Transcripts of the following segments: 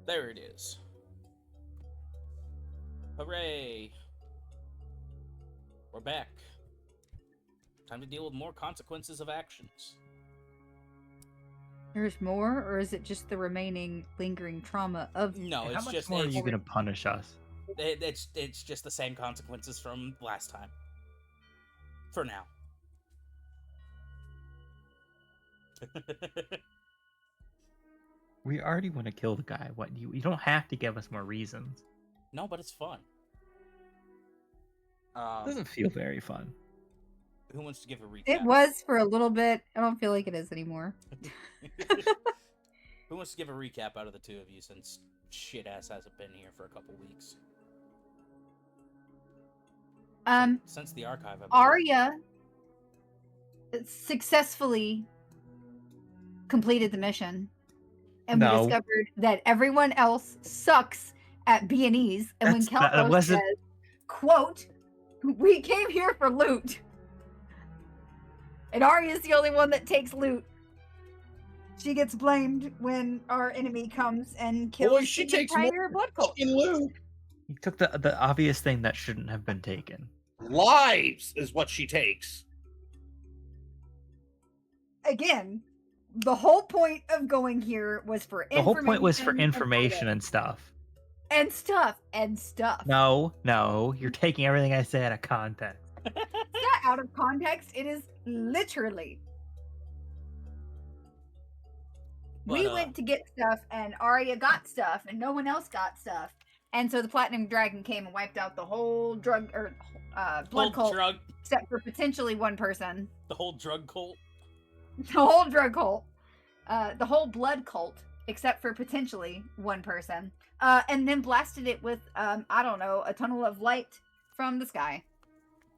There it is. Hooray! We're back. Time to deal with more consequences of actions. There's more, or is it just the remaining lingering trauma of? No, How it's much just more are it's, you going to punish us? it's just the same consequences from last time. For now. We already want to kill the guy. What you don't have to give us more reasons. No, but it's fun. It doesn't feel very fun. Who wants to give a recap? It was for a little bit. I don't feel like it is anymore. Who wants to give a recap out of the two of you, since shit ass hasn't been here for a couple weeks? Since the archive. Arya successfully completed the mission, and we discovered that everyone else sucks at B&Es. And when Kelros says, quote, "We came here for loot," and Arya's the only one that takes loot, she gets blamed when our enemy comes and kills she the takes entire blood cult. Loot. You took the obvious thing that shouldn't have been taken. Lives is what she takes. Again, the whole point of going here was for information. The whole point was for information and stuff. And stuff. No, you're taking everything I say out of context. It's not out of context. It is literally. We went to get stuff, and Arya got stuff, and no one else got stuff. And so the Platinum Dragon came and wiped out the whole blood cult, except for potentially one person. The whole drug cult? The whole drug cult. The whole blood cult, except for potentially one person. And then blasted it with, I don't know, a tunnel of light from the sky.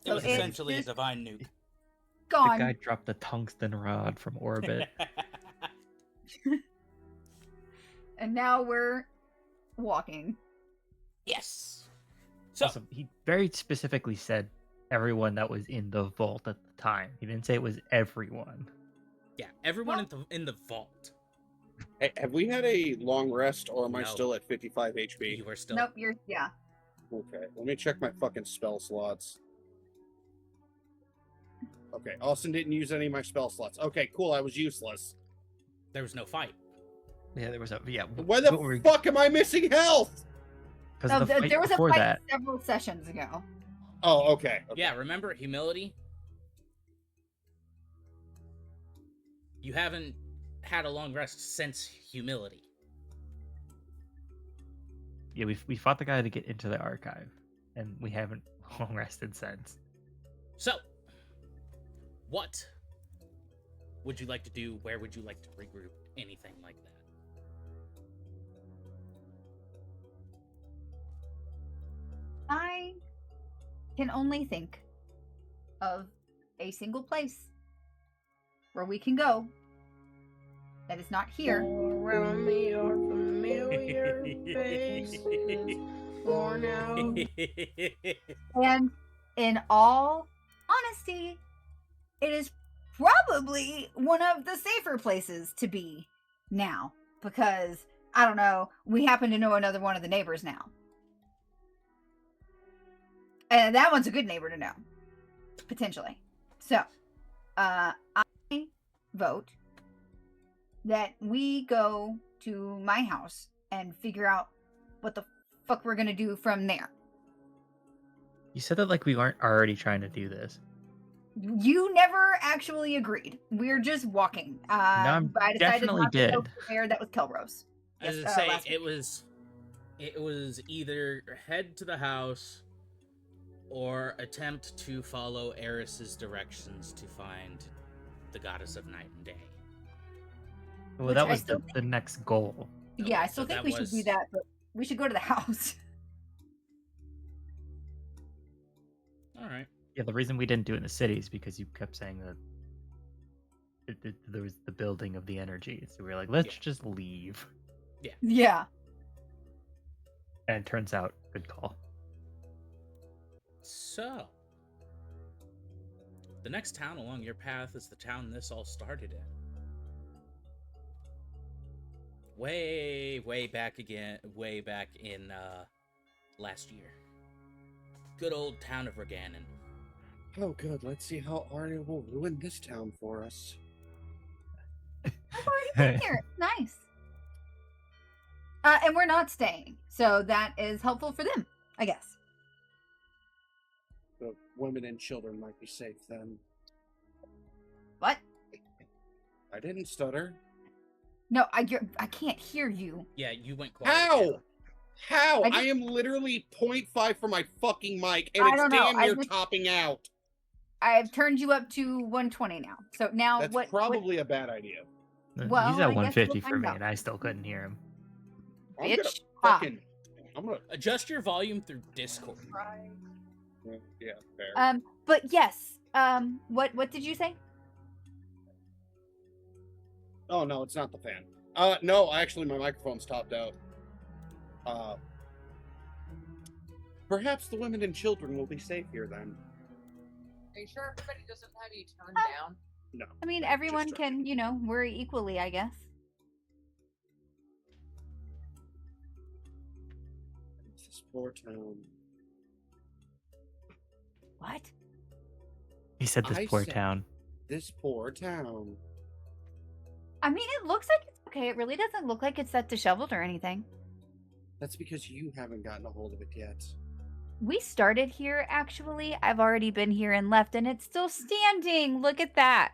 It was essentially a divine nuke. Gone. The guy dropped a tungsten rod from orbit. And now we're walking. Yes. So he very specifically said everyone that was in the vault at the time. He didn't say it was everyone. Yeah, everyone in the vault. Hey, have we had a long rest, or am I still at 55 HP? You are still. Nope, you're yeah. Okay, let me check my fucking spell slots. Okay, Austin didn't use any of my spell slots. Okay, cool. I was useless. There was no fight. Yeah, there was a Why the fuck am I missing health? No, there was a fight several sessions ago. Oh, okay. Yeah, remember humility? You haven't had a long rest since humility. Yeah, we fought the guy to get into the archive, and we haven't long rested since. So, what would you like to do? Where would you like to regroup? Anything like that? I can only think of a single place where we can go that is not here. Around me are familiar faces worn out. And in all honesty, it is probably one of the safer places to be now, because I don't know, we happen to know another one of the neighbors now. And that one's a good neighbor to know, potentially. So, I vote that we go to my house and figure out what the fuck we're gonna do from there. You said that like we weren't already trying to do this. You never actually agreed. We're just walking. No, I definitely did. To go there, that was Kelros. As I say, it was either head to the house or attempt to follow Eris's directions to find the goddess of night and day. Well, that was the next goal. Yeah, I still think we should do that, but we should go to the house. All right. Yeah, the reason we didn't do it in the city is because you kept saying that there was the building of the energy. So we were like, let's just leave. Yeah. Yeah. And it turns out, good call. So, the next town along your path is the town this all started in. way back in last year. Good old town of Reganon. Oh, good. Let's see how Arya will ruin this town for us. I've already been here. Nice. And we're not staying, so that is helpful for them, I guess. The women and children might be safe then. What? I didn't stutter. No, I can't hear you. Yeah, you went quiet. How? again. How? I just- I am literally 0.5 for my fucking mic, and I it's don't know, damn I near just- topping out. I've turned you up to 120 now. So now That's what? probably a bad idea. Well, He's I at guess 150 we'll for find me, out. and I still couldn't hear him. I'm gonna Bitch. Ha. fucking. I'm gonna. Adjust your volume through Discord. Yeah, fair. But yes. What did you say? Oh no, it's not the fan. No, actually, my microphone's topped out. Perhaps the women and children will be safe here then. Are you sure everybody doesn't have you turned down? No. I mean, just everyone joking. can, worry equally, I guess. This poor town. What? He said this I poor said- town. This poor town. I mean, it looks like it's okay. It really doesn't look like it's that disheveled or anything. That's because you haven't gotten a hold of it yet. We started here, actually. I've already been here and left, and it's still standing. Look at that.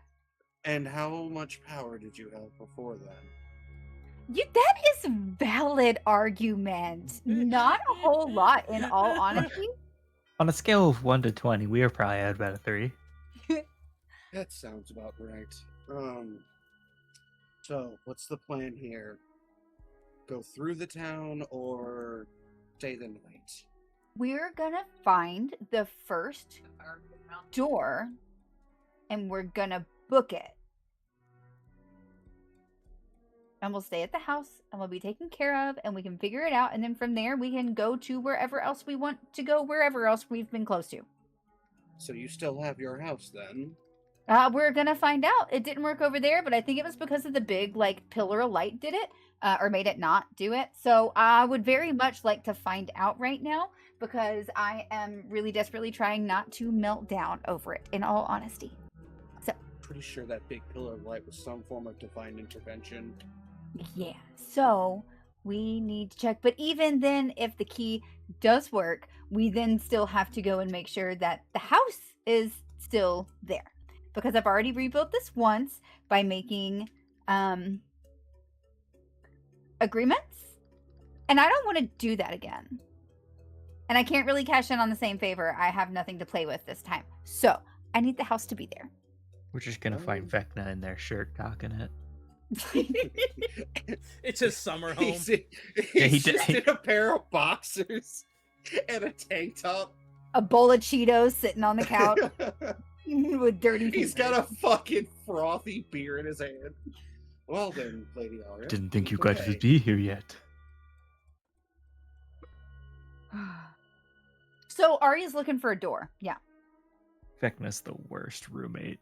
And how much power did you have before then? That is a valid argument. Not a whole lot, in all honesty. On a scale of 1 to 20, we are probably at about a 3. That sounds about right. So, what's the plan here? Go through the town or stay the night? We're gonna find the first door, and we're gonna book it. And we'll stay at the house, and we'll be taken care of, and we can figure it out, and then from there we can go to wherever else we want to go, wherever else we've been close to. So you still have your house then? We're gonna find out. It didn't work over there, but I think it was because of the big, pillar of light did it, or made it not do it. So I would very much like to find out right now, because I am really desperately trying not to melt down over it, in all honesty. Pretty sure that big pillar of light was some form of divine intervention. Yeah, so we need to check. But even then, if the key does work, we then still have to go and make sure that the house is still there. Because I've already rebuilt this once by making agreements. And I don't want to do that again. And I can't really cash in on the same favor. I have nothing to play with this time. So I need the house to be there. We're just gonna find Vecna in their shirt cocking it. It's his summer home. He's, Yeah, he just did- in a pair of boxers and a tank top. A bowl of Cheetos sitting on the couch with dirty feet. He's got a fucking frothy beer in his hand. Well then, Lady Arya. Didn't think you okay. guys would be here yet. So Arya's looking for a door. Yeah. Vecna's the worst roommate.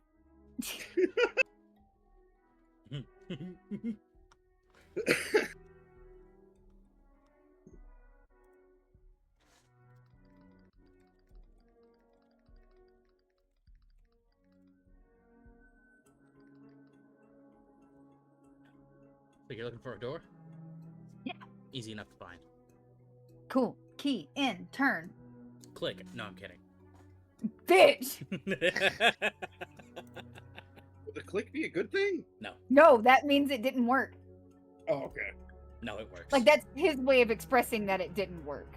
So you're looking for a door? Yeah. Easy enough to find. Cool. Key in. Turn. Click. No, I'm kidding. Bitch. Would the click be a good thing? No, that means it didn't work. Oh, okay. No, it works. Like, that's his way of expressing that it didn't work.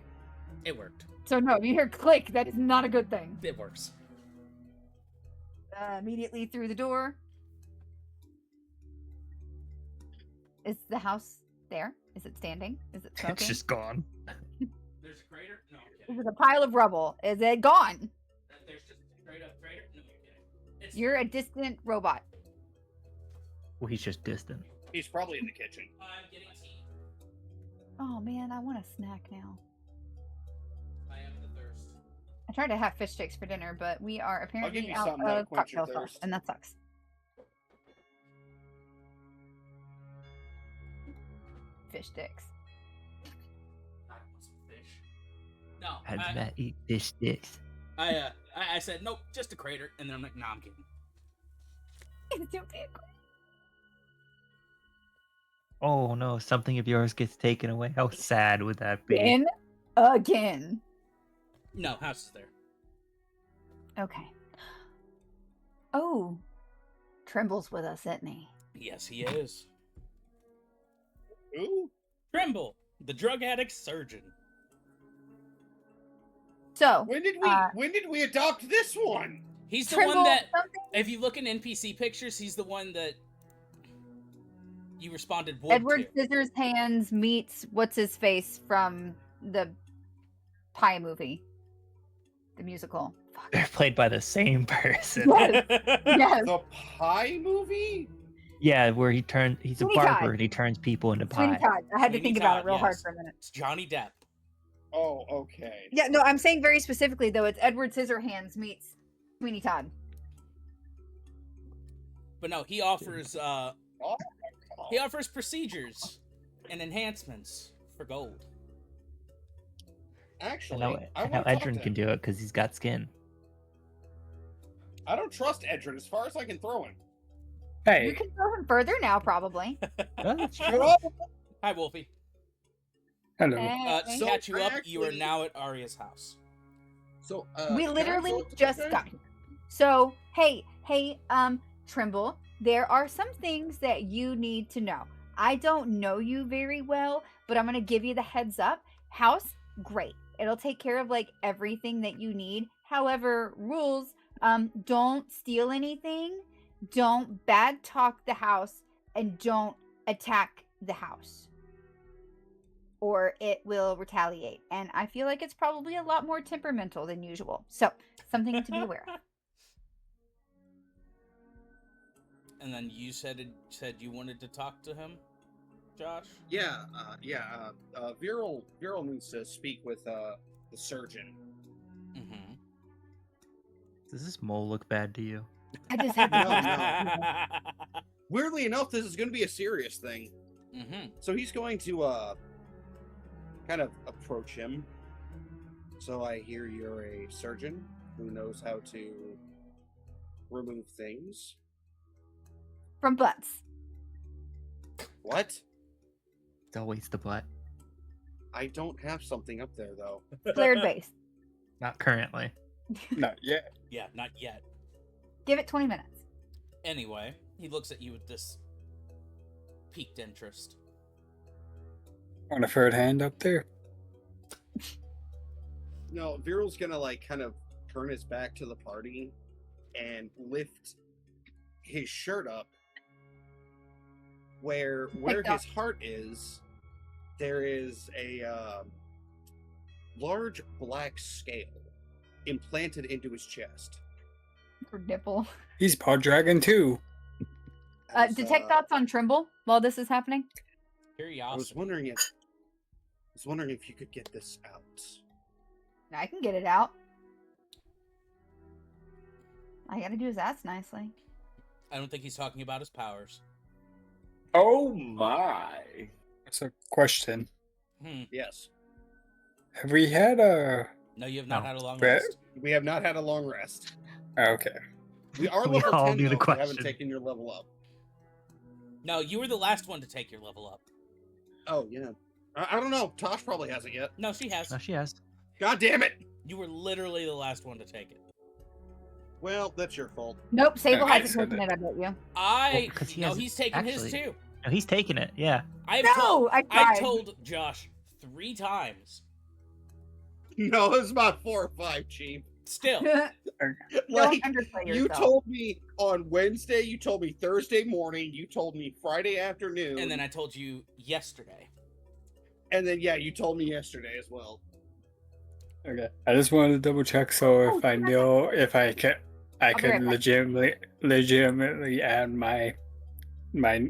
It worked. So no, if you hear click, that is not a good thing. It works. Immediately through the door. Is the house there? Is it standing? Is it smoking? It's just gone. There's a crater? No, I'm Is kidding. it a pile of rubble? Is it gone? There's just a straight up crater? No, I'm kidding. It's You're a distant robot. Well, he's just distant. He's probably in the kitchen. I'm getting tea. Oh man, I want a snack now. I am the thirst. I tried to have fish sticks for dinner, but we are give apparently you out something that'll of quench your cocktail sauce, thirst. and that sucks. fish sticks. I want some fish. No, I'd not eat fish sticks. I said nope, just a crater, and then I'm like, nah, I'm kidding. Oh no, something of yours gets taken away. How sad would that be? Again. No, house is there. Okay. Oh, Trimble's with us, isn't he? Yes, he is. Ooh. Trimble, the drug addict surgeon. So When did we adopt this one? He's the Trimble one that, something? if you look in NPC pictures, he's the one that you responded wood Edward to. Scissorhands meets what's his face from the Pie movie, the musical. Fuck. They're played by the same person. Yes. Yes. The Pie movie? Yeah, where he's a Sweeney barber Todd. and he turns people into Sweeney pie. Todd. I had to Sweeney think about Todd, it real hard yes. for a minute. It's Johnny Depp. Oh, okay. Yeah, no, I'm saying very specifically though. It's Edward Scissorhands meets Sweeney Todd. But no, he offers Oh. procedures and enhancements for gold. Actually, I know Edrin can do it because he's got skin. I don't trust Edrin as far as I can throw him. You Hey, can throw him further now, probably. Oh, that's Shut true. up! Hi, Wolfie. hello. Hey. To So, catch you up, you are actually- now at Arya's house. So, We can I literally throw it to just that guy? got here. So, hey, Trimble, there are some things that you need to know. I don't know you very well, but I'm going to give you the heads up. House, great. It'll take care of like everything that you need. However, rules, don't steal anything, don't bad talk the house, and don't attack the house, or it will retaliate. And I feel like it's probably a lot more temperamental than usual. So, something to be aware of. And then you said you wanted to talk to him, Josh? Viral needs to speak with the surgeon. Mm-hmm. Does this mole look bad to you? I just had No, to. no. Weirdly enough, this is going to be a serious thing. Mm-hmm. So he's going to kind of approach him. So I hear you're a surgeon who knows how to remove things. From butts. What? It's always the butt. I don't have something up there though. Flared base. Not currently. Not yet. Yeah, not yet. Give it 20 minutes. Anyway, he looks at you with this piqued interest. Want a third hand up there? No, Viral's gonna like kind of turn his back to the party and lift his shirt up where Picked up. his heart is. There is a large black scale implanted into his chest. Or nipple. He's pod dragon too. As, Detect thoughts on Trimble while this is happening. I was Curiosity. wondering if you could get this out. I can get it out. All I gotta do is ask nicely. I don't think he's talking about his powers. Oh my. That's a question. Yes. Have we had a... No, you have not No. had a long Brett? rest. We have not had a long rest. Okay. We are We level all 10 knew the though, if you haven't question. taken your level up. No, you were the last one to take your level up. Oh, yeah. I don't know. Tosh probably hasn't yet. No, she has. No, she has. God damn it! You were literally the last one to take it. Well, that's your fault. Nope, Sable I hasn't said taken it, I bet you. I 'cause he no, hasn't- he's taking his actually- too. No, he's taking it. Yeah. I've No, told I tried. I've told Josh 3 times. No, it's about 4 or 5, Chief. Still, Don't Like, underplay you yourself. told me on Wednesday, you told me Thursday morning, you told me Friday afternoon, and then I told you yesterday. and then yeah, you told me yesterday as well. Okay. I just wanted to double check so Oh, if I can I- know if I could I'll be right back. legitimately add my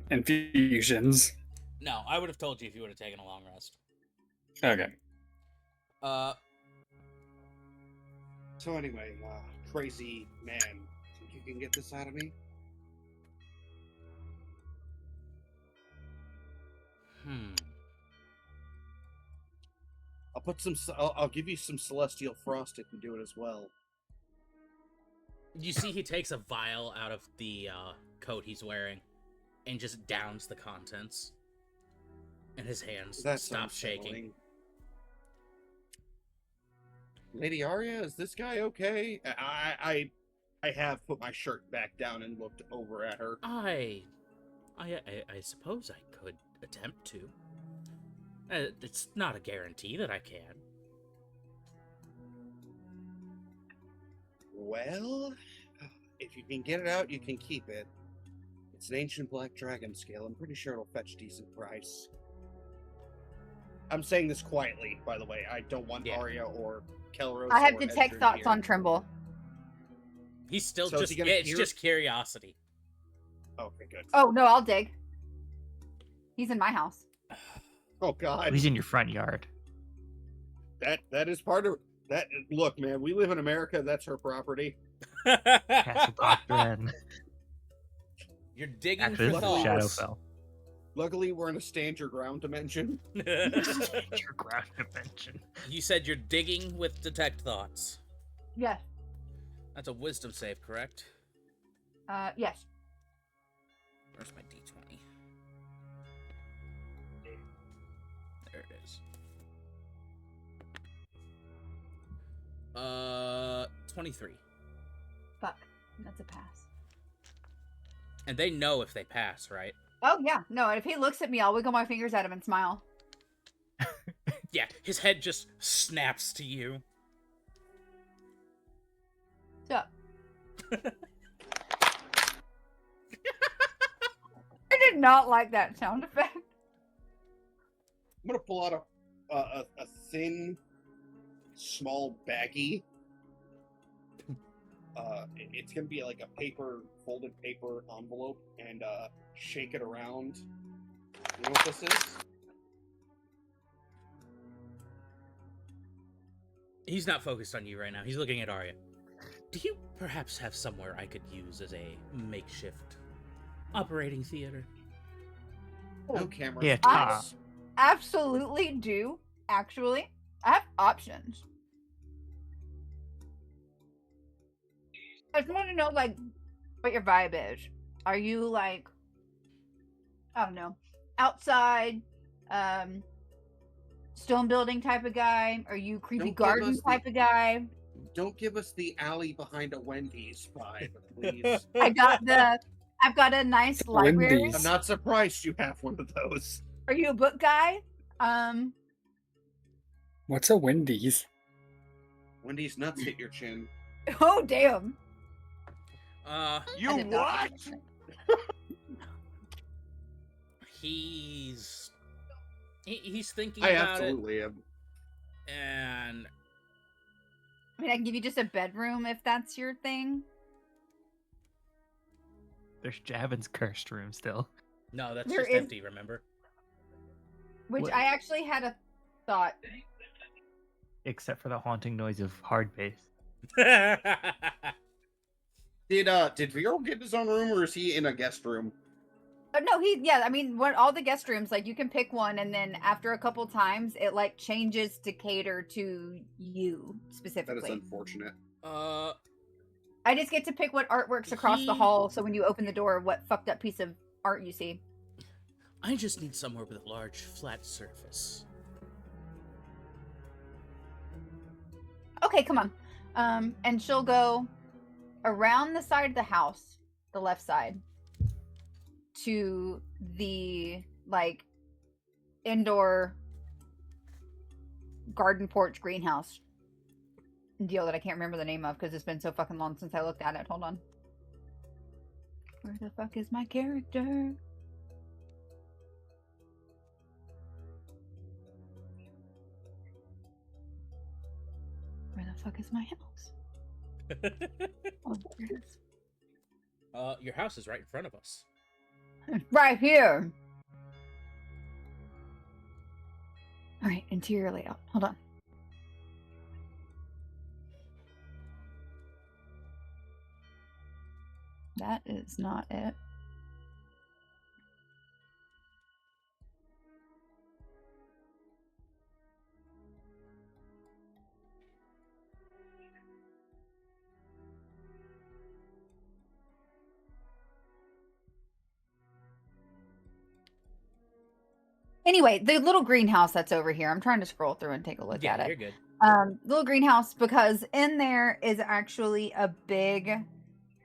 infusions. No, I would have told you if you would have taken a long rest. Okay. So anyway, crazy man, think you can get this out of me? I'll give you some celestial frost if you do it as well. You see he takes a vial out of the coat he's wearing and just downs the contents. And his hands stop shaking. Unsettling. Lady Arya, is this guy okay? I have put my shirt back down and looked over at her. I suppose I could attempt to. It's not a guarantee that I can. Well, if you can get it out, you can keep it. It's an ancient black dragon scale. I'm pretty sure it'll fetch a decent price. I'm saying this quietly, by the way. I don't want Arya or Kelros. I have or detect Edgar thoughts here. on Trimble. He's still So is just he gonna it's hear- just curiosity. Okay, good. Oh no, I'll dig. He's in my house. Oh God, He's in your front yard. that is part of that. Look, man, we live in America. That's her property. Castle Dr. N. You're digging Actually, for this is thoughts. Shadowfell. Luckily, we're in a stand your ground dimension. Your ground dimension. You said you're digging with detect thoughts. Yes. That's a wisdom save, correct? Yes. Where's my d20? There it is. 23. Fuck. That's a pass. And they know if they pass, right? Oh yeah. No, if he looks at me, I'll wiggle my fingers at him and smile. Yeah, his head just snaps to you. So. I did not like that sound effect. I'm gonna pull out a thin, small baggie. It's gonna be like a folded paper envelope, and shake it around. You know what this is? He's not focused on you right now. He's looking at Arya. Do you perhaps have somewhere I could use as a makeshift operating theater? No cameras. Yeah, I Tom. absolutely do. Actually, I have options. I just want to know, like, what your vibe is. Are you like, I don't know, outside, stone building type of guy? Are you creepy Don't give garden us the- type of guy? Don't give us the alley behind a Wendy's vibe, please. I've got a nice library. Wendy's. I'm not surprised you have one of those. Are you a book guy? What's a Wendy's? Wendy's nuts hit your chin. Oh damn. I did not- He's thinking I about absolutely am. it, and I mean, I can give you just a bedroom if that's your thing. There's Javin's cursed room still. no, that's There just is- empty. Remember? Which What- I actually had a thought. Except for the haunting noise of hard base. Did Vero get his own room, or is he in a guest room? No, I mean, all the guest rooms, like, you can pick one, and then after a couple times, it, like, changes to cater to you, That is specifically. unfortunate. I just get to pick what artwork's across the He- hall, so when you open the door, what fucked up piece of art you see. I just need somewhere with a large, flat surface. Okay, come on. And she'll go around the side of the house, the left side, to the, like, indoor garden porch greenhouse deal that I can't remember the name of because it's been so fucking long since I looked at it. Hold on. Where the fuck is my character? Where the fuck is my house? Oh, there it is. Your house is right in front of us. Right here. All right, interior layout. Hold on. That is not it. Anyway, the little greenhouse that's over here. I'm trying to scroll through and take a look Yeah, at it. you're good. Little greenhouse, because in there is actually a big,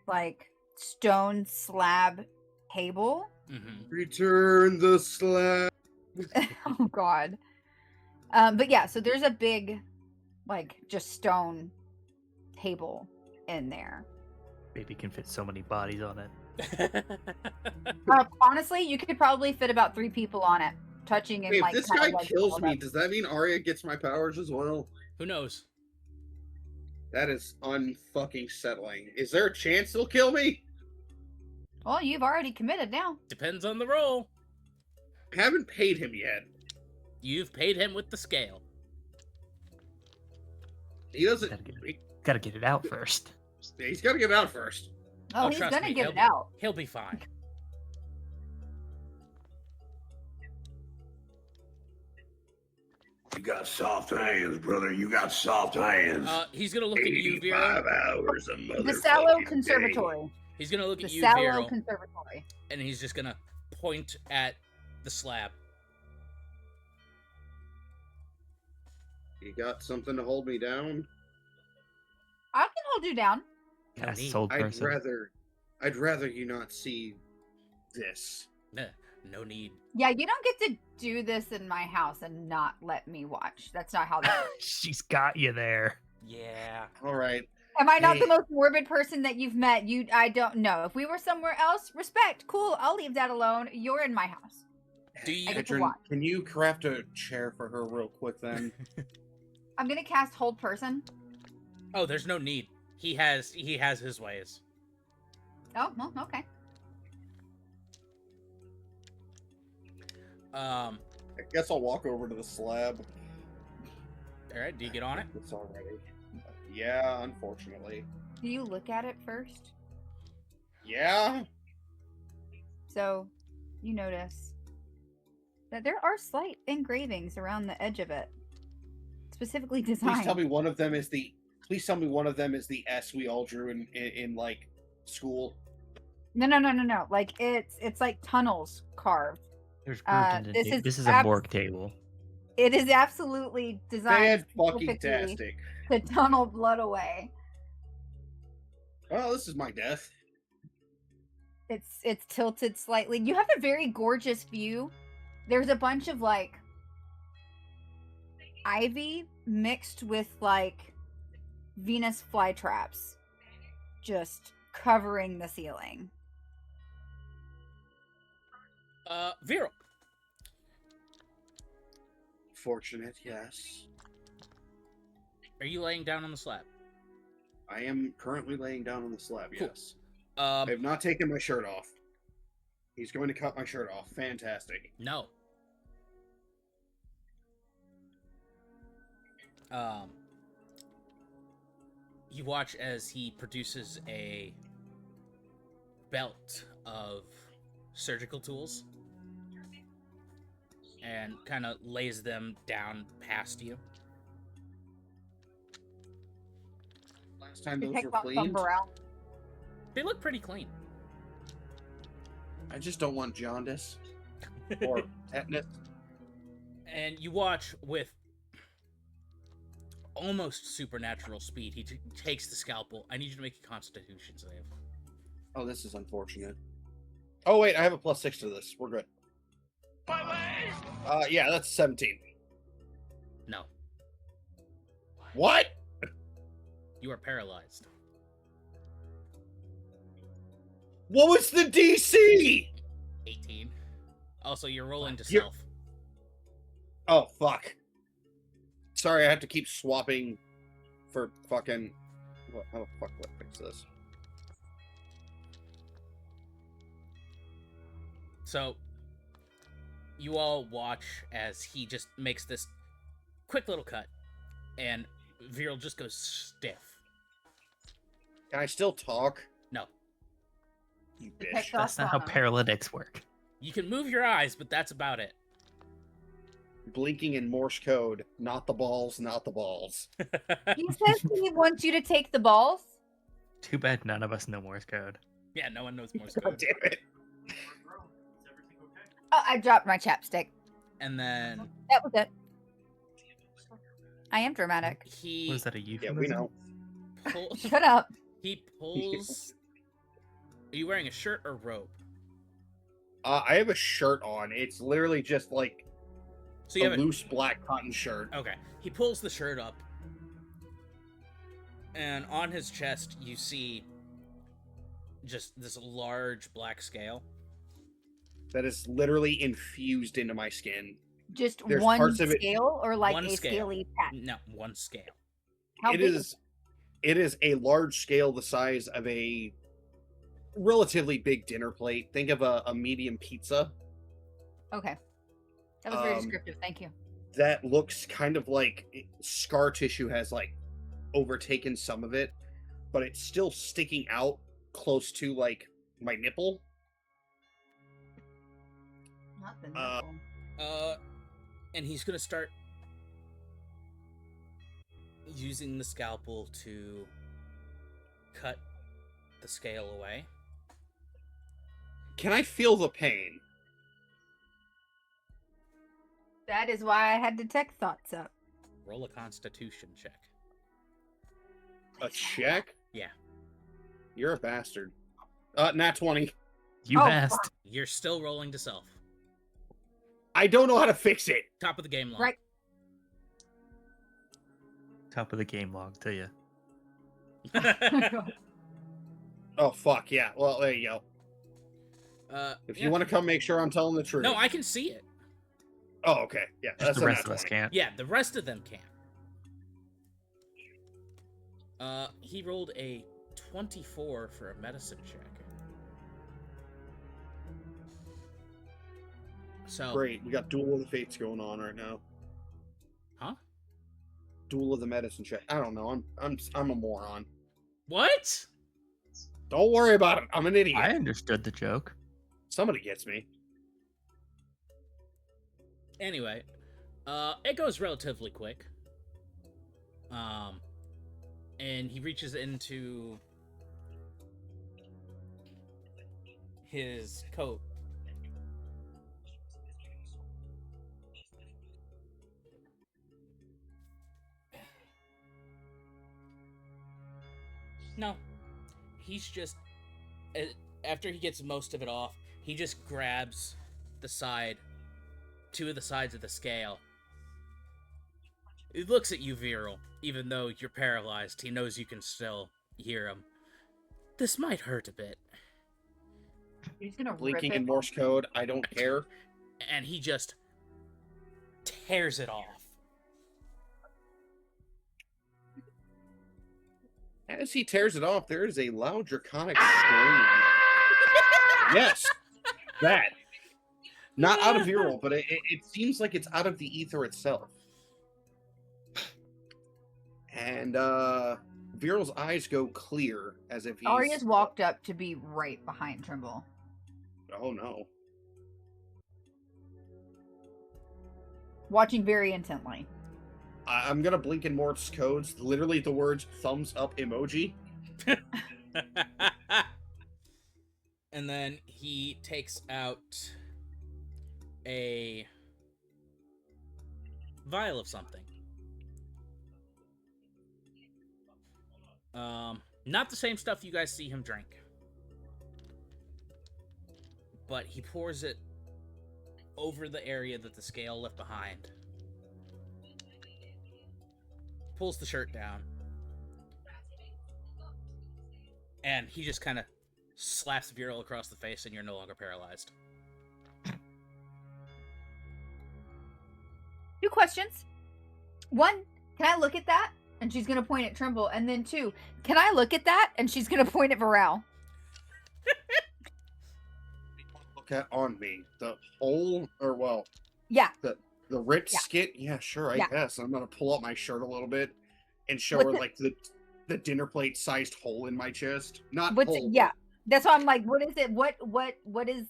like, stone slab table. Mm-hmm. Return the slab. Oh God. But yeah, so there's a big, like, just stone table in there. Baby can fit so many bodies on it. Honestly, you could probably fit about 3 people on it, touching and Wait, if like. this kind guy of, like, kills all me, up. does that mean Arya gets my powers as well? Who knows? That is unfucking settling. Is there a chance he'll kill me? Well, you've already committed now. Depends on the role. I haven't paid him yet. You've paid him with the scale. He doesn't. Gotta get it out first. He's got to get out first. Oh, he's trust gonna me, get it out. He'll be fine. You got soft hands, brother. You got soft hands. He's gonna look at you, 85 Vera. hours a The Sallow motherfucking Conservatory. He's gonna look The at you, Sallow Vera, Conservatory. and he's just gonna point at the slab. You got something to hold me down? I can hold you down. No need. Sold person. I'd rather you not see this. No need. Yeah, you don't get to do this in my house and not let me watch. That's not how that works. She's got you there. Yeah. All right. Am I not Hey. the most morbid person that you've met? I don't know. If we were somewhere else, respect. Cool. I'll leave that alone. You're in my house. Do you? I get to Adrian, watch. can you craft a chair for her real quick then? I'm gonna cast Hold Person. Oh, there's no need. He has his ways. Oh, well, okay. I guess I'll walk over to the slab. All right. Do you get on it? It's already. Yeah, unfortunately. Do you look at it first? Yeah. So, you notice that there are slight engravings around the edge of it, specifically designed. Please tell me one of them is the. Please tell me one of them is the S we all drew in like school. No. Like it's like tunnels carved. There's this is a morgue table. It is absolutely designed Fucking specifically tastic. to tunnel blood away. Oh, this is my death. It's tilted slightly. You have a very gorgeous view. There's a bunch of like ivy mixed with like Venus flytraps just covering the ceiling. Vera. Fortunate, yes. Are you laying down on the slab? I am currently laying down on the slab, Cool. yes. I have not taken my shirt off. He's going to cut my shirt off. Fantastic. No. You watch as he produces a belt of surgical tools and kind of lays them down past you. Last time You those take were about cleaned. thumb around. They look pretty clean. I just don't want jaundice or tetanus. And you watch with almost supernatural speed. He takes the scalpel. I need you to make a Constitution save. Oh, this is unfortunate. Oh wait, I have a +6 to this. We're good. Yeah, that's 17. No, What? you are paralyzed. What was the DC? 18. Also, you're rolling to You're- self. Oh fuck. Sorry, I have to keep swapping for fucking. How the fuck do I fix this? So, you all watch as he just makes this quick little cut, and Viral just goes stiff. Can I still talk? No. You You bitch. picked off That's not how on him. paralytics work. You can move your eyes, but that's about it. Blinking in Morse code. Not the balls, not the balls. He says he wants you to take the balls. Too bad none of us know Morse code. Yeah, no one knows Morse God code. damn it. Oh, I dropped my chapstick. and then That was it. I am dramatic. he Was that a Yeah, euphemism? we know. Shut up. he pulls. Are you wearing a shirt or robe? I have a shirt on. It's literally just like So you a have loose black cotton shirt. Okay. He pulls the shirt up, and on his chest you see just this large black scale. That is literally infused into my skin. Just There's one parts of it- scale or like One a scale. scaly patch? No, one scale. How It big is a large scale the size of a relatively big dinner plate. Think of a medium pizza. Okay. That was very Um, descriptive. Thank you. That looks kind of like scar tissue has like overtaken some of it, but it's still sticking out close to like my nipple. Not the uh, nipple. And he's gonna start using the scalpel to cut the scale away. Can I feel the pain? That is why I had detect thoughts up. Roll a Constitution check. A check? Yeah. You're a bastard. Nat 20. You Oh, asked. You're still rolling to self. I don't know how to fix it. Top of the game log. Right. Top of the game log to you. Oh, fuck, yeah. Well, there you go. If you want to come make sure I'm telling the truth. No, I can see it. Oh, okay. Yeah, Just that's the a rest nat of us 20. can't. Yeah, the rest of them can. He rolled a 24 for a medicine check. So Great. We got Duel of the Fates going on right now. Huh? Duel of the Medicine check. I don't know. I'm a moron. What? Don't worry about it. I'm an idiot. I understood the joke. Somebody gets me. Anyway, it goes relatively quick. And he reaches into his coat. No, he's just, after he gets most of it off, he just grabs the side, two of the sides of the scale. He looks at you, Viral. Even though you're paralyzed, he knows you can still hear him. This might hurt a bit. He's gonna Blinking rip in it. Morse code. I don't care. And he just tears it off. As he tears it off, there is a loud draconic scream. Yes, that. Not out of Viral, but it seems like it's out of the ether itself. And Viral's eyes go clear as if he's... Arya's walked up to be right behind Trimble. Oh no. Watching very intently. I'm gonna blink in Morse codes. Literally the words thumbs up emoji. And then he takes out a vial of something. Not the same stuff you guys see him drink. But he pours it over the area that the scale left behind. Pulls the shirt down. And he just kind of slaps Viral across the face, and you're no longer paralyzed. 2 questions. 1, can I look at that? And she's gonna point at Trimble. And then 2, can I look at that? And she's gonna point at Varel. Look at on me. The hole, or well, Yeah. the ripped Yeah. skit. Yeah, sure, I Yeah. guess. I'm gonna pull up my shirt a little bit and show What's her it- like the dinner plate sized hole in my chest. Not What's hole. it? Yeah. That's why I'm like, what is it? What is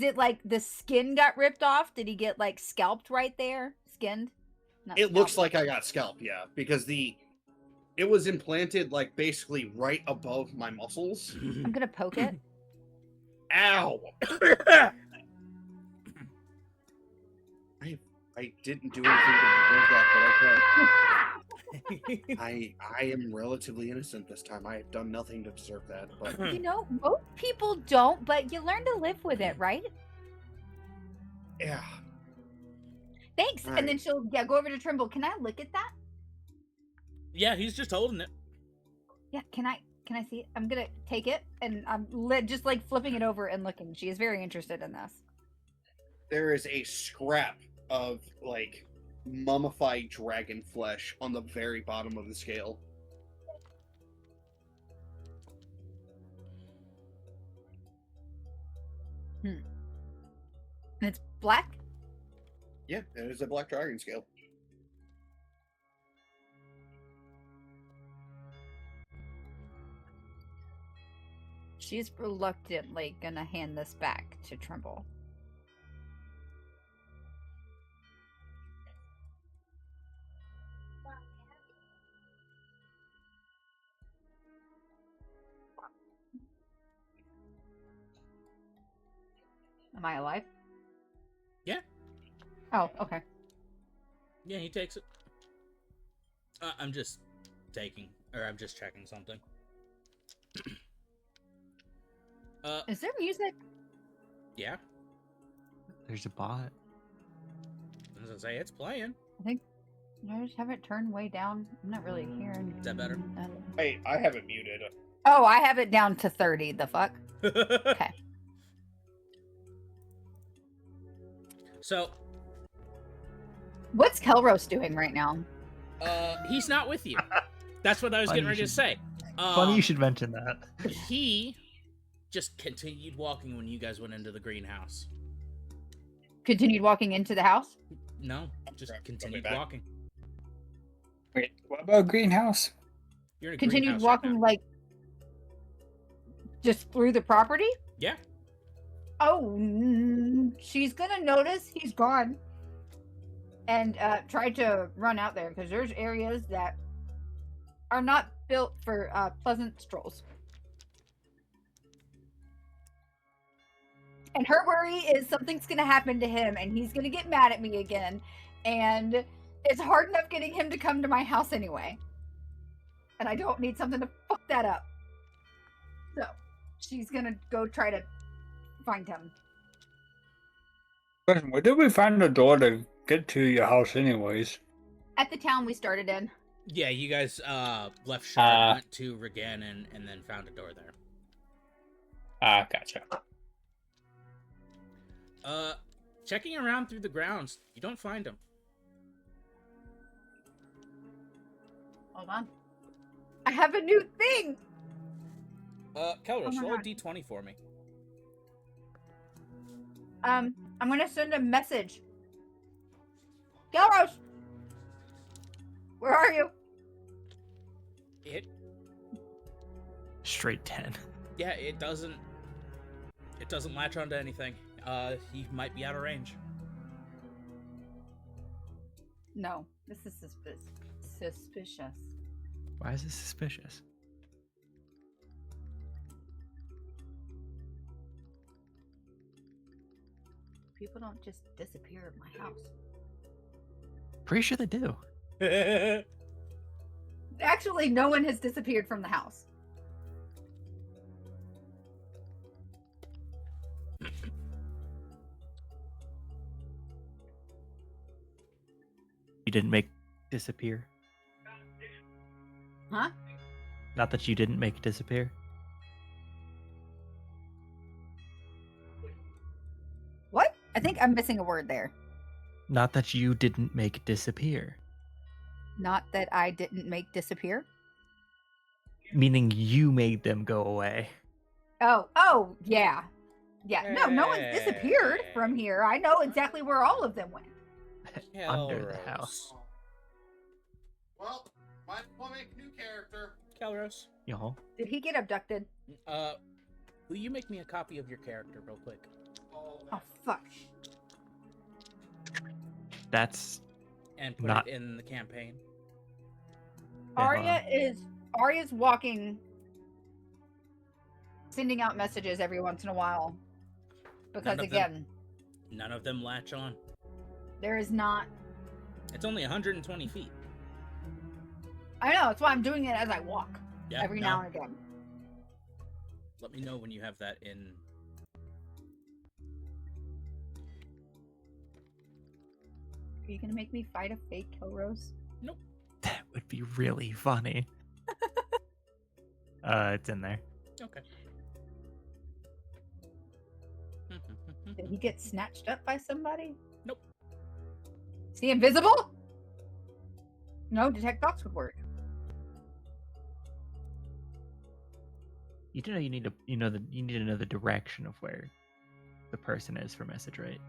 it like the skin got ripped off? Did he get like scalped right there? Skinned? Not It looks scalped. like I got scalped, yeah, because it was implanted like basically right above my muscles. I'm gonna poke it. Ow! I didn't do anything to deserve that, but okay. I am relatively innocent this time. I have done nothing to deserve that, but You know, most people don't, but you learn to live with it, right? yeah. Thanks. All And then right. she'll go over to Trimble. Can I look at that? Yeah, he's just holding it. Yeah, can I see it? I'm gonna take it and I'm just like flipping it over and looking. She is very interested in this. There is a scrap of like mummified dragon flesh on the very bottom of the scale. And it's black? Yeah, it is a black dragon scale. She's reluctantly gonna hand this back to Trimble. Am I alive? Yeah. Oh, okay. Yeah, he takes it. I'm just checking something. Is there music? Yeah. There's a bot. As I say, it's playing. I just have it turned way down. I'm not really hearing. Is that better? Hey, I have it muted. Oh, I have it down to 30. The fuck? Okay. So, What's Kelros doing right now? he's not with you. That's what I was Funny getting ready you to say. Funny you should mention that. He just continued walking when you guys went into the greenhouse. Continued walking into the house? No, just Crap, continued back. walking. Wait, what about greenhouse? You're in a Continued greenhouse right walking now. like just through the property? Yeah. Oh, she's gonna notice he's gone and try to run out there because there's areas that are not built for pleasant strolls. And her worry is something's gonna happen to him and he's gonna get mad at me again. And it's hard enough getting him to come to my house anyway. And I don't need something to fuck that up. So she's gonna go try to find him. Question, where did we find the door to get to your house anyways? At the town we started in. Yeah, you guys left Shard, went to Regan, and then found a door there. Gotcha. Checking around through the grounds, you don't find him. Hold on. I have a new thing! Kelros, Oh my roll a God. d20 for me. I'm gonna send a message. Galros! Where are you? It Straight 10. Yeah, it doesn't latch onto anything. He might be out of range. No, this is suspicious. Why is this suspicious? People don't just disappear at my house. Pretty sure they do. Actually, no one has disappeared from the house. You didn't make disappear. Huh? Not that you didn't make it disappear. What? I think I'm missing a word there. Not that you didn't make it disappear. Not that I didn't make disappear. Meaning you made them go away. Oh, yeah. Yeah, no one's disappeared Hey. from here. I know exactly where all of them went. Under the Kelros. house. Well, might as well make a new character. Kelros, Y'all. Did he get abducted? will you make me a copy of your character real quick? Oh, fuck. That's And put Not- it in the campaign. Yeah, Arya's walking, sending out messages every once in a while. Because None of them- again, None of them latch on. There is not. It's only 120 feet. I know. That's why I'm doing it as I walk. Yeah, Every now and again. Let me know when you have that in. Are you gonna make me fight a fake Kilrose? Nope. That would be really funny. It's in there. Okay. Did he get snatched up by somebody? Nope. Is he invisible? No, detect thoughts would work. You do know you need to you need to know the direction of where the person is for message, right?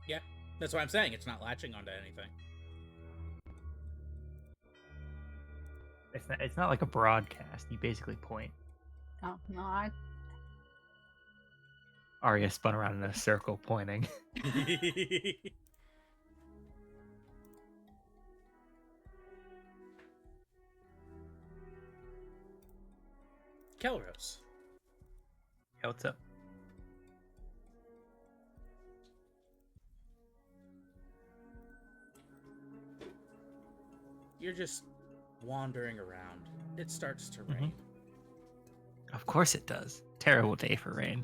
Yeah, that's what I'm saying. It's not latching onto anything. It's not like a broadcast. You basically point. Oh no, I Arya spun around in a circle pointing. Kelros. Yeah, what's up? You're just wandering around. It starts to rain. Of course it does. Terrible day for rain.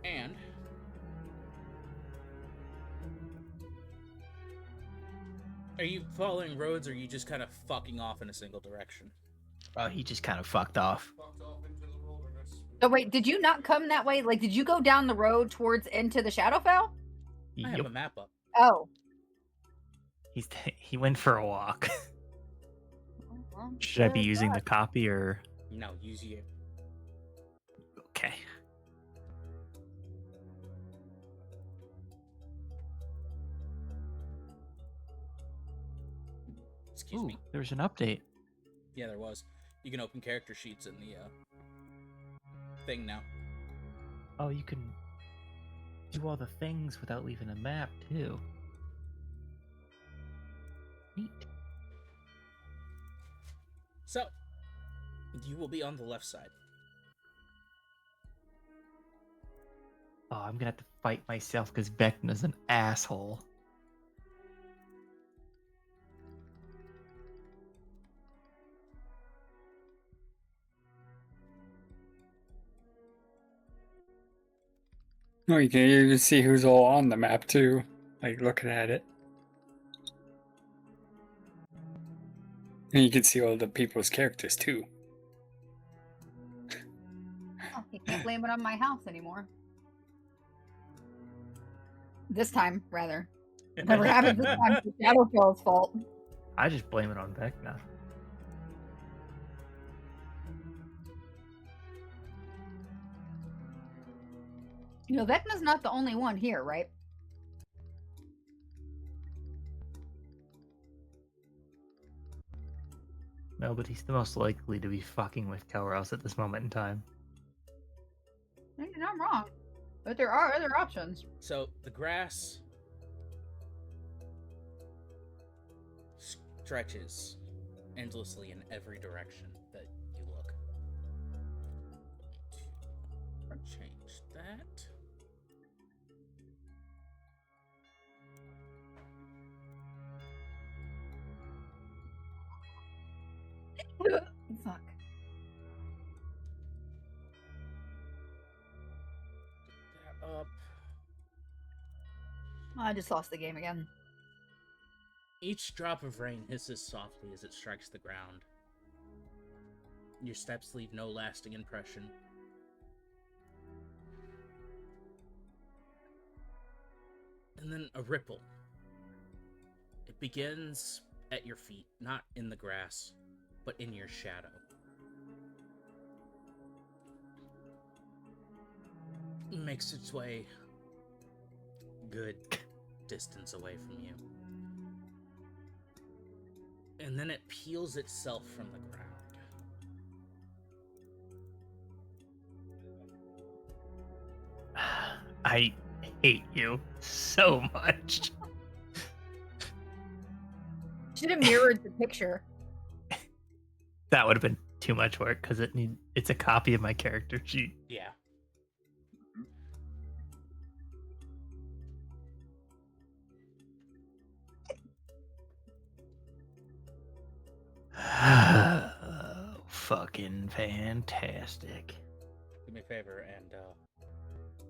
And are you following roads or are you just kind of fucking off in a single direction? Oh, he just kind of fucked off. So wait, did you not come that way? Like, did you go down the road towards into the Shadowfell? I have a map up. Oh. He went for a walk. Well, Should I be using the copy or? No, use you. Okay. Excuse Ooh, me. there's an update. Yeah, there was. You can open character sheets in the thing now. Oh, you can do all the things without leaving a map too. Neat. So, you will be on the left side. Oh, I'm gonna have to fight myself because Vecna's an asshole. No, you can even see who's all on the map too. Like looking at it. And you can see all the people's characters too. Oh, you can't blame it on my house anymore. This time, rather. Whatever happened this time, it's Shadowfell's fault. I just blame it on Vecna. You know, Vecna's not the only one here, right? No, but he's the most likely to be fucking with Kelros at this moment in time. You're not wrong. But there are other options. So, the grass stretches endlessly in every direction that you look. Change that. Fuck. That up. I just lost the game again. Each drop of rain hisses softly as it strikes the ground. Your steps leave no lasting impression. And then a ripple. It begins at your feet, not in the grass, but in your shadow. It makes its way good distance away from you. And then it peels itself from the ground. I hate you so much. Should have mirrored the picture. That would have been too much work because it's a copy of my character sheet. Yeah. Fucking fantastic. Do me a favor and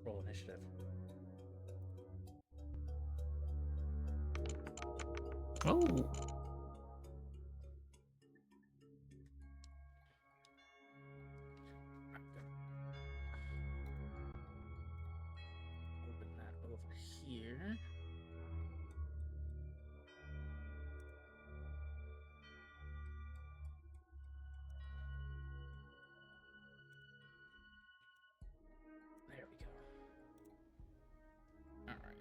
roll initiative. Oh. Open that over here. There we go. All right.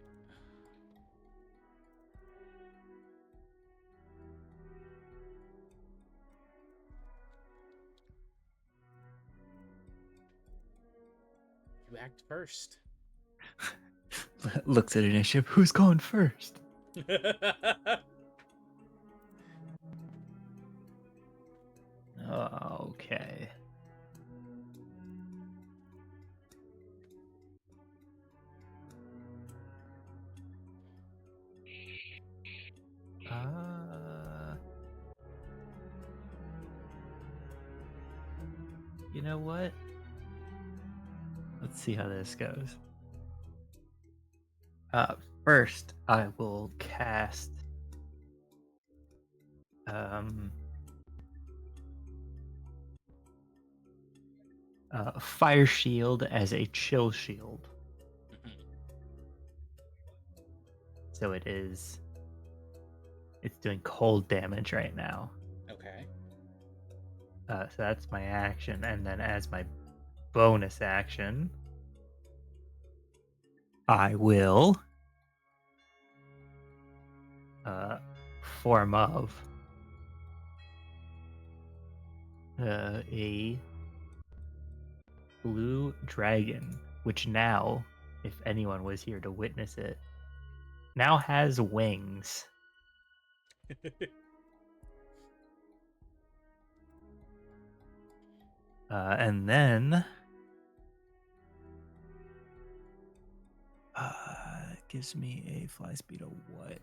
You act first. Looks at initiative. Who's going first? Okay. You know what? Let's see how this goes. First, I will cast Fire Shield as a chill shield. So it's doing cold damage right now. Okay. So that's my action, and then as my bonus action, I will form of a blue dragon, which now, if anyone was here to witness it, now has wings. And then it gives me a fly speed of what?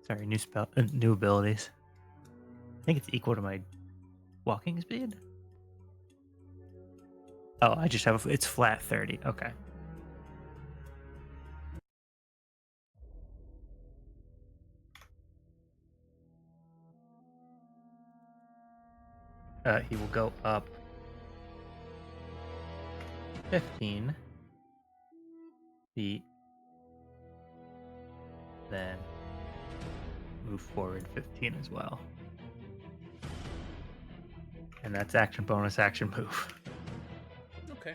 Sorry, new abilities. I think it's equal to my walking speed. Oh, I just have it's flat 30. Okay. He will go up 15 feet, then move forward 15 as well. And that's action, bonus action, move. Okay.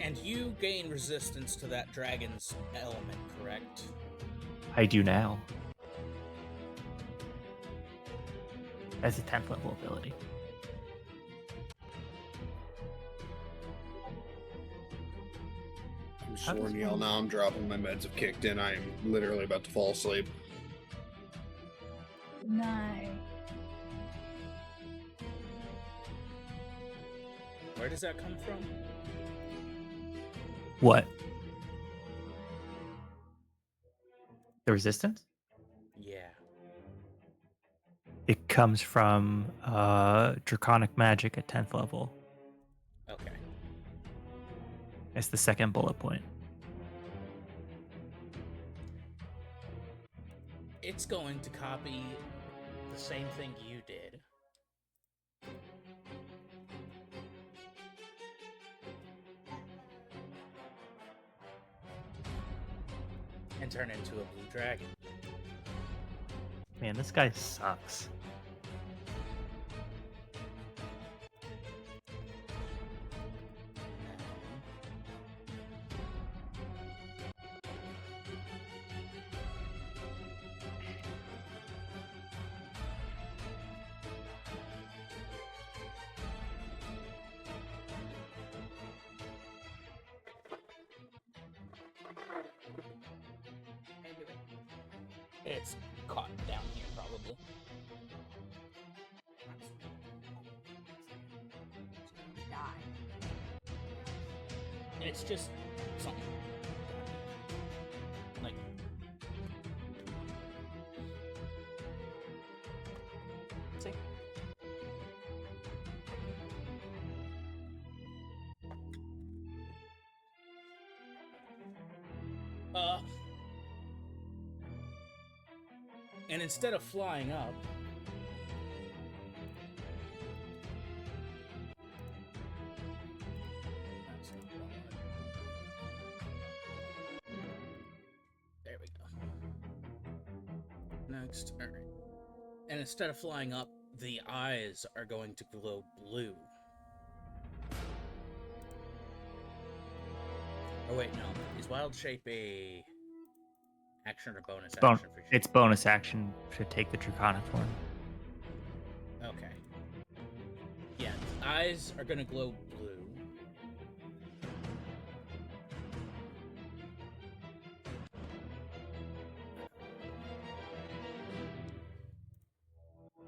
And you gain resistance to that dragon's element, correct? I do now. As a 10th level ability. I'm sworn y'all now I'm dropping my meds have kicked in. I am literally about to fall asleep. Nice. Where does that come from? What? The resistance? Yeah. It comes from Draconic Magic at 10th level. Okay. It's the second bullet point. It's going to copy the same thing you did. and turn into a blue dragon. Man, this guy sucks. It's caught down here, probably. It's just something. Like. See? And instead of flying up, there we go. Next, all right. And instead of flying up, the eyes are going to glow blue. Oh wait, no. Is wild shape a action or bonus action for you? It's bonus action to take the draconic form. Okay. Yeah, the eyes are gonna glow blue.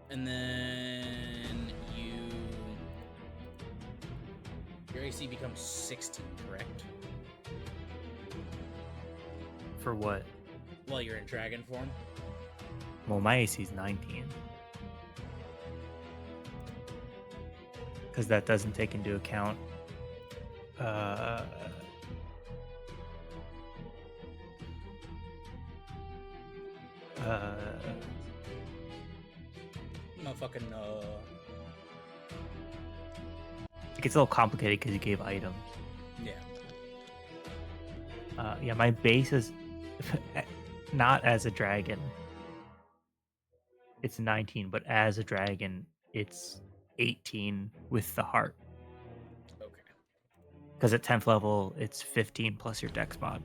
And then your AC becomes 16, correct? For what? While you're in dragon form? Well, my AC is 19. Because that doesn't take into account Motherfucking it gets a little complicated because you gave items. yeah. Yeah, my base is not as a dragon. It's 19, but as a dragon, it's 18 with the heart. Okay. Because at 10th level, it's 15 plus your dex mod.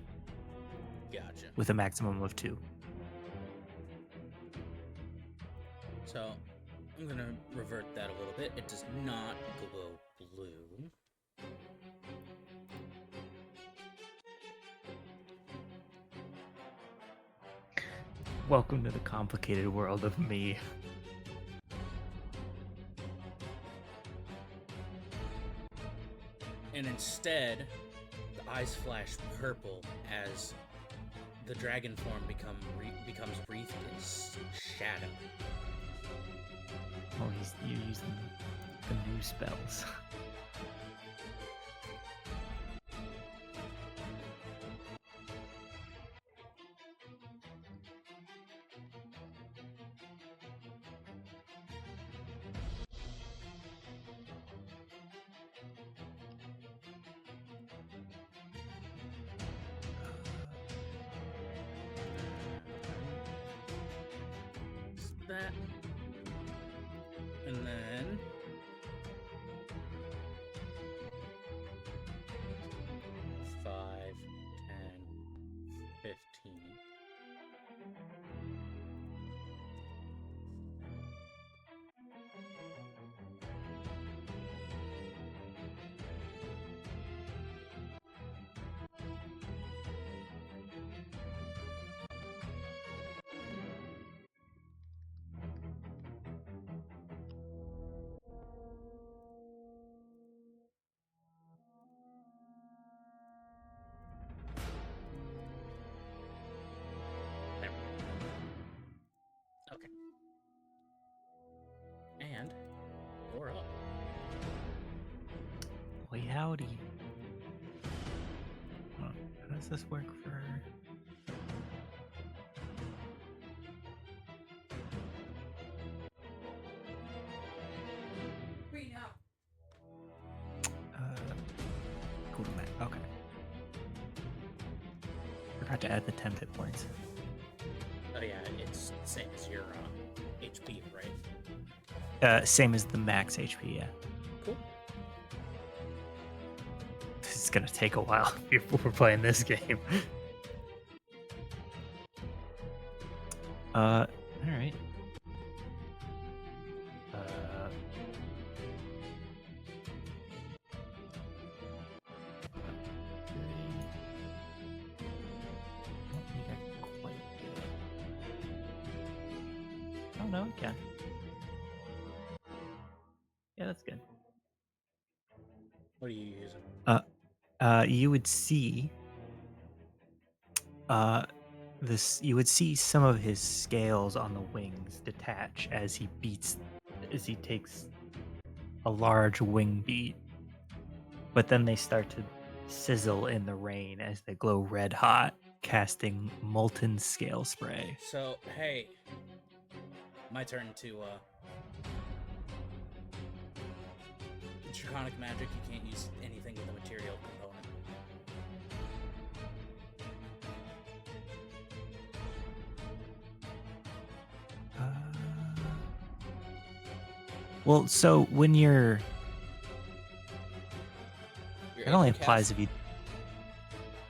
Gotcha. With a maximum of 2. So, I'm gonna revert that a little bit. It does not glow blue. Welcome to the complicated world of me. And instead, the eyes flash purple as the dragon form becomes wreathed in shadow. Oh, you're using the new spells. That. And then... $5, 10, 15. There we go. Okay. And you're up. Boy, howdy. How does this work for... Go to map. Okay. forgot to add the 10 hit points. Oh yeah, it's the same as your HP, right? Same as the max HP, yeah. Cool. It's gonna take a while before we're playing this game. All right. I don't think I quite get it. Oh no, we can. Yeah, that's good. What are you using? You would see you would see some of his scales on the wings detach as he takes a large wing beat, but then they start to sizzle in the rain as they glow red hot, casting molten scale spray. So, hey, my turn to, it's draconic magic, you can't use anything with a material component. Well, so when it able only to applies cast- if you.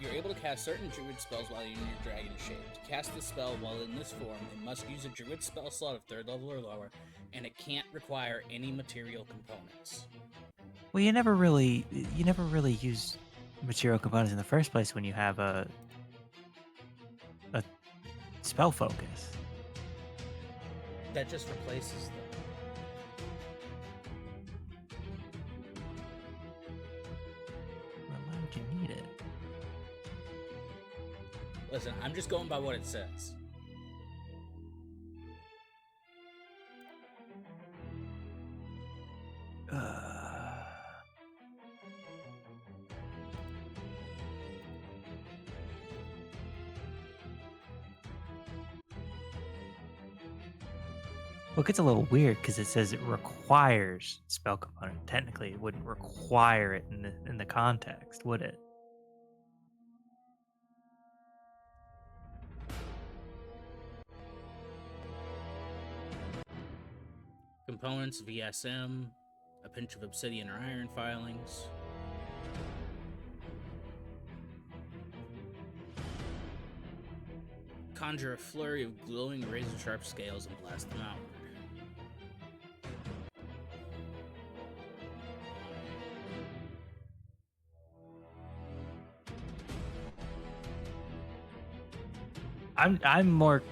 You're able to cast certain druid spells while you're in your dragon shape. To cast the spell while in this form, it must use a druid spell slot of 3rd level or lower, and it can't require any material components. Well, you never really use material components in the first place when you have a spell focus. That just replaces them. Well, why would you need it? Listen, I'm just going by what it says. Well, it gets a little weird because it says it requires spell component. Technically, it wouldn't require it in the context, would it? Components, VSM, a pinch of obsidian or iron filings. Conjure a flurry of glowing razor-sharp scales and blast them outward. I'm more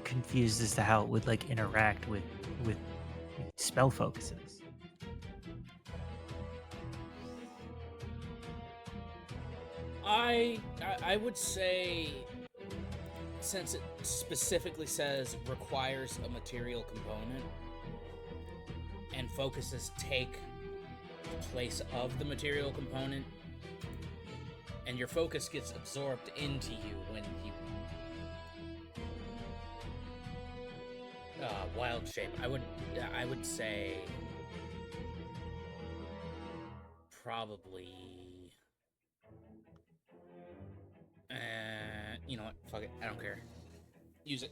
confused as to how it would like interact with spell focuses. I would say, since it specifically says requires a material component, and focuses take place of the material component, and your focus gets absorbed into you when you wild shape. I would say probably. You know what? Fuck it. I don't care. Use it.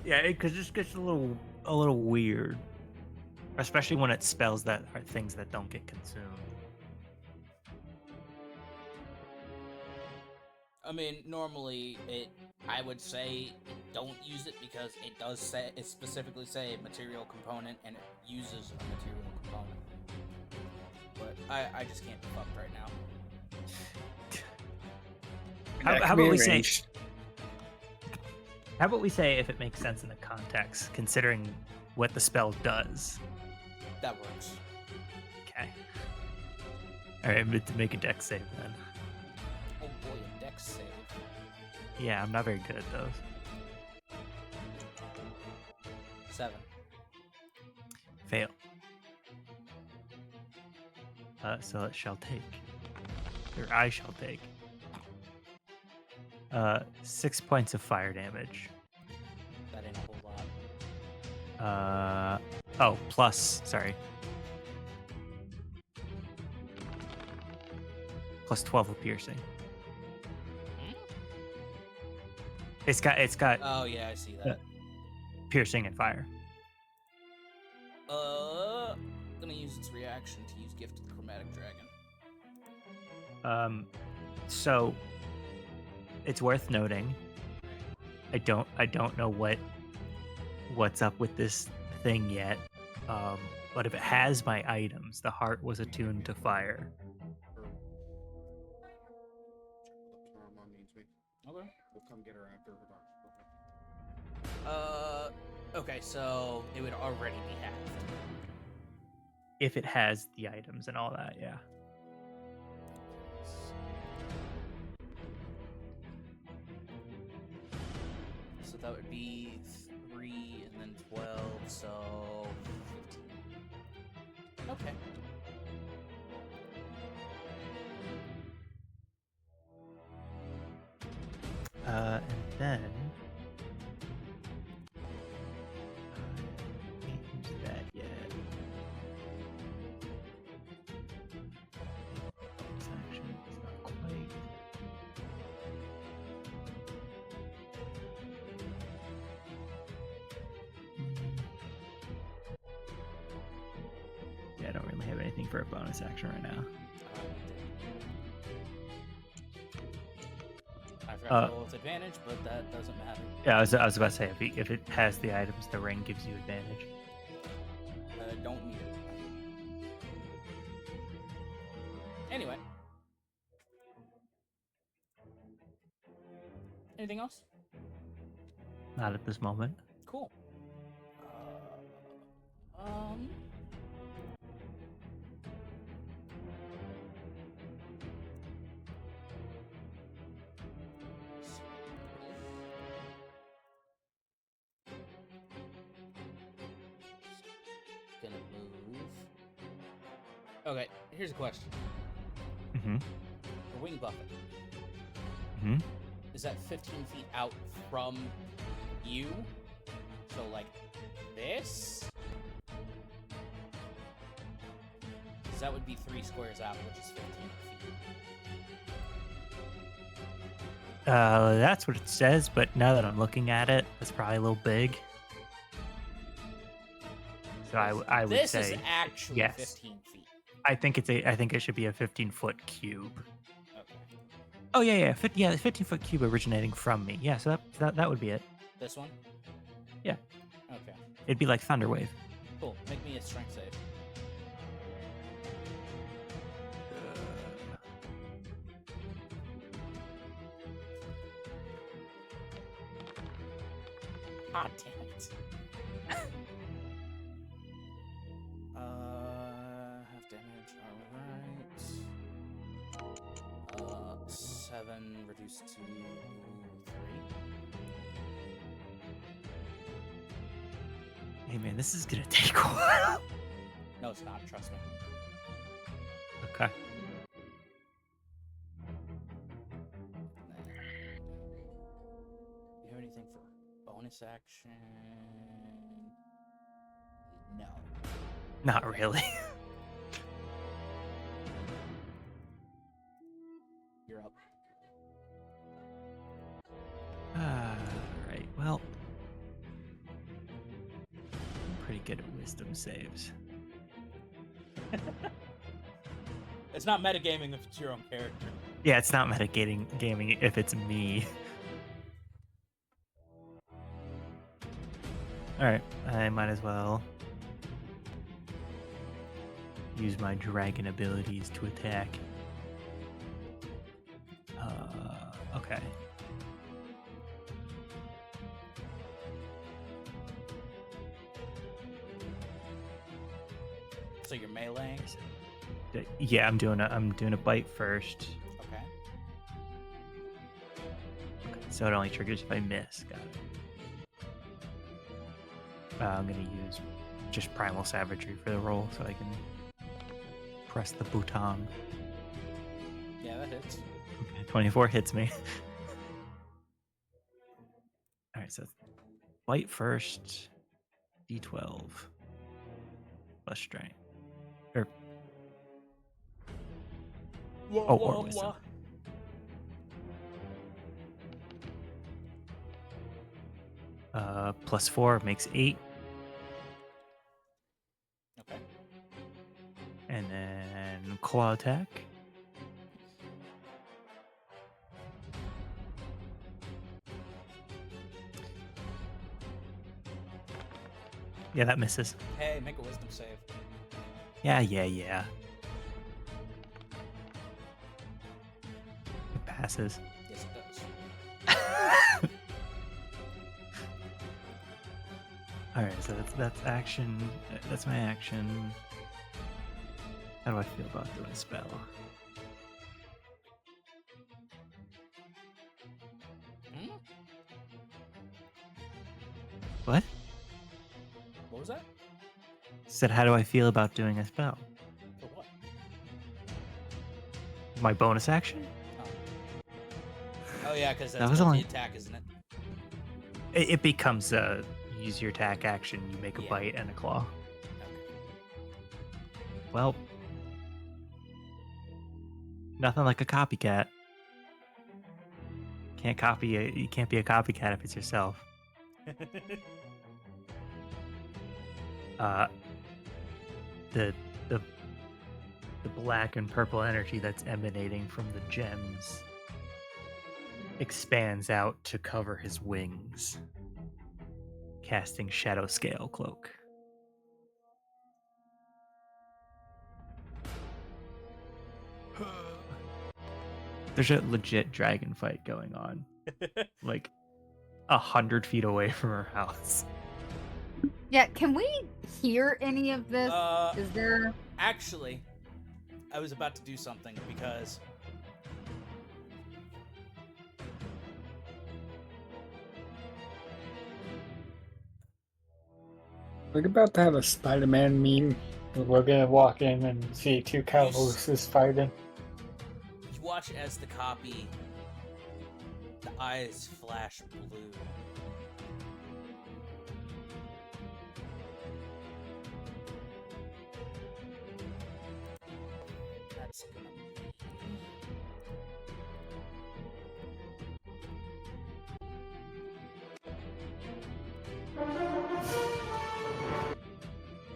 Yeah, because this gets a little weird, especially when it spells that are things that don't get consumed. I mean, normally I would say don't use it because it does say, it specifically say material component and it uses a material component. But I just can't be fucked right now. How about we say? How about we say if it makes sense in the context, considering what the spell does? That works. Okay. All right, but to make a dex save then. Oh boy, a dex save. Yeah, I'm not very good at those. 7. Fail. So it shall take, or I shall take, 6 points of fire damage. That ain't a whole lot. Oh, plus, sorry. Plus 12 of piercing. It's got Oh yeah, I see that. piercing and fire. Gonna use its reaction to use Gifted Chromatic Dragon. So it's worth noting. I don't know what's up with this thing yet. But if it has my items, the heart was attuned to fire. Okay. We'll come get her after her. Okay, so it would already be half. If it has the items and all that, yeah. So that would be 3 and then 12, so 15. Okay. And then can't use that yet. Bonus action is not quite. Yeah, I don't really have anything for a bonus action right now. I forgot to roll with advantage, but that doesn't matter. Yeah, I was about to say if it has the items, the ring gives you advantage. Don't need it. Anyway. Anything else? Not at this moment. Cool. Gonna move. Okay, here's a question. Mm-hmm. The wing buffet. Mm-hmm. Is that 15 feet out from you? So like this? Because that would be 3 squares out, which is 15 feet. That's what it says, but now that I'm looking at it, it's probably a little big. So I would this say is actually yes. 15 feet. I think it should be a 15-foot cube. Okay. Oh yeah, the 15-foot cube originating from me. Yeah, so that would be it. This one? Yeah. Okay. It'd be like Thunderwave. Cool. Make me a strength save. God damn it. Half damage, alright. 7 reduced to 3. Hey man, this is gonna take a while. No, it's not, trust me. Okay. Do you have anything for bonus action? No. Not really. You're up. Alright, well. I'm pretty good at wisdom saves. It's not metagaming if it's your own character. Yeah, it's not gaming if it's me. Alright, I might as well use my dragon abilities to attack. Okay. So you're meleeing? Yeah, I'm doing a bite first. Okay. So it only triggers if I miss. Got it. I'm gonna use just primal savagery for the roll, so I can press the button. Yeah, that hits. Okay, 24 hits me. All right, so bite first. D12 plus strength. Or wisdom. Plus 4 makes 8. Okay. And then claw attack. Yeah, that misses. Hey, make a wisdom save. Yeah. It passes. Yes, it does. Alright, so that's action. That's my action. How do I feel about doing a spell? Hmm? What? What was that? Said, how do I feel about doing a spell? For what? My bonus action? Oh yeah, because That that's was multi only- attack, isn't it? It becomes a use your attack action. You make a Yeah. bite and a claw. Okay. Well, nothing like a copycat. You can't be a copycat if it's yourself. The black and purple energy that's emanating from the gems expands out to cover his wings, casting Shadow Scale Cloak. There's a legit dragon fight going on, like 100 feet away from her house. Yeah, can we hear any of this? Is there? Actually, I was about to do something because We're about to have a Spider-Man meme. Where we're gonna walk in and see two cowboys fighting. you watch as the copy, the eyes flash blue. That's gonna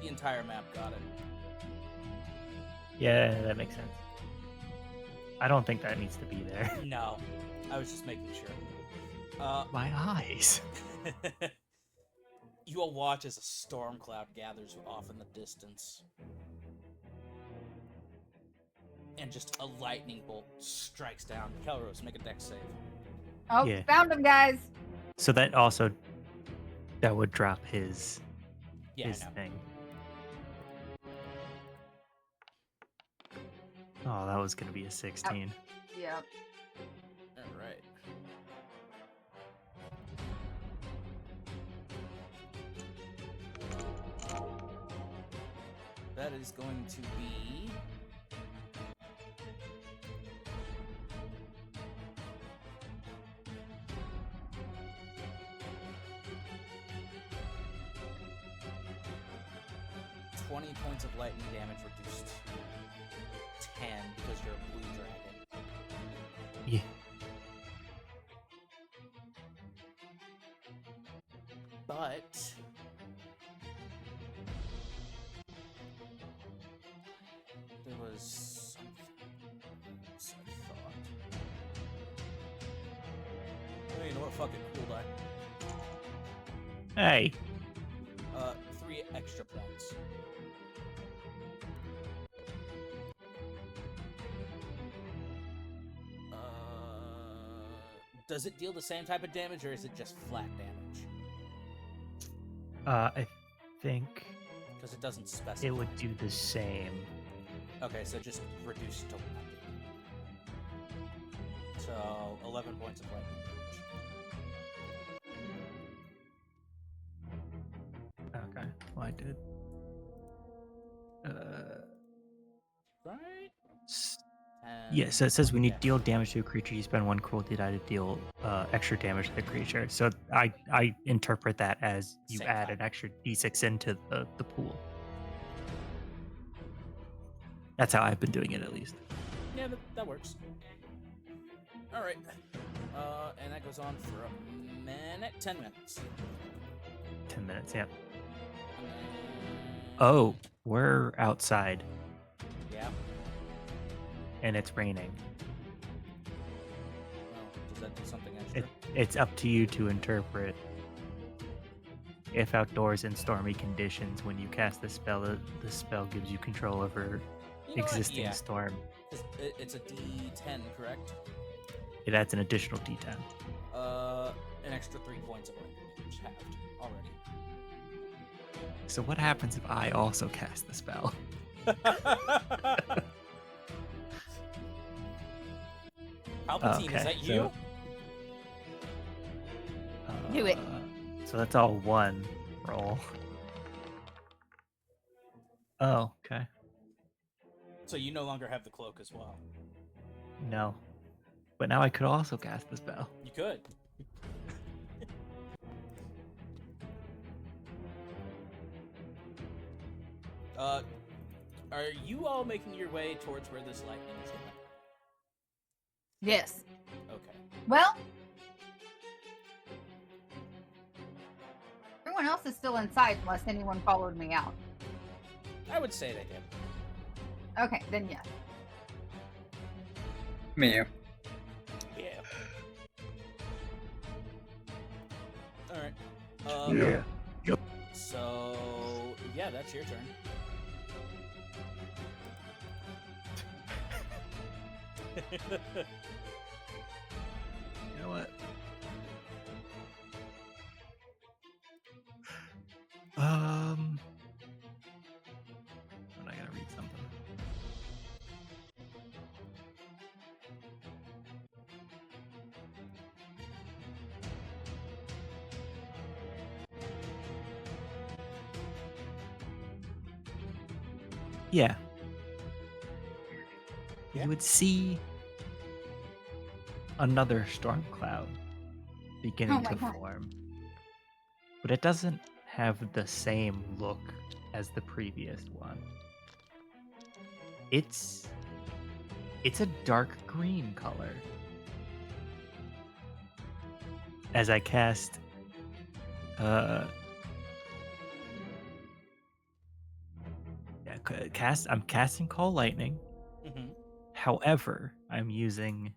the entire map got it. Yeah, that makes sense. I don't think that needs to be there. No, I was just making sure. My eyes. You all watch as a storm cloud gathers off in the distance. And just a lightning bolt strikes down. Kelros, make a dex save. Oh, Yeah. found him, guys. So that would drop his Yeah, his I know. thing. Oh, that was gonna be a 16. Yep. Alright. That is going to be... $20 points of lightning damage reduced to 10 because you're a blue dragon. Yeah. But there was something else I thought. Oh, you know what? Fuck it. Cool die. Hey. 3 extra points. Does it deal the same type of damage, or is it just flat damage? I think Because it doesn't specify. it would do the same. Okay, so just reduce to 1. So 11 points of lightning damage. Okay. Well, I did. Right? Yeah, so it says when you deal damage to a creature, you spend 1 cruelty die to deal extra damage to the creature. So I interpret that as you Same add time. an extra d6 into the pool. That's how I've been doing it, at least. Yeah, that works. Alright. And that goes on for a minute, 10 minutes. 10 minutes, yeah. And then- Oh, we're outside Yeah. and it's raining. Oh, does that do something extra? It's up to you to interpret. If outdoors in stormy conditions, when you cast the spell gives you control over You know what? existing Yeah. storm. It's a D10, correct? It adds an additional D10. An extra 3 points of lightning damage halved already. So what happens if I also cast the spell? Palpatine, is that you? Do it. So that's all one roll. Oh, okay. So you no longer have the cloak as well. No. But now I could also cast the spell. You could. Are you all making your way towards where this lightning is going? Yes. Okay. Well, everyone else is still inside unless anyone followed me out. I would say they did. Okay, then yes. Me. Yeah. Alright. Yeah. So, yeah, that's your turn. You know what? I gotta read something. Yeah. Yeah. You would see another storm cloud beginning Oh my to God. form. But it doesn't have the same look as the previous one. It's a dark green color. As I cast I'm casting Call Lightning. Mm-hmm. However, I'm using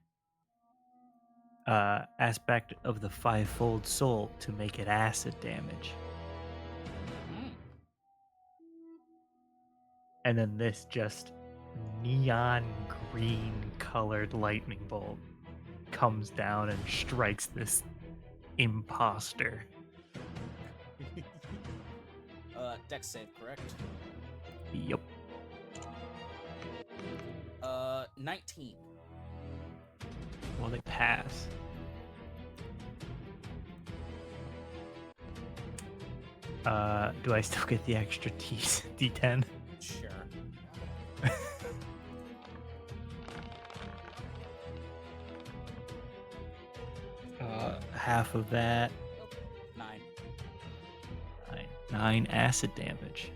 aspect of the fivefold soul to make it acid damage. And then this just neon green colored lightning bolt comes down and strikes this imposter. Dex save, correct? Yep. 19. Well, they pass. Do I still get the extra D10? Sure. Half of that. 9. 9 acid damage.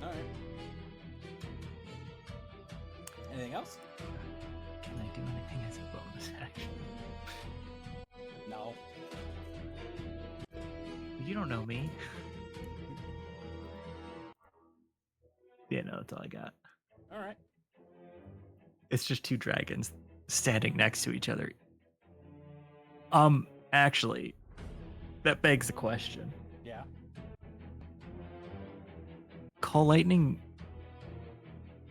Alright. Anything else? Can I do anything as a bonus action? No. You don't know me. Yeah, no, that's all I got. Alright. It's just two dragons standing next to each other. Actually, that begs the question. Yeah. Call Lightning,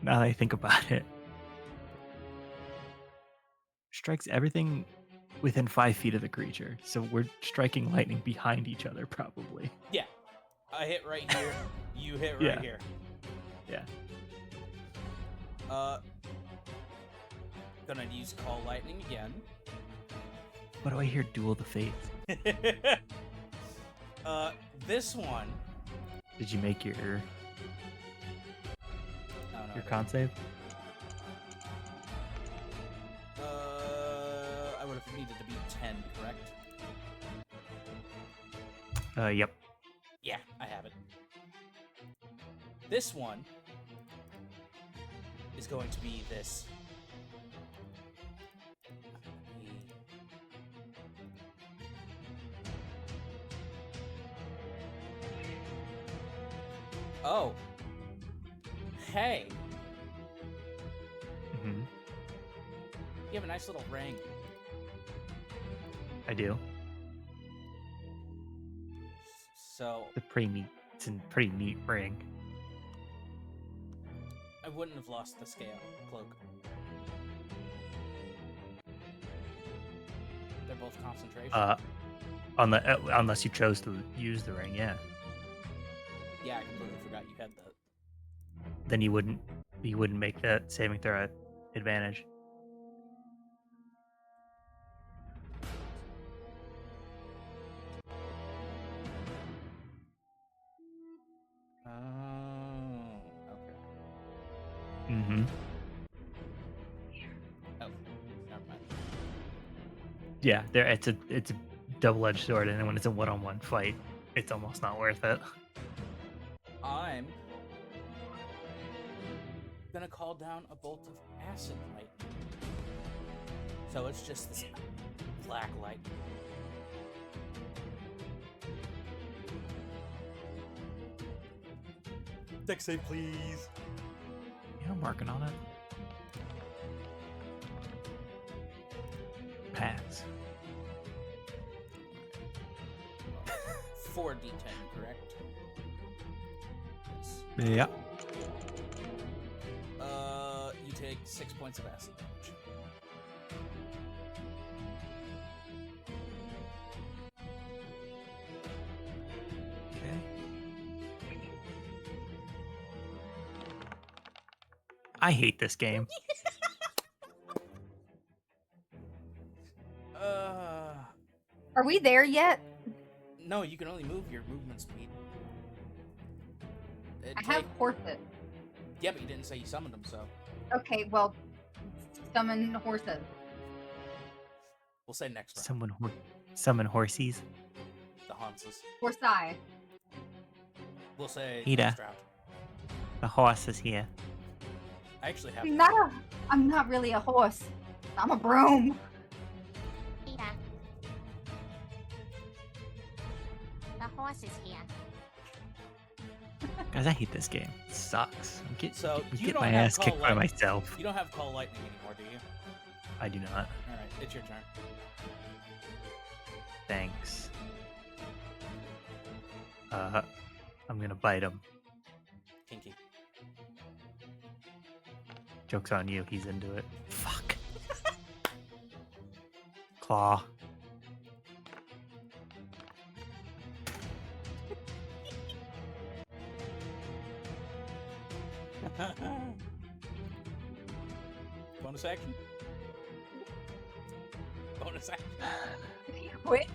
now that I think about it, strikes everything within 5 feet of the creature. So we're striking lightning behind each other, probably. Yeah. I hit right here. You hit right Yeah. here. Yeah. Gonna use Call Lightning again. What do I hear? Duel the Fates. This one. Did you make your No, no. con save? I would have needed to be 10, correct? Yep. Yeah, I have it. This one is going to be this. Oh. Hey, Hmm. you have a nice little ring. I do. So It's a pretty neat. It's a pretty neat ring. I wouldn't have lost the scale cloak. They're both concentration. Unless you chose to use the ring, yeah. Yeah, I completely forgot you had that. Then you wouldn't make that saving throw advantage. Oh, okay. Mm-hmm. Oh, never mind. Yeah, it's a double-edged sword, and when it's a one-on-one fight, it's almost not worth it. I'm gonna call down a bolt of acid lightning. So it's just this black light. Dex save, please. Yeah, I'm working on it. Pass. 4d10, correct? Yes. Yeah. You take 6 points of acid damage. Okay. I hate this game. Are we there yet? No, you can only move your movement speed. I have horses. Yeah, but you didn't say you summoned them, so Okay, well, summon horses. we'll say next round. Summon horsies. The Hanses. Horsai. We'll say Ida. next round. The horse is here. I actually have. I'm not really a horse. I'm a broom. Peter. The horse is here. Guys, I hate this game. It sucks. So I'm you get don't my have ass call kicked by lightning. myself. You don't have call lightning anymore, do you? I do not. All right, it's your turn. Thanks. I'm gonna bite him. Kinky. Joke's on you. He's into it. Fuck. Claw. Bonus action. Bonus action. Quit.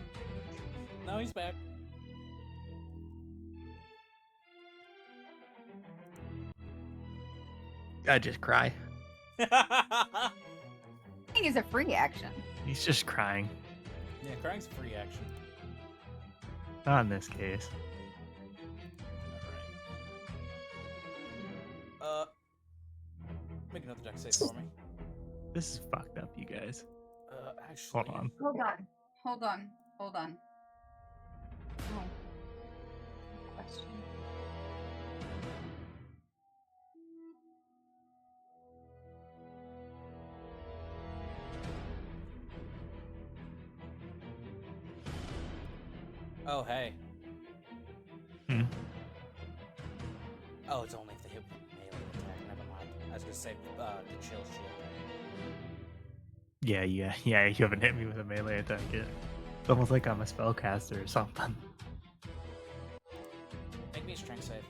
No, he's back. I just cry. I think it's a free action. He's just crying. Yeah, crying's a free action. Not in this case. Alright. Make another deck save for me. This is fucked up, you guys. Actually. Hold on. Hold on. Oh. Question. Oh, hey. Hmm. Oh, it's only if they hit with a melee attack. Never mind. I was gonna say the chill shield. Yeah. You haven't hit me with a melee attack yet. It's almost like I'm a spellcaster or something. Make me a strength save.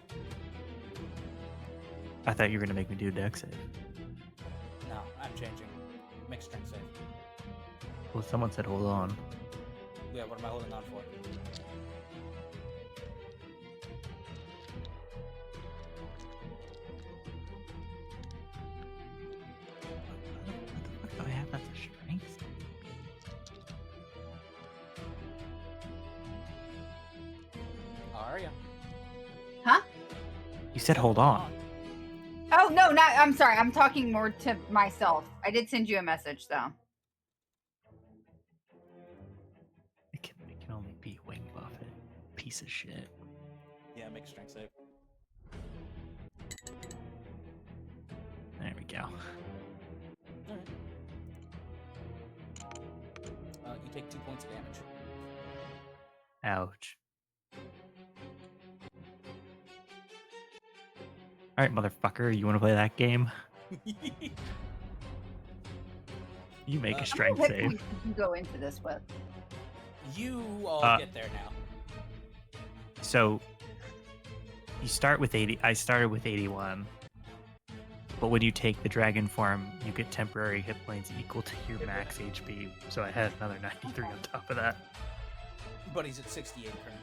I thought you were gonna make me do a deck save. No, I'm changing. Make a strength save. Well, someone said hold on. Yeah, what am I holding on for? What the fuck do I have as a strength? Aria. Huh? You said hold on. Oh no, not. I'm sorry. I'm talking more to myself. I did send you a message though. It can only be wing buffet. Piece of shit. Yeah, make a strength save. now. Alright. You take 2 points of damage. Ouch. Alright, motherfucker, you want to play that game? You make a How strength many hit save. points did you go into this with? You all get there now. So, you start with 80. I started with 81. But when you take the dragon form, you get temporary hit points equal to your max HP. So I had another 93 on top of that. But he's at 68 currently.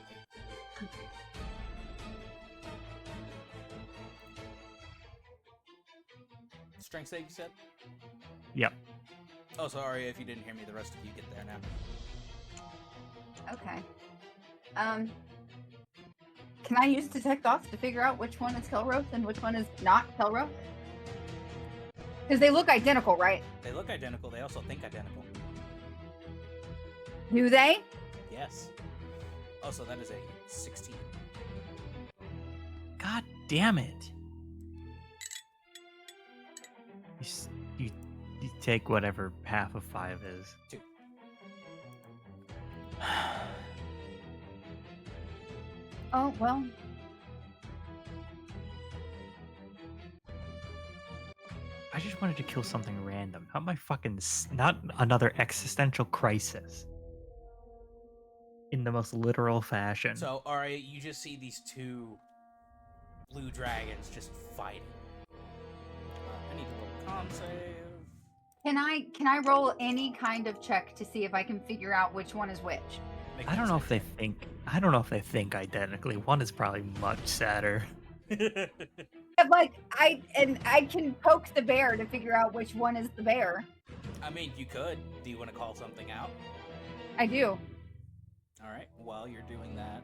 Strength save, you said? Yep. Oh, sorry if you didn't hear me. The rest of you get there now. Okay. Can I use Detect Thoughts to figure out which one is Kelroth and which one is not Kelroth? Because they look identical, right? They look identical. They also think identical. Do they? Yes. Also, that is a 16. God damn it. You take whatever half of 5 is. 2. Oh, well. I just wanted to kill something random. Not my fucking... Not another existential crisis. In the most literal fashion. So, Ari, you just see these 2 blue dragons just fighting. I need a little con save. Can I roll any kind of check to see if I can figure out which one is which? I don't know if they think identically. One is probably much sadder. Like I can poke the bear to figure out which one is the bear. I mean, you could. Do you want to call something out? I do. All right. While you're doing that,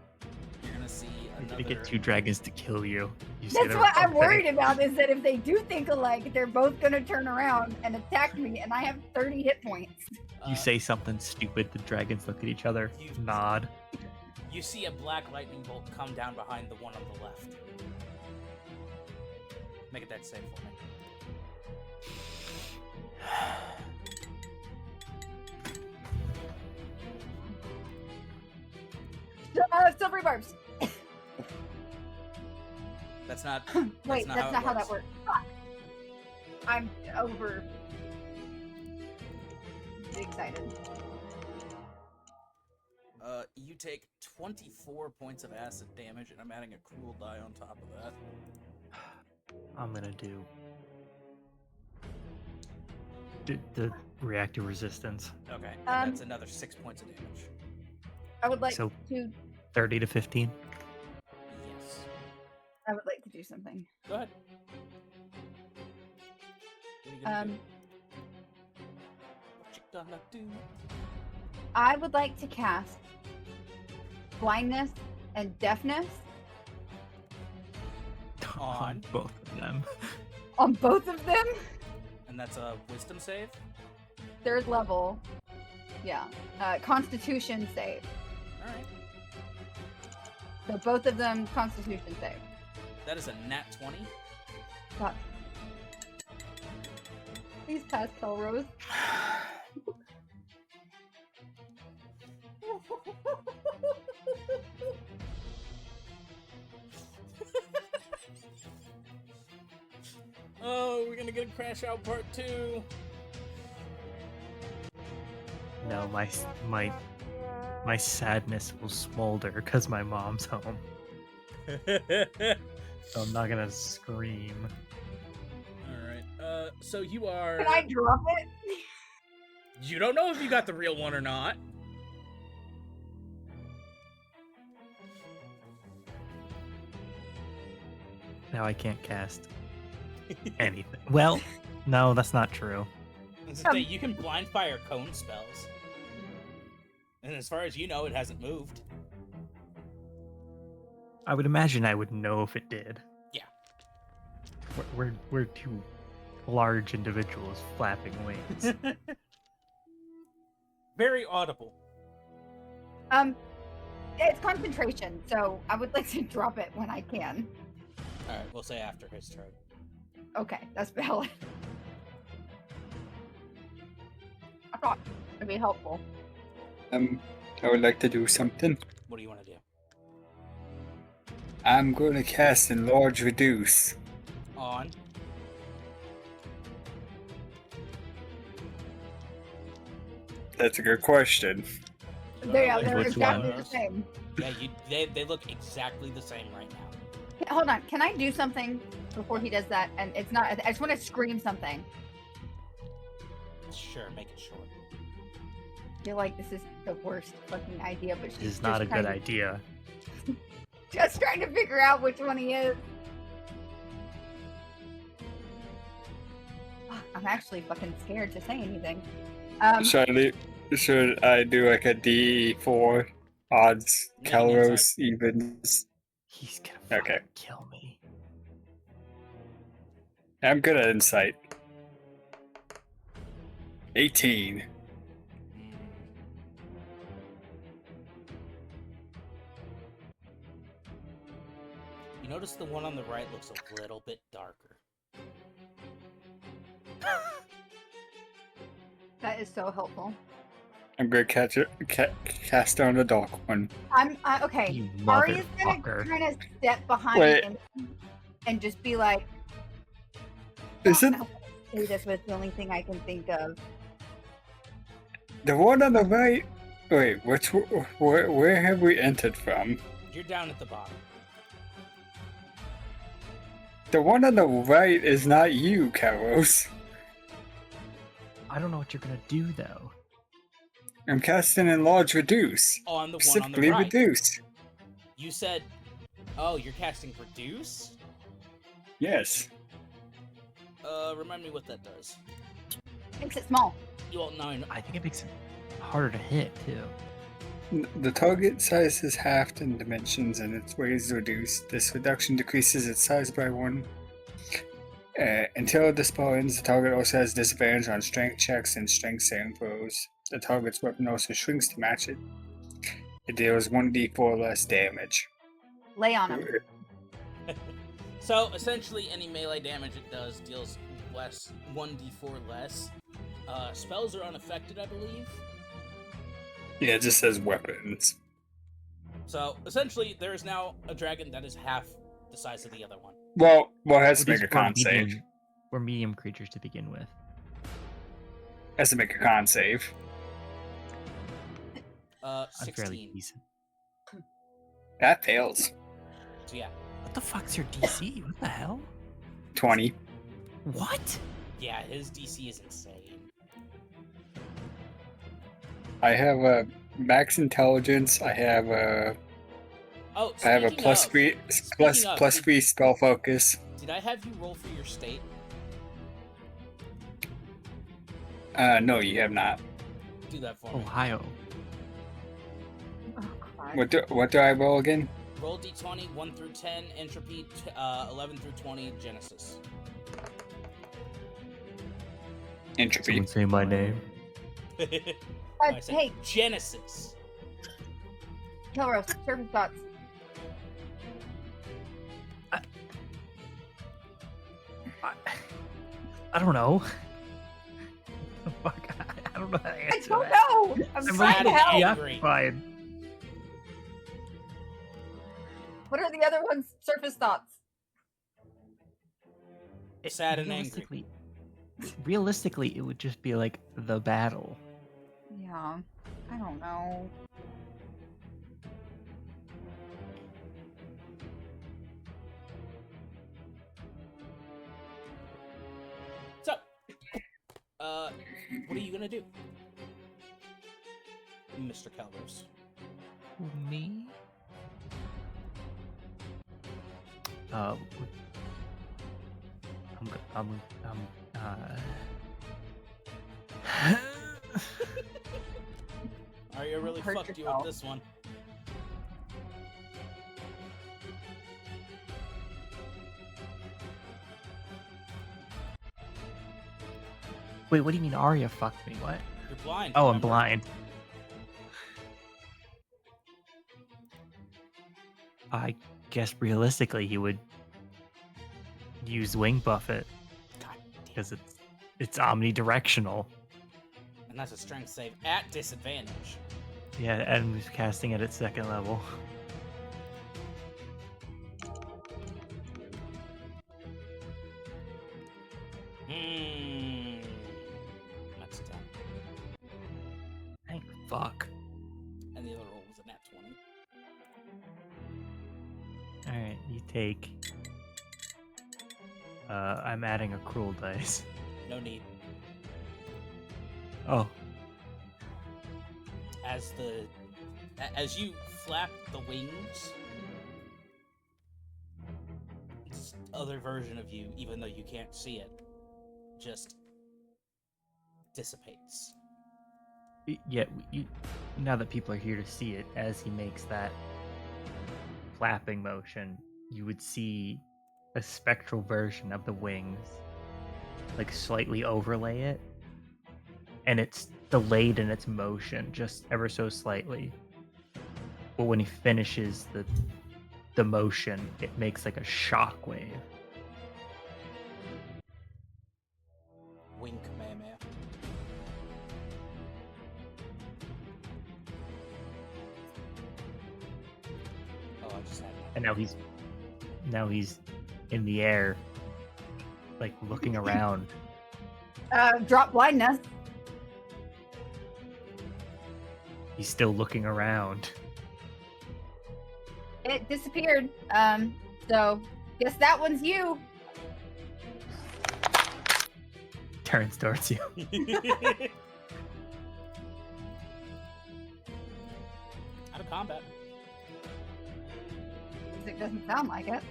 you're gonna see another. You get 2 dragons to kill you. That's what I'm worried about, is that if they do think alike, they're both gonna turn around and attack me, and I have 30 hit points. You say something stupid, the dragons look at each other, nod. You see a black lightning bolt come down behind the one on the left. Make a dex save for me. Silvery barbs. That's not. Wait, that's not how that works. Fuck. I'm over excited. You take 24 points of acid damage, and I'm adding a cruel die on top of that. I'm gonna do the reactive resistance. Okay, and that's another 6 points of damage. I would like So- to. 30 to 15. Yes. I would like to do something. Go ahead. What are you gonna do? What you gonna do? I would like to cast blindness and deafness On both of them. on both of them. And that's a wisdom save? 3rd level. Yeah. Constitution save. Alright. So both of them Constitution save. That is a nat 20. Fuck. Please pass Kelrose. Oh, we're gonna get a Crash Out Part 2. No, my sadness will smolder because my mom's home. So I'm not gonna scream. Alright, so you are... Can I drop it? You don't know if you got the real one or not. Now I can't cast anything. Well, no, that's not true. That's the thing, you can blind fire cone spells. And as far as you know, it hasn't moved. I would imagine I would know if it did. Yeah. We're 2 large individuals flapping wings. Very audible. It's concentration, so I would like to drop it when I can. Alright, we'll say after his turn. Okay, that's valid. thought it'd be helpful. I would like to do something. What do you want to do? I'm going to cast Enlarge Reduce. On. That's a good question. They're Which exactly one? the same. Yeah, they look exactly the same right now. Hold on, can I do something before he does that? And it's not. I just want to scream something. Sure, make it short. I feel like this is the worst fucking idea, but she's This is just not a good trying- idea. Just trying to figure out which one he is. Fuck, I'm actually fucking scared to say anything. Should I do like a D4 odds, Make an Calros, evens? He's gonna fucking Okay. kill me. I'm good at insight. 18. You notice the one on the right looks a little bit darker. That is so helpful. I'm gonna cast on the dark one. I'm okay. You Ari's gonna motherfucker. kind of step behind Wait. him and just be like, Isn't "Hey, this was the only thing I can think of." the one on the right? Wait, where have we entered from? You're down at the bottom. The one on the right is not you, Calros. I don't know what you're gonna do though. I'm casting Enlarge Reduce. Oh, I'm the one on the Specifically right. Reduce. You said, oh, you're casting Reduce? Yes. Remind me what that does. Makes it small. Well, no, I think it makes it harder to hit too. The target size is halved in dimensions and its weight is reduced. This reduction decreases its size by 1. Until the spell ends, the target also has disadvantage on strength checks and strength saving throws. The target's weapon also shrinks to match it. It deals 1d4 less damage. Lay on him. So, essentially, any melee damage it does deals less, 1d4 less. Spells are unaffected, I believe. Yeah, it just says weapons. So, essentially, there is now a dragon that is half the size of the other one. Well, it has to These make a were con save. medium- We're medium creatures to begin with. Has to make a con save. I'm 16. fairly decent. That fails. So, yeah. What the fuck's your DC? What the hell? 20. What? Yeah, his DC is insane. I have a max intelligence. I have a Oh, I have a speaking plus of- 3 speaking of, plus did- 3 spell focus. Did I have you roll for your state? No, you have not. Do that for me. Ohio. Oh, God. What do I roll again? Roll d20, 1 through 10, entropy, 11 through 20, Genesis. Entropy. Someone say my name. I said Hey, Genesis. Kilros, surface thoughts. I don't know. Fuck, I don't know how to I answer don't that. know. I'm I'm trying to really help. angry. Fine. What are the other ones? Surface thoughts. Sad and angry. Realistically, it would just be like the battle. Yeah, I don't know. So, what are you gonna do, Mr. Calvers? Me? Arya really Hurt fucked you yourself. with this one. Wait, what do you mean Arya fucked me? What? You're blind. Oh, I'm remember? blind. I guess realistically he would use Wing Buffet God damn. because it's omnidirectional. And that's a strength save at disadvantage. Yeah, Adam's casting it at 2nd level. That's 10. Thank fuck. And the other roll was a nat 20. Alright, you take... I'm adding a cruel dice. No need. Oh, As you flap the wings, this other version of you, even though you can't see it, just dissipates. yeah, now that people are here to see it, as he makes that flapping motion, you would see a spectral version of the wings, like slightly overlay it, and it's delayed in its motion just ever so slightly. But when he finishes the motion, it makes like a shock wave. Wing Kamehameha. Oh, I just had it. And now he's in the air, like looking around. Drop blindness. He's still looking around. It disappeared. So guess that one's you. Turns towards you. Out of combat. It doesn't sound like it.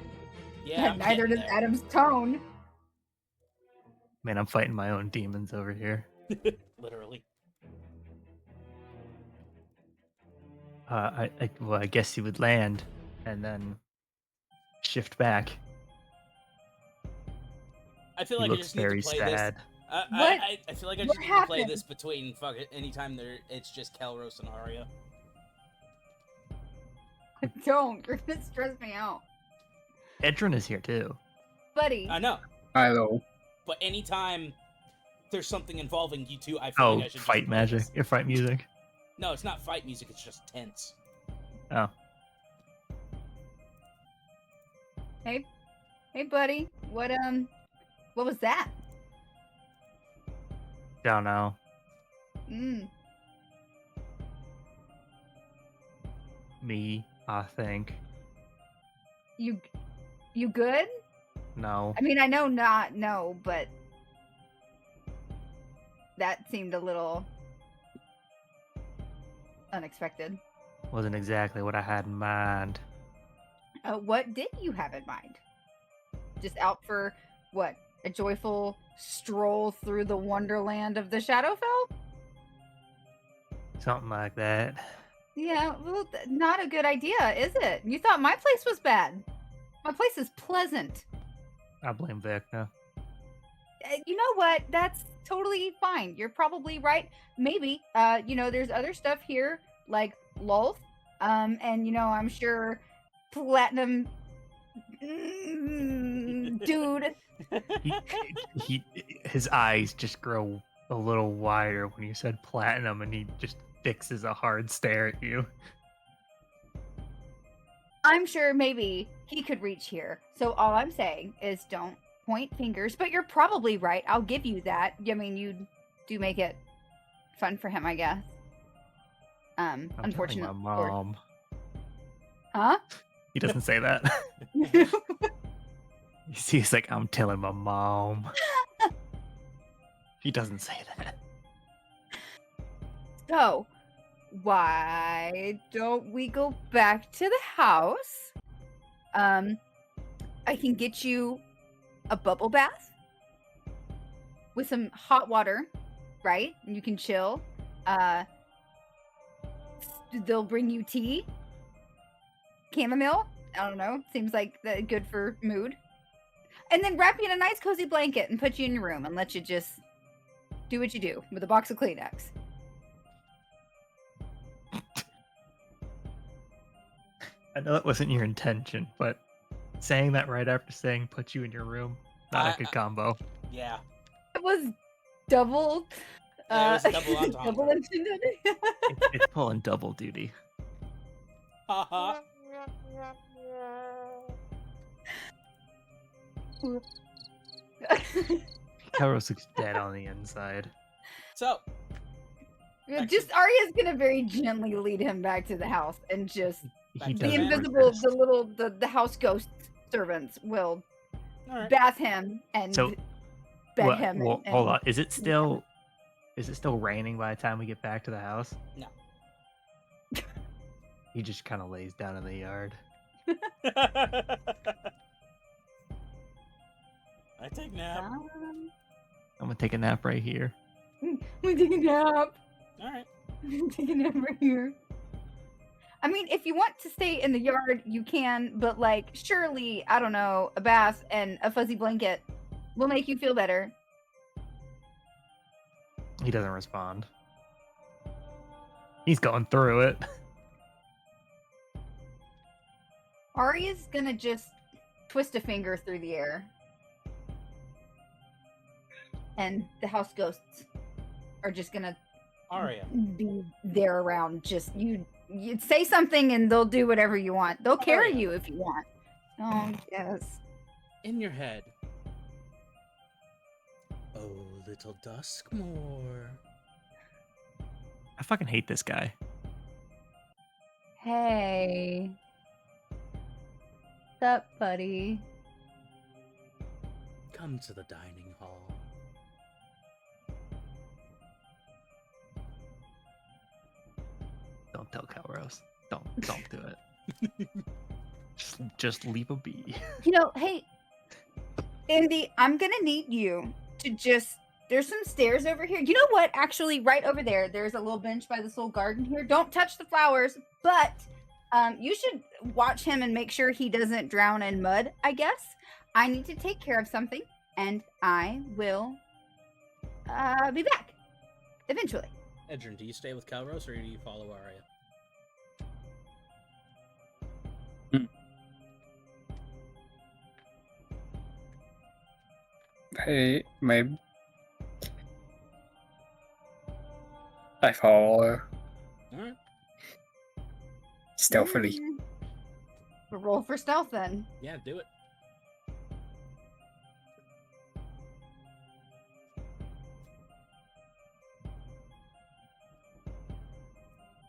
Yeah, I'm Neither getting does there. Adam's tone. Man, I'm fighting my own demons over here. Literally. I guess he would land and then shift back. I feel He like I looks just need very to play sad. this. What? I feel like I What just need to play happened? this between anytime it's just Kelros and Arya. Don't. You're gonna stress me out. Edrin is here too. Buddy. I know, Hello. but anytime there's something involving you two, I feel like I should Fight just play magic. this. Fight music. No, it's not fight music. It's just tense. Oh. Hey, buddy. What was that? Don't know. Me, I think. You good? No. I mean, I know not no, but that seemed a little unexpected. Wasn't exactly what I had in mind. What did you have in mind? Just out for what? A joyful stroll through the wonderland of the Shadowfell? Something like that. Yeah, well, not a good idea, is it? You thought my place was bad. My place is pleasant. I blame Vecna. You know what? That's totally fine. You're probably right. Maybe, there's other stuff here like Lolth, and I'm sure Platinum, dude. His eyes just grow a little wider when you said platinum, and he just fixes a hard stare at you. I'm sure maybe he could reach here. So all I'm saying is don't point fingers, but you're probably right. I'll give you that. I mean, you do make it fun for him, I guess. I'm Unfortunately. telling my mom. Huh? He doesn't say that. He's like, I'm telling my mom. He doesn't say that. So, why don't we go back to the house? I can get you a bubble bath with some hot water, right? And you can chill. They'll bring you tea, chamomile. I don't know. Seems like good for mood. And then wrap you in a nice cozy blanket and put you in your room and let you just do what you do with a box of Kleenex. I know that wasn't your intention, but saying that right after saying put you in your room, not a good combo. Yeah. It was double was a double entendre. double entendre. It's pulling double duty. Haha. Kairos looks dead on the inside. So, Just Arya's gonna very gently lead him back to the house, and just He The the doesn't invisible, resist. the house ghost servants will all right. bath him and So, bed Well, him. well, and hold on. Is it still raining by the time we get back to the house? No. He just kind of lays down in the yard. I take nap. I'm gonna take a nap right here. We take a nap. All right. Take a nap right here. I mean, if you want to stay in the yard, you can, but like, surely, I don't know, a bath and a fuzzy blanket will make you feel better. He doesn't respond. He's going through it. Arya's gonna just twist a finger through the air. And the house ghosts are just gonna Arya. be there around. Just you say something and they'll do whatever you want. They'll carry Arya. you if you want. Oh, yes. In your head. Oh, little Duskmore. I fucking hate this guy. Hey. What's up, buddy? Come to the dining hall. Don't tell Calrose. Don't do it. just leave a be. You know, hey, Andy, I'm gonna need you to just. There's some stairs over here. You know what? Actually, right over there, there's a little bench by this little garden here. Don't touch the flowers, but you should watch him and make sure he doesn't drown in mud, I guess. I need to take care of something, and I will be back eventually. Edrin, do you stay with Calrose or do you follow Arya? Hey, maybe. I follow Alright. stealthily. Roll for stealth then. Yeah, do it.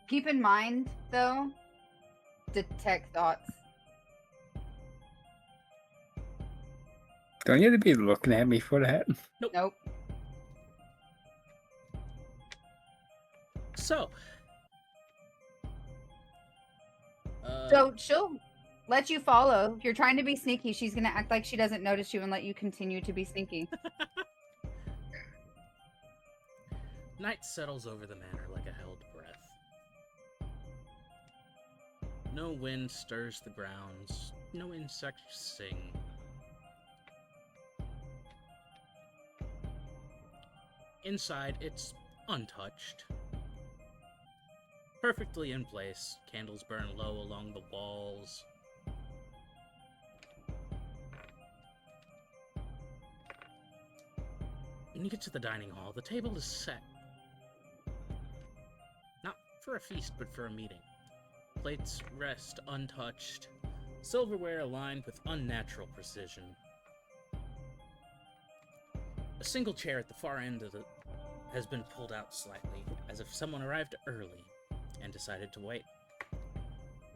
Keep in mind, though, detect thoughts. Don't you have to be looking at me for that? Nope. So. So she'll let you follow. If you're trying to be sneaky, she's gonna act like she doesn't notice you and let you continue to be sneaky. Night settles over the manor like a held breath. No wind stirs the grounds. No insects sing. Inside, it's untouched. Perfectly in place. Candles burn low along the walls. When you get to the dining hall, the table is set. Not for a feast, but for a meeting. Plates rest untouched. Silverware aligned with unnatural precision. A single chair at the far end of it has been pulled out slightly, as if someone arrived early and decided to wait.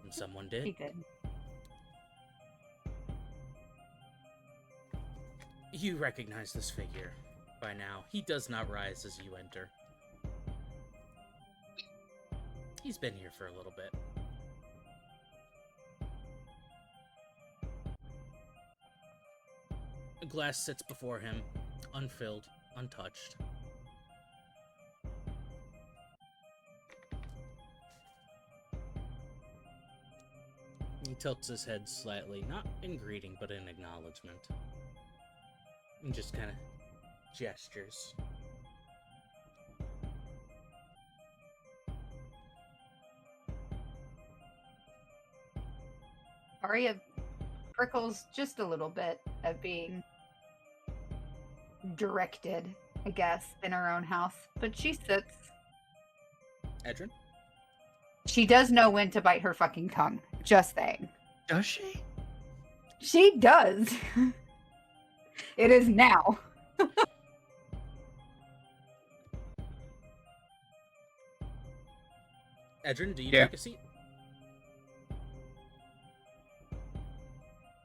And someone did. He did. You recognize this figure by now. He does not rise as you enter. He's been here for a little bit. A glass sits before him, unfilled, untouched. He tilts his head slightly, not in greeting, but in acknowledgement. And just kind of gestures. Arya prickles just a little bit at being directed I guess, in her own house. But she sits. Edrin? She does know when to bite her fucking tongue. Just saying. Does she? She does. It is now. Edrin, do you Yeah. take a seat?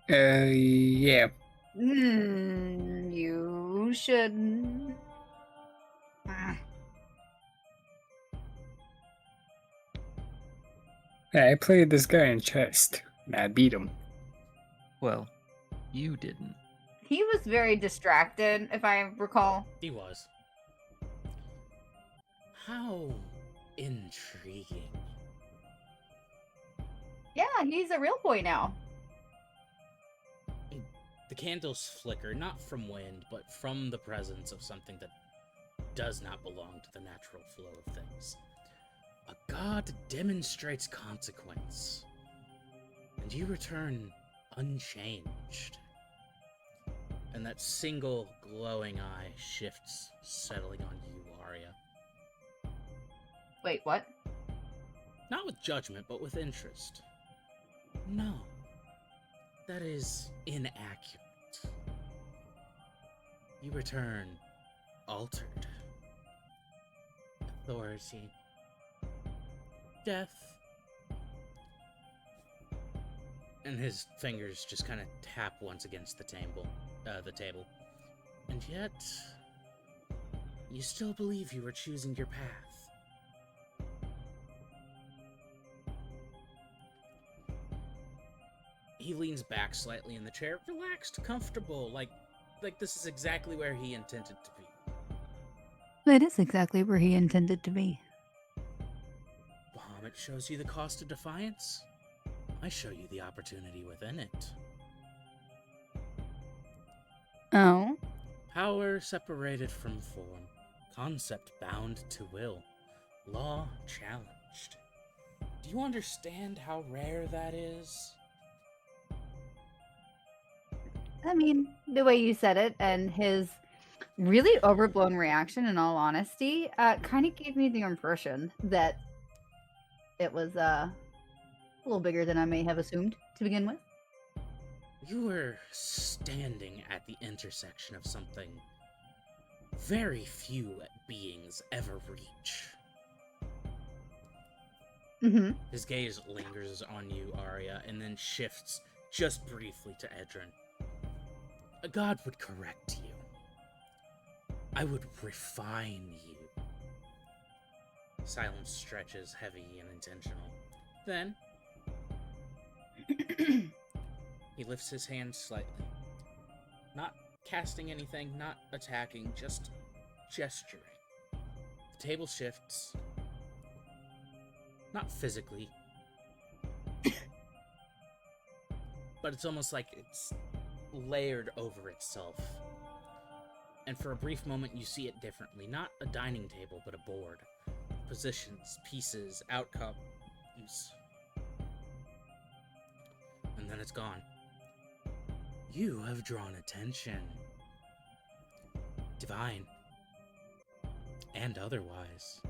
Yeah. You should. Yeah, I played this guy in chest, and I beat him. Well, you didn't. He was very distracted, if I recall. He was. How intriguing. Yeah, he's a real boy now. The candles flicker, not from wind, but from the presence of something that does not belong to the natural flow of things. A god demonstrates consequence, and you return unchanged. And that single glowing eye shifts, settling on you, Arya. Wait, what? Not with judgment, but with interest. No. That is inaccurate. You return altered. Authority. Death. And his fingers just kind of tap once against the table. And yet, you still believe you are choosing your path. He leans back slightly in the chair, relaxed, comfortable, like this is exactly where he intended to be. It is exactly where he intended to be. Bahamut shows you the cost of defiance. I show you the opportunity within it. Oh? Power separated from form. Concept bound to will. Law challenged. Do you understand how rare that is? I mean, the way you said it and his really overblown reaction, in all honesty, kind of gave me the impression that it was a little bigger than I may have assumed to begin with. You were standing at the intersection of something very few beings ever reach. Mm-hmm. His gaze lingers on you, Arya, and then shifts just briefly to Edrin. A god would correct you. I would refine you. Silence stretches, heavy and intentional. Then, he lifts his hand slightly. Not casting anything, not attacking, just gesturing. The table shifts. Not physically. But it's almost like it's layered over itself. And for a brief moment you see it differently. Not a dining table, but a board. Positions, pieces, outcomes. And then it's gone. You have drawn attention. Divine. And otherwise.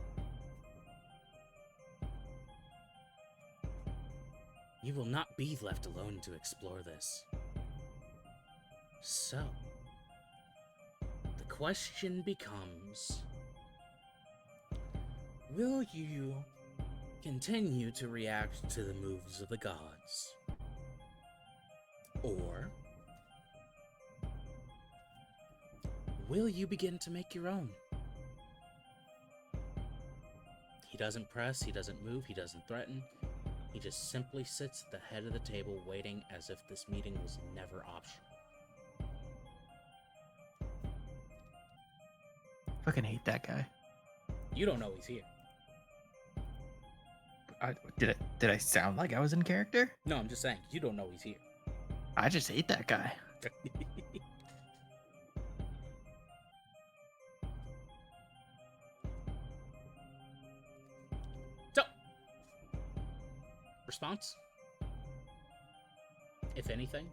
You will not be left alone to explore this. So, the question becomes, will you continue to react to the moves of the gods? Or will you begin to make your own? He doesn't press, he doesn't move, he doesn't threaten. He just simply sits at the head of the table waiting as if this meeting was never optional. Fucking hate that guy. You don't know he's here. Did I sound like I was in character? No, I'm just saying, you don't know he's here. I just hate that guy. So, response? If anything?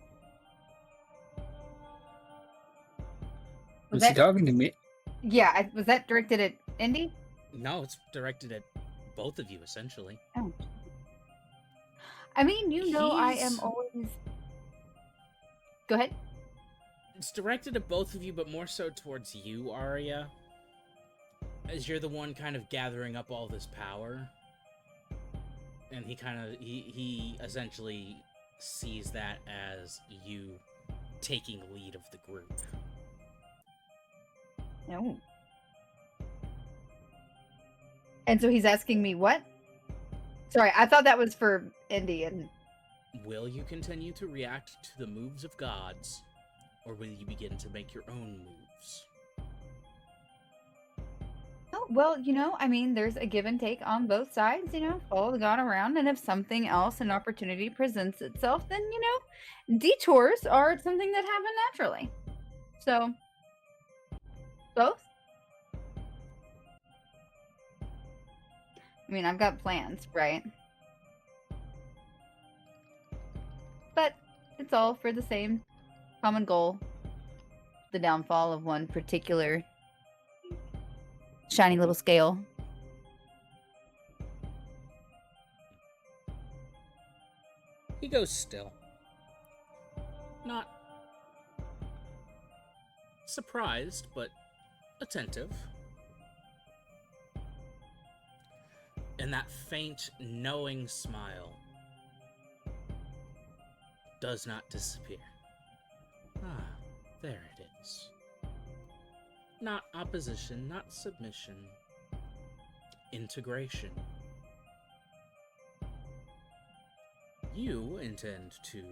Was he talking to me? Yeah, was that directed at Indy? No, it's directed at both of you, essentially. Oh. I mean, you know, I am He's- always. Go ahead. It's directed at both of you, but more so towards you, Arya. As you're the one kind of gathering up all this power. And he essentially sees that as you taking lead of the group. No. And so he's asking me what? Sorry, I thought that was for Indy. And Will you continue to react to the moves of gods, or will you begin to make your own moves? oh, well, you know, I mean, there's a give and take on both sides. You know, follow the god around, and if something else, an opportunity presents itself, then you know, detours are something that happen naturally. So, both. I mean, I've got plans, right? But it's all for the same common goal, the downfall of one particular shiny little scale. He goes still. Not surprised, but attentive. And that faint, knowing smile does not disappear. Ah, there it is. Not opposition, not submission. Integration. You intend to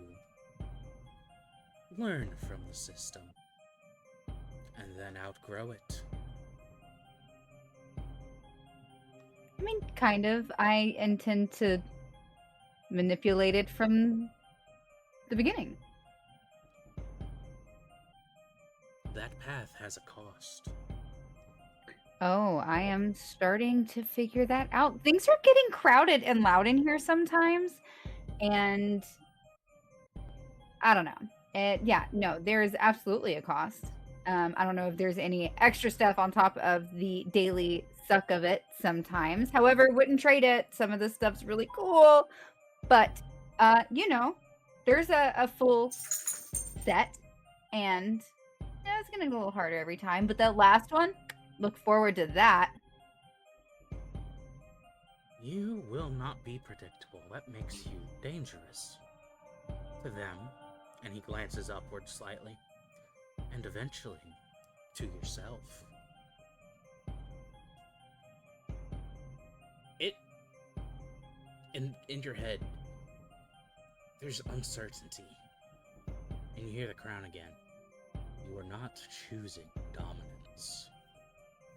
learn from the system and then outgrow it. I mean, kind of. I intend to manipulate it from the beginning. That path has a cost. Oh, I am starting to figure that out. Things are getting crowded and loud in here sometimes. And I don't know. Yeah, no, there is absolutely a cost. I don't know if there's any extra stuff on top of the daily suck of it sometimes. However, wouldn't trade it. Some of this stuff's really cool. But, you know, there's a full set. And yeah, it's going to go a little harder every time. But that last one, look forward to that. You will not be predictable. That makes you dangerous. To them, and he glances upward slightly, and eventually to yourself. In your head, there's uncertainty. And you hear the crown again. You are not choosing dominance.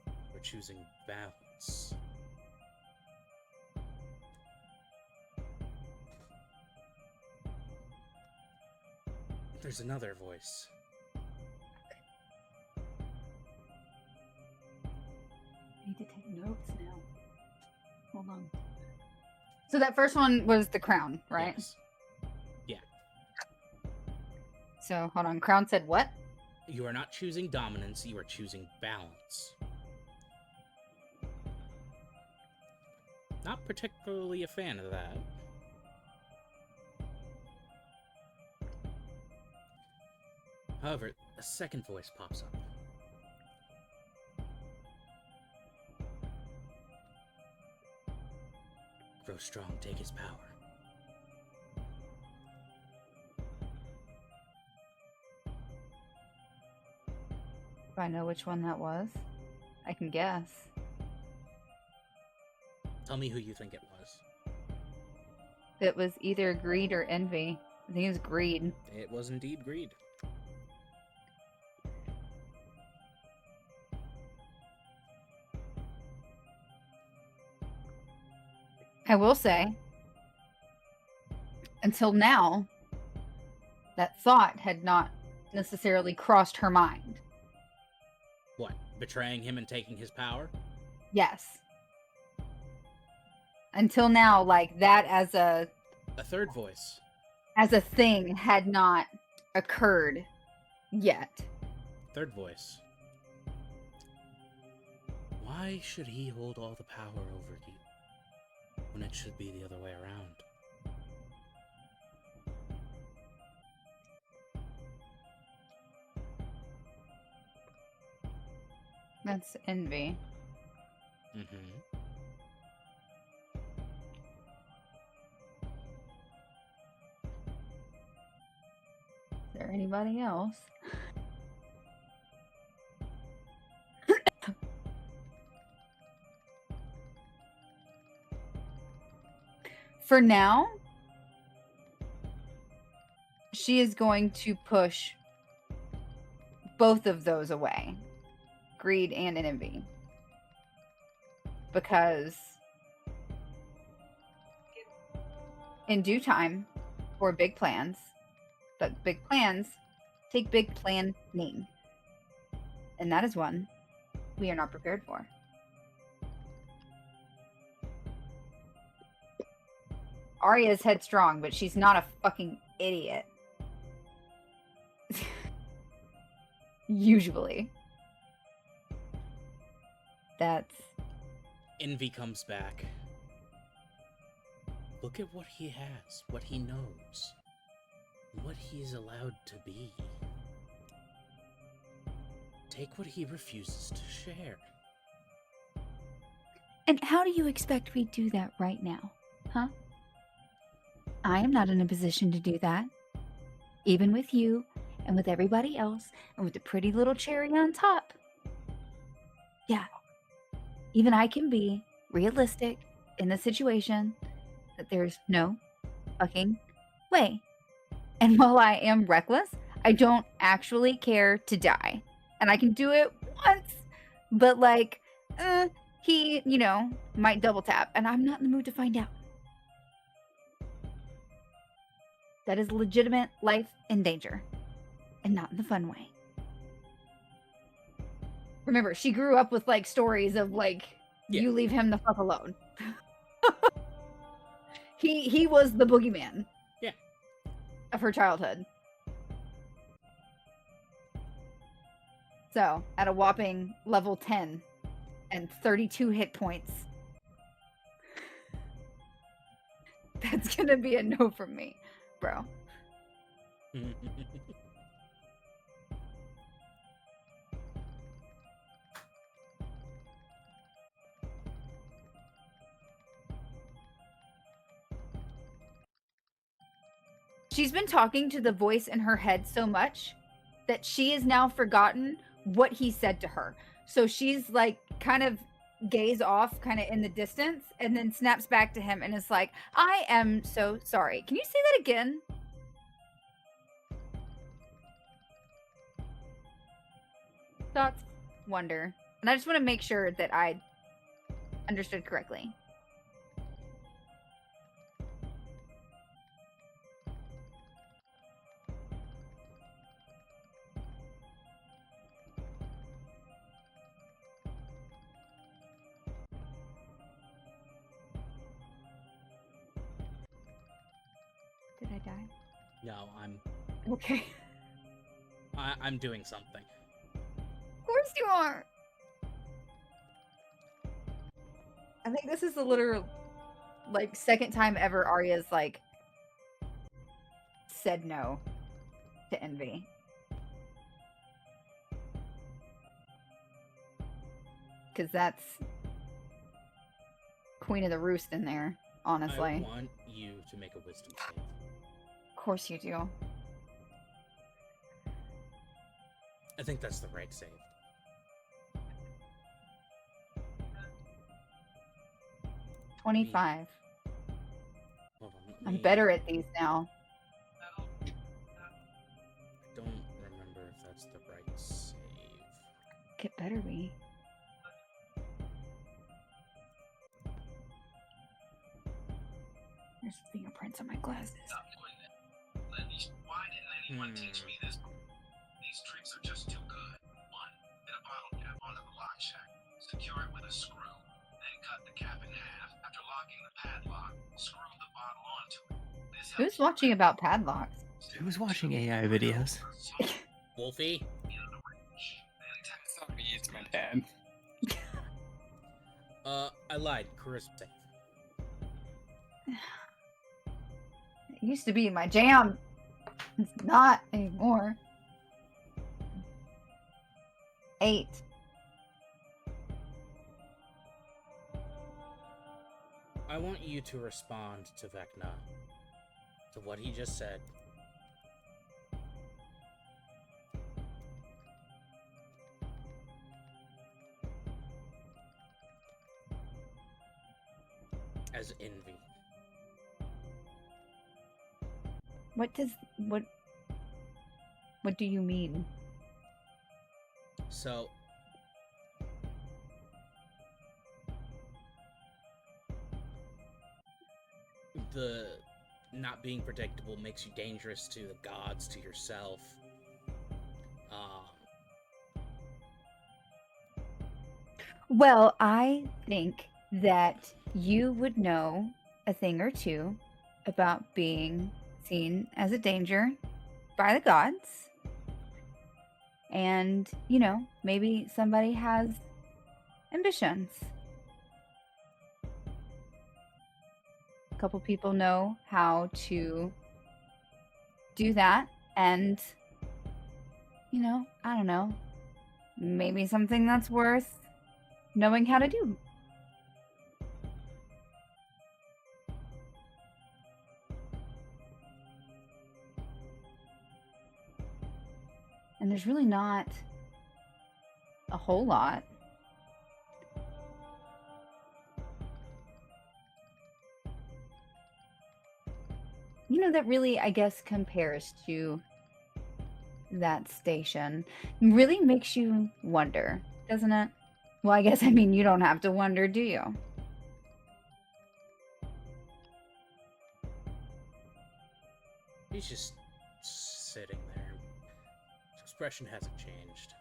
You're choosing balance. There's another voice. I need to take notes now. Hold on. So that first one was the crown, right? Yes. Yeah. So hold on. Crown said what? You are not choosing dominance, you are choosing balance. Not particularly a fan of that. However, a second voice pops up. Grow strong, take his power. Do I know which one that was? I can guess. Tell me who you think it was. It was either greed or envy. I think it was greed. It was indeed greed. I will say, until now, that thought had not necessarily crossed her mind. What? Betraying him and taking his power? Yes. Until now, like that as a third voice. As a thing had not occurred yet. Third voice. Why should he hold all the power over you when it should be the other way around? That's envy. Mm-hmm. Is there anybody else? For now, she is going to push both of those away. Greed and envy. Because in due time, for big plans, but big plans take big planning. And that is one we are not prepared for. Arya's headstrong, but she's not a fucking idiot. Usually. That's... Envy comes back. Look at what he has, what he knows, what he's allowed to be. Take what he refuses to share. And how do you expect we do that right now? Huh? I am not in a position to do that. Even with you, and with everybody else, and with the pretty little cherry on top. Yeah. Even I can be realistic in the situation that there's no fucking way. And while I am reckless, I don't actually care to die. And I can do it once, but like, he, might double tap, and I'm not in the mood to find out. That is legitimate life in danger, and not in the fun way. Remember, she grew up with like stories of like, you leave him the fuck alone. He was the boogeyman. Yeah. Of her childhood. So, at a whopping level 10 and 32 hit points, that's gonna be a no from me, bro. She's been talking to the voice in her head so much that she has now forgotten what he said to her. So she's like kind of gaze off kind of in the distance and then snaps back to him and is like, I am so sorry. Can you say that again? Thoughts, wonder. And I just want to make sure that I understood correctly. Did I die? No, Okay. I'm doing something. Of course you are. I think this is the literal, like, second time ever Arya's, like, said no to envy. Because that's Queen of the Roost in there, honestly. I want you to make a wisdom save. Of course you do. I think that's the right save. – 25. Hold on, I'm better at these now. I don't remember if that's the right save. It better be. There's fingerprints on my glasses. Why didn't anyone teach me this? These tricks are just too good. One, get a bottle cap onto the lock shack, secure it with a screw, then cut the cap in half. After locking the padlock, screw the bottle onto it. This Who's watching about padlocks? Who's watching AI videos? Wolfie? It's not me, it's my dad. I lied. Charisma save. It used to be my jam. It's not anymore. 8. I want you to respond to Vecna, to what he just said. As envy. What do you mean? So, the not being predictable makes you dangerous to the gods, to yourself. Well, I think that you would know a thing or two about being seen as a danger by the gods. And, maybe somebody has ambitions. A couple people know how to do that. And, I don't know, maybe something that's worth knowing how to do. And there's really not a whole lot. That really, I guess, compares to that station. Really makes you wonder, doesn't it? Well, I guess, you don't have to wonder, do you? He's just sitting there. His expression hasn't changed.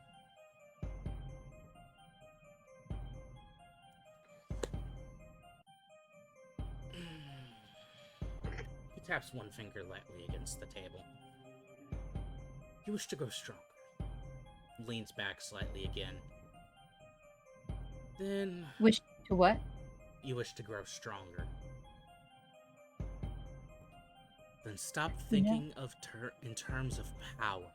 He taps one finger lightly against the table. You wish to grow stronger. Leans back slightly again. Then... Wish to what? You wish to grow stronger. Then stop thinking in terms of power.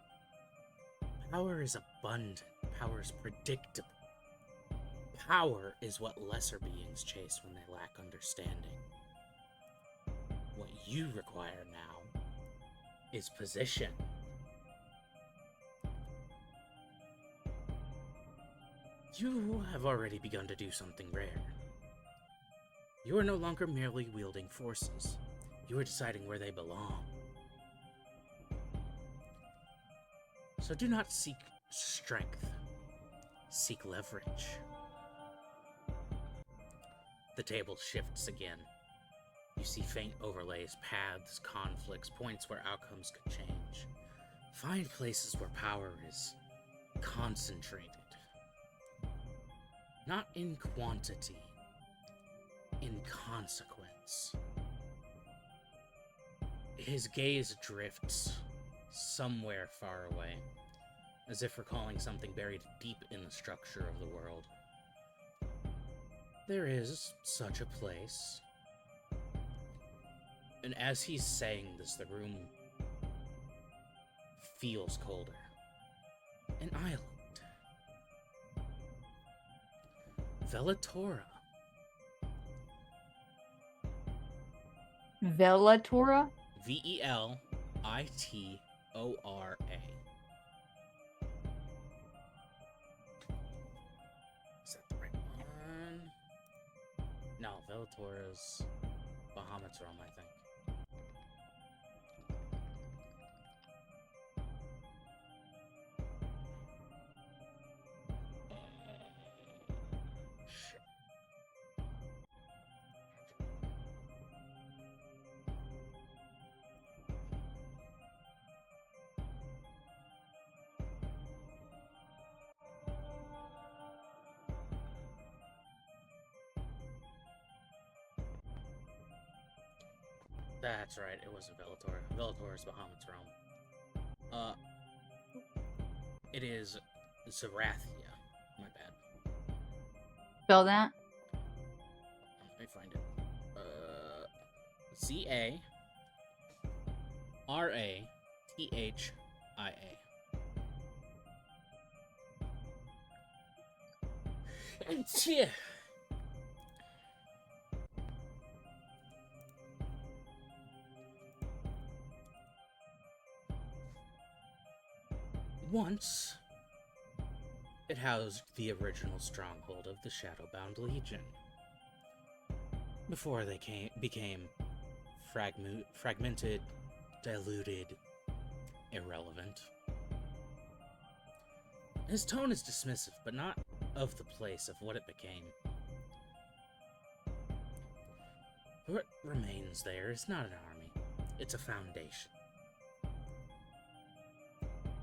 Power is abundant. Power is predictable. Power is what lesser beings chase when they lack understanding. What you require now is position. You have already begun to do something rare. You are no longer merely wielding forces. You are deciding where they belong. So do not seek strength. Seek leverage. The table shifts again. You see faint overlays, paths, conflicts, points where outcomes could change. Find places where power is concentrated. Not in quantity, in consequence. His gaze drifts somewhere far away, as if recalling something buried deep in the structure of the world. There is such a place. And as he's saying this, the room feels colder. An island. Velatora. Velatora? Velitoura. Is that the right one? No, Velatora's Bahamut's realm, I think. That's right, it wasn't Velatora. Velatora's Bahamut's realm. It is Zerathia. My bad. Spell that? Let me find it. CARATHIA. Yeah. Once, it housed the original stronghold of the Shadowbound Legion. Before they became fragmented, diluted, irrelevant. His tone is dismissive, but not of the place of what it became. What remains there is not an army, it's a foundation.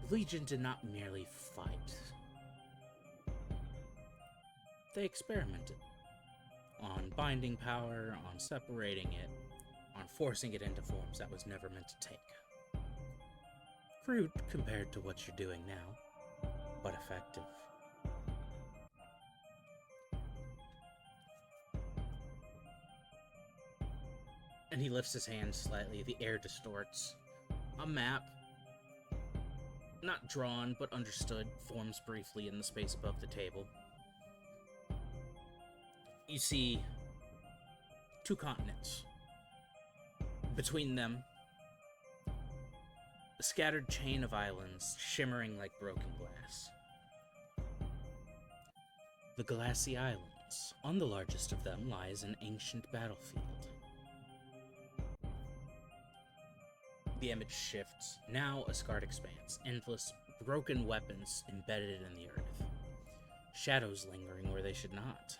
The Legion did not merely fight. They experimented on binding power, on separating it, on forcing it into forms that was never meant to take. Crude compared to what you're doing now, but effective. And he lifts his hand slightly, the air distorts. A map, not drawn but understood, forms briefly in the space above the table. You see 2 continents. Between them, a scattered chain of islands shimmering like broken glass. The Glassy Islands. On the largest of them lies an ancient battlefield. The image shifts, now a scarred expanse, endless broken weapons embedded in the earth. Shadows lingering where they should not.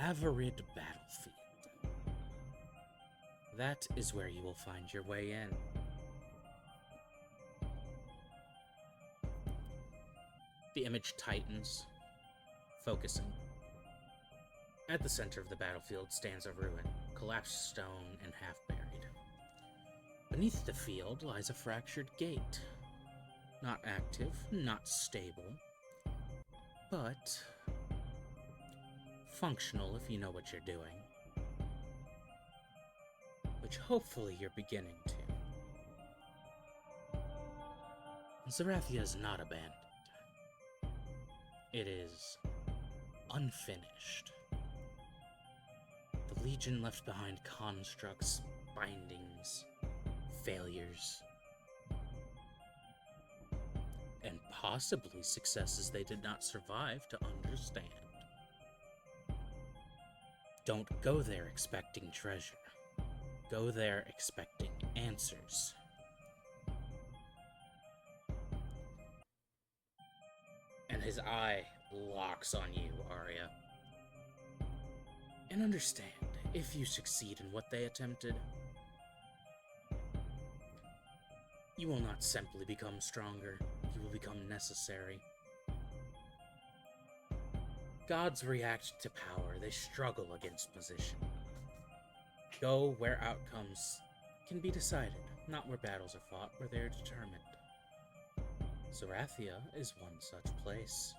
Averid battlefield. That is where you will find your way in. The image tightens, focusing. At the center of the battlefield stands a ruin, collapsed stone and half buried. Beneath the field lies a fractured gate. Not active, not stable, but functional if you know what you're doing. Which hopefully you're beginning to. Zerathia is not abandoned. It is unfinished. The Legion left behind constructs, bindings, failures, and possibly successes they did not survive to understand. Don't go there expecting treasure. Go there expecting answers. And his eye locks on you, Arya. And understand, if you succeed in what they attempted, you will not simply become stronger, you will become necessary. Gods react to power, they struggle against position. Go where outcomes can be decided, not where battles are fought, where they are determined. Zerathia is one such place.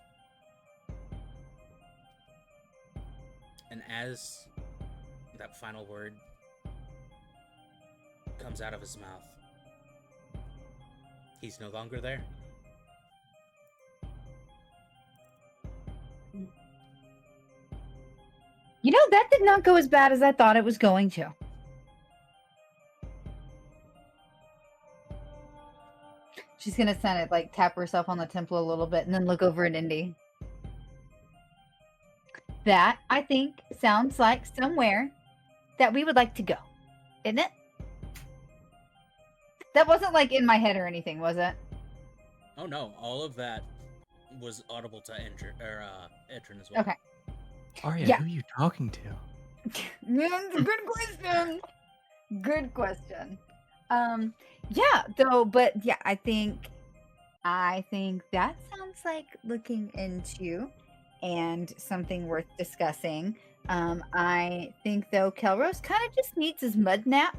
And as that final word comes out of his mouth, he's no longer there. You know, that did not go as bad as I thought it was going to. She's gonna send it, like, tap herself on the temple a little bit and then look over at Indy. That, I think, sounds like somewhere that we would like to go. Isn't it? That wasn't, like, in my head or anything, was it? Oh no, all of that was audible to Edrin as well. Okay. Arya, Yeah. who are you talking to? Good question. Good question. Yeah, though, but yeah, I think that sounds like looking into and something worth discussing. I think though Kelros kind of just needs his mud nap.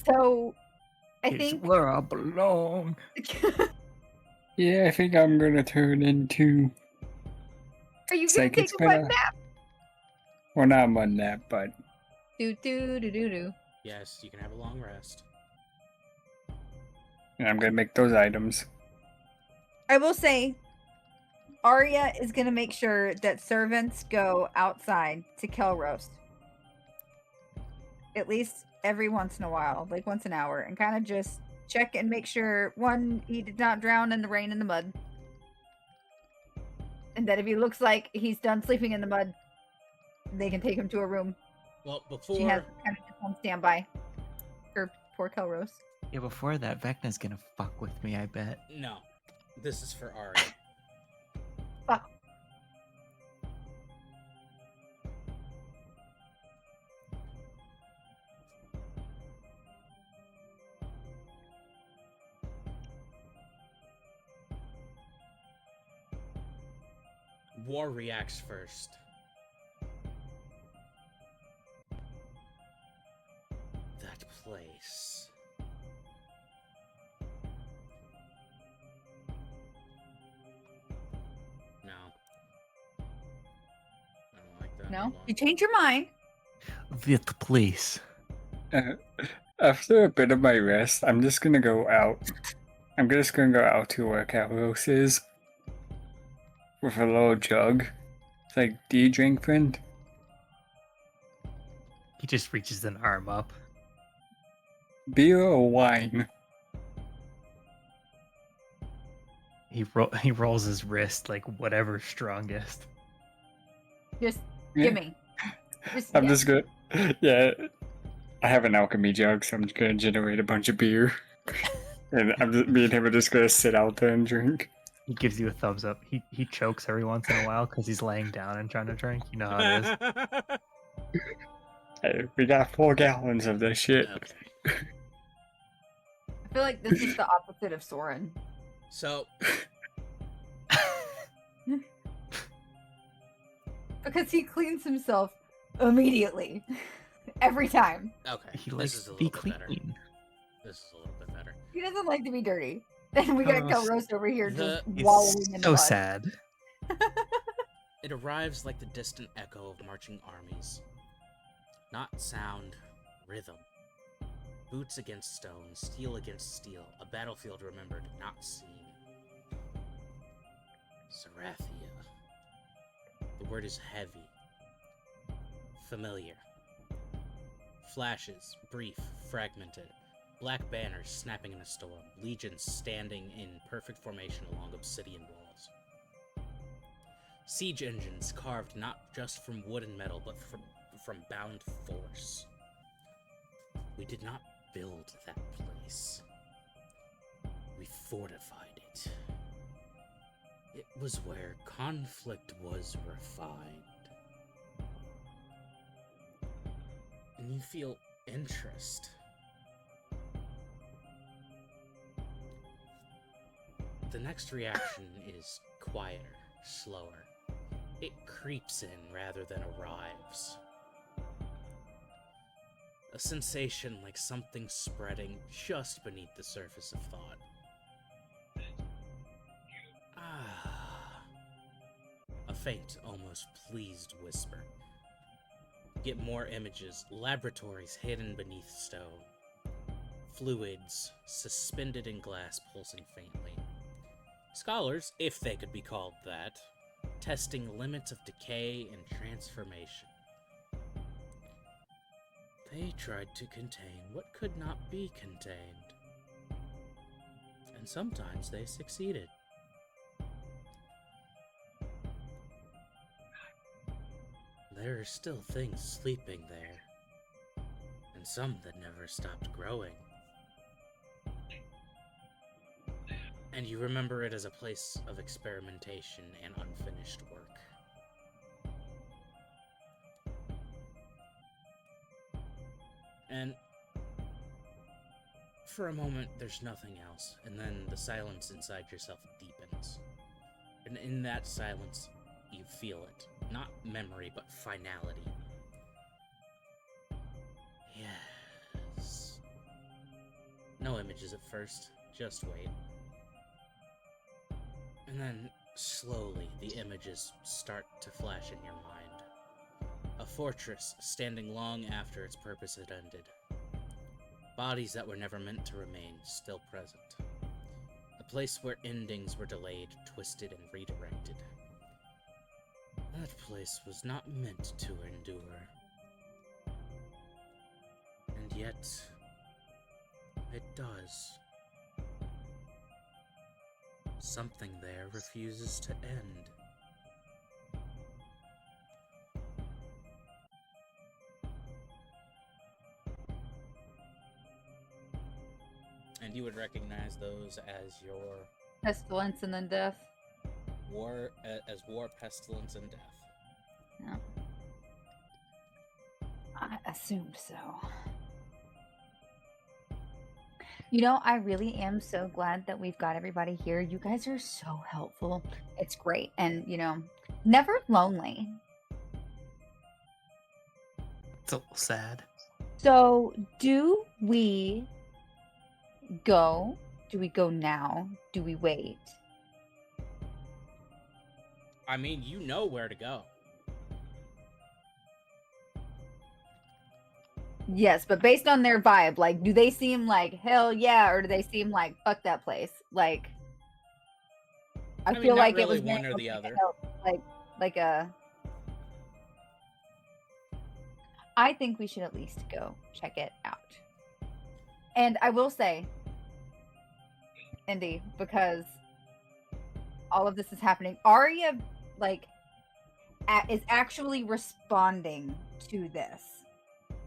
So I It's think where I belong. Yeah, I think I'm gonna turn into Are you It's gonna like take it's a been mud a nap? well, not a mud nap, but Do do do do do. Yes, you can have a long rest. I'm gonna make those items. I will say, Arya is gonna make sure that servants go outside to Kelros. At least every once in a while, like once an hour, and kind of just check and make sure one, he did not drown in the rain and the mud. And that if he looks like he's done sleeping in the mud, they can take him to a room. Well, She has before kind of just on standby. For poor Kelros. Yeah, before that, Vecna's gonna fuck with me, I bet. no, this is for Ari. Fuck. War reacts first. That place. No. I don't like that. No? Hold on. You change your mind. That place. After a bit of my rest, I'm just gonna go out. I'm just gonna go out to where Kalos is with a little jug. It's like, do you drink, friend? He just reaches an arm up. Beer or wine? He rolls his wrist like whatever's strongest. Just Yeah. gimme. I'm just gonna. Yeah. I have an alchemy jug, so I'm just gonna generate a bunch of beer. And me and him are just gonna sit out there and drink. He gives you a thumbs up. He chokes every once in a while because he's laying down and trying to drink. You know how it is. Hey, we got 4 gallons of this shit. Okay. I feel like this is the opposite of Soren. So, Because he cleans himself immediately. Every time. okay. He This likes is a to be little bit better. clean. This is a little bit better. He doesn't like to be dirty. And we got Oh, Kelros over here the- just He's wallowing in the so mud. sad. It arrives like the distant echo of marching armies. Not sound, rhythm. Boots against stone, steel against steel, a battlefield remembered, not seen. Serathia. The word is heavy. Familiar. Flashes, brief, fragmented. Black banners snapping in a storm. Legions standing in perfect formation along obsidian walls. Siege engines carved not just from wood and metal, but from bound force. We did not build that place. We fortified it. It was where conflict was refined. And you feel interest. The next reaction is quieter, slower. It creeps in rather than arrives. A sensation like something spreading just beneath the surface of thought. Ah. A faint, almost pleased whisper. Get more images, laboratories hidden beneath stone. Fluids, suspended in glass, pulsing faintly. Scholars, if they could be called that, testing limits of decay and transformation. They tried to contain what could not be contained. And sometimes they succeeded. There are still things sleeping there, and some that never stopped growing. And you remember it as a place of experimentation and unfinished work. And for a moment, there's nothing else, and then the silence inside yourself deepens. And in that silence, you feel it. Not memory, but finality. Yes. No images at first, just wait. And then, Slowly, the images start to flash in your mind. A fortress standing long after its purpose had ended. Bodies that were never meant to remain, still present. A place where endings were delayed, twisted, and redirected. That place was not meant to endure. And yet, it does. Something there refuses to end. And you would recognize those as your Pestilence and then death. war, pestilence, and death. Yeah. I assumed so. You know, I really am so glad that we've got everybody here. You guys are so helpful. It's great. And, you know, never lonely. It's a little sad. So, do we go? Do we go now? Do we wait? I mean, you know where to go. Yes, but based on their vibe, like, do they seem like hell yeah, or do they seem like fuck that place? Like, I mean, feel not like really it was one very or the much other. like a. I think we should at least go check it out. And I will say, Indy, because all of this is happening, Arya like is actually responding to this,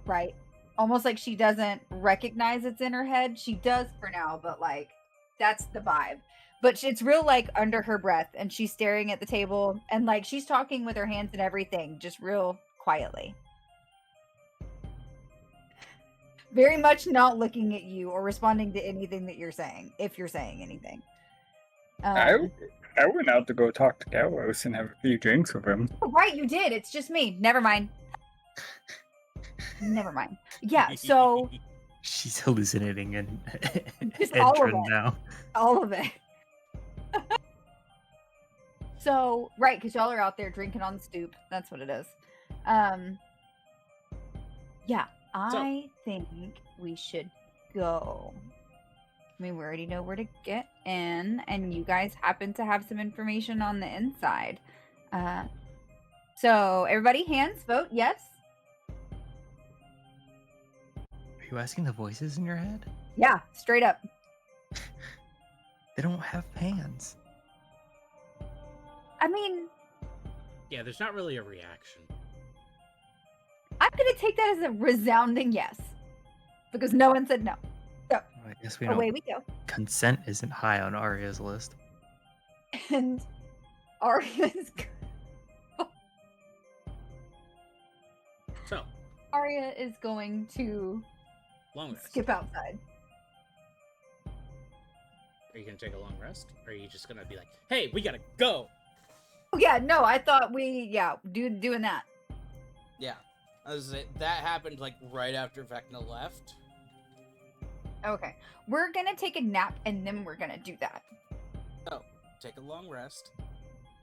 right? Almost like she doesn't recognize it's in her head. She does for now, but like that's the vibe. But it's real like under her breath, and she's staring at the table, and like she's talking with her hands and everything, just real quietly. Very much not looking at you or responding to anything that you're saying, if you're saying anything. I went out to go talk to Gallows and have a few drinks with him. Oh, right, you did. It's just me. Never mind. Never mind. Yeah, so She's hallucinating and Just all of Edrin it. now. all of it. So, right, because y'all are out there drinking on the stoop. That's what it is. Yeah, I think we should go. I mean, we already know where to get in, and you guys happen to have some information on the inside. So, everybody, hands, vote yes. Are you asking the voices in your head? Yeah, straight up. They don't have hands. I mean, Yeah, there's not really a reaction. I'm going to take that as a resounding yes. Because no one said no. So, I guess we know away we go. consent isn't high on Arya's list. And Arya's So, Arya is going to long rest. skip outside. Are you gonna take a long rest? Or are you just gonna be like, hey, we gotta go? Oh yeah, no, I thought doing that. Yeah. That happened like right after Vecna left. Okay. We're gonna take a nap and then we're gonna do that. So, take a long rest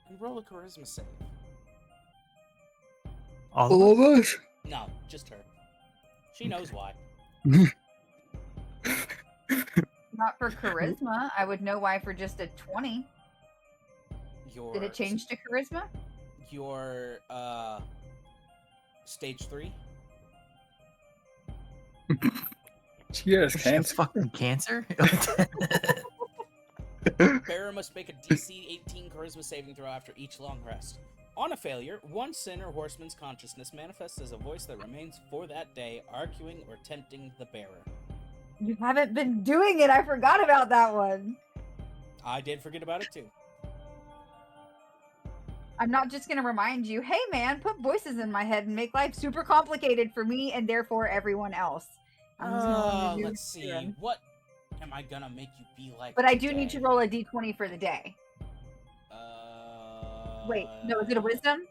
and roll a charisma save. All of us? No, just her. She knows why. Not for charisma. I would know why for just a 20. Did it change to charisma? Your stage 3. She has She has cancer. fucking cancer? Bearer must make a DC 18 charisma saving throw after each long rest. On a failure, one sin or horseman's consciousness manifests as a voice that remains for that day, arguing or tempting the bearer. You haven't been doing it. I forgot about that one. I did forget about it too. I'm not just gonna remind you, hey man, put voices in my head and make life super complicated for me and therefore everyone else. I'm just gonna do Let's see. it. What am I gonna make you be like? But I do need to today? roll a d20 for the day. Wait, no, is it a wisdom?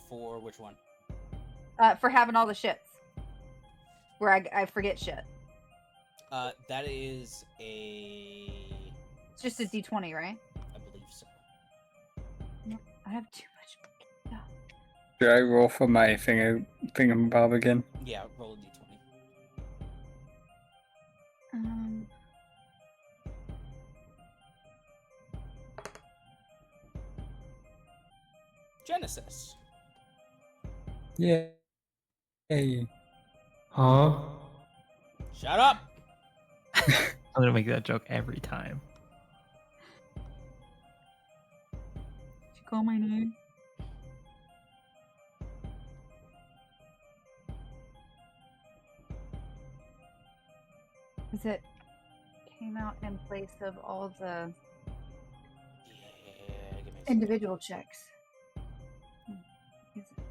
For which one? For having all the shits. Where I forget shit. That is a. It's just a d20, right? I believe so. I have too much. Yeah. Should I roll for my thingamabob again? Yeah, roll a d20. Genesis. Yeah. Hey. Huh? Shut up! I'm gonna make that joke every time. Did you call my name? Because it came out in place of all the Yeah, give me a second. individual checks. Is it?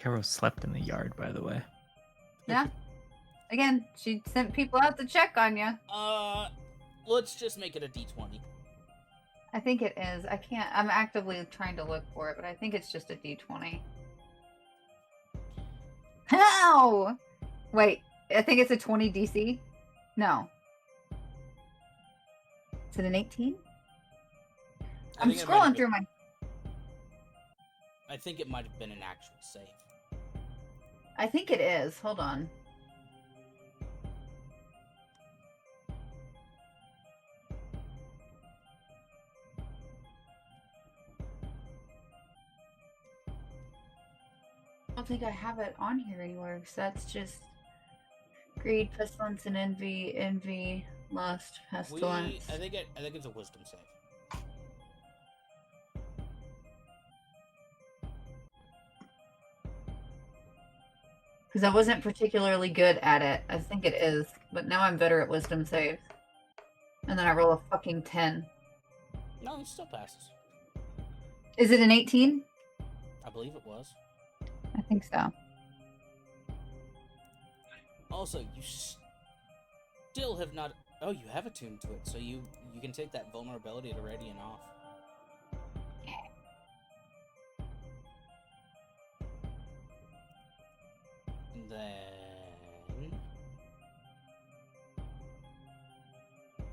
Carol slept in the yard, by the way. Yeah. Again, she sent people out to check on you. Let's just make it a d20. I think it is. I can't. I'm actively trying to look for it, but I think it's just a d20. How? Wait, I think it's a 20 DC. No. Is it an 18? I'm scrolling through my. I think it might have been an actual save. I think it is. Hold on. I don't think I have it on here anywhere. So that's just greed, pestilence, and envy, lust, pestilence. I think it's a wisdom save. Because I wasn't particularly good at it. I think it is, but now I'm better at wisdom saves. And then I roll a fucking 10. No, it still passes. Is it an 18? I believe it was. I think so. Also, you still have not. Oh, you have attuned to it, so you can take that vulnerability to radiant off. Then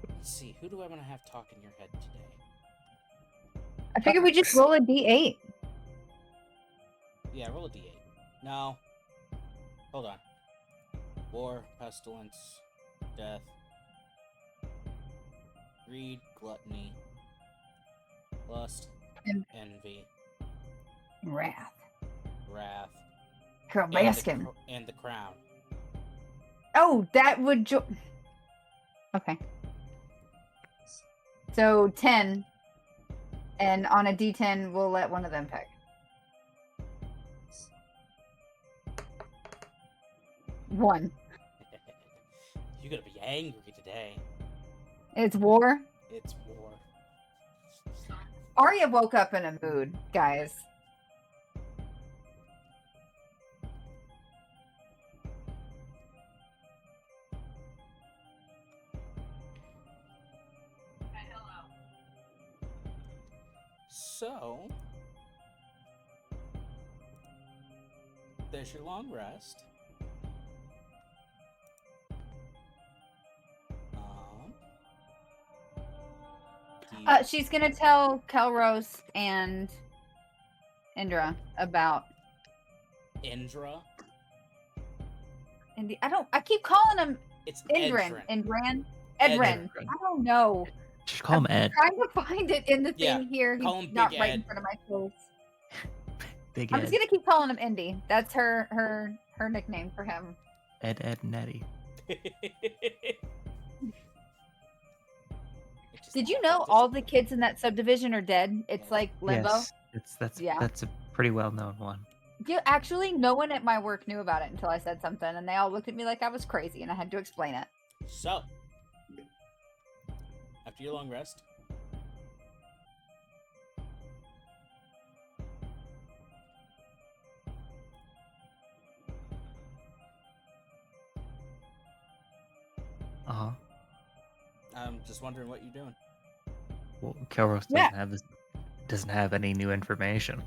let's see. Who do I want to have talk in your head today? I figured we just roll a d8. Yeah, roll a d8. No. Hold on. War, pestilence, death, greed, gluttony, lust, envy, Wrath. and Baskin. the crown. Oh, that would okay. So 10. And on a d10, we'll let one of them pick. 1. You're gonna be angry today. It's war. It's war. Arya woke up in a mood, guys. So, there's your long rest. She's gonna tell Kelros and Indra about Indra. I keep calling him It's Indran. Edrin. Edrin. I don't know. Just call him Ed. I'm trying to find it in the thing here. Call He's him not Big right Ed. in front of my face. Big I'm Ed. just gonna keep calling him Indy. That's her nickname for him. Ed, and Eddie. Did you know all the kids in that subdivision are dead? It's like limbo. Yes, that's Yeah. a pretty well known one. Yeah, actually, no one at my work knew about it until I said something, and they all looked at me like I was crazy, and I had to explain it. So, after your long rest, I'm just wondering what you're doing. Well, Kelros Yeah. doesn't have any new information.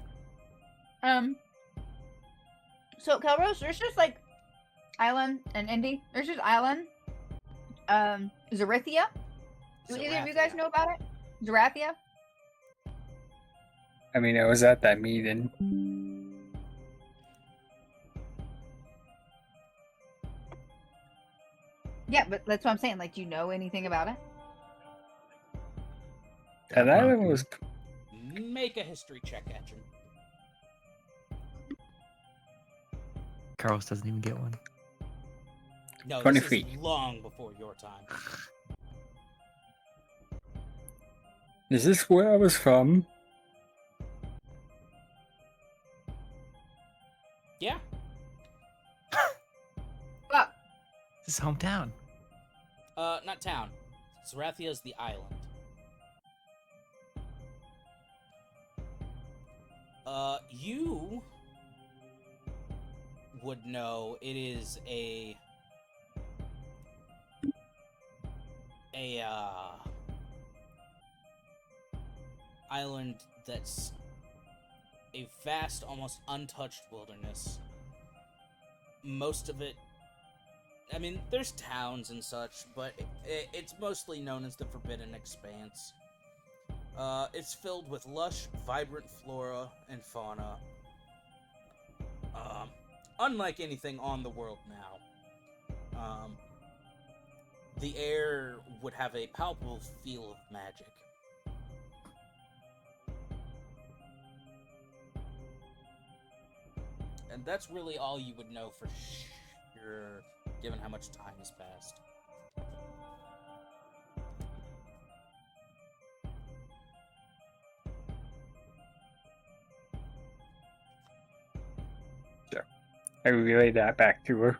So Kelros, there's just like Island and Indy. There's just Island. Zarithia. Do either of you guys Zarathia. know about it? Zarathia? I mean, I was at that meeting. Yeah, but that's what I'm saying. Like, do you know anything about it? That island was. Make a history check, Etchen. Carlos doesn't even get one. No, 23. this is long before your time. Is this where I was from? Yeah. Fuck. This is hometown. Not town. Zarathia is the island. You would know it is a island that's a vast, almost untouched wilderness. Most of it, I mean, there's towns and such, but it's mostly known as the Forbidden Expanse. It's filled with lush, vibrant flora and fauna. Unlike anything on the world now. The air would have a palpable feel of magic. And that's really all you would know for sure, given how much time has passed. Sure. I relay that back to her.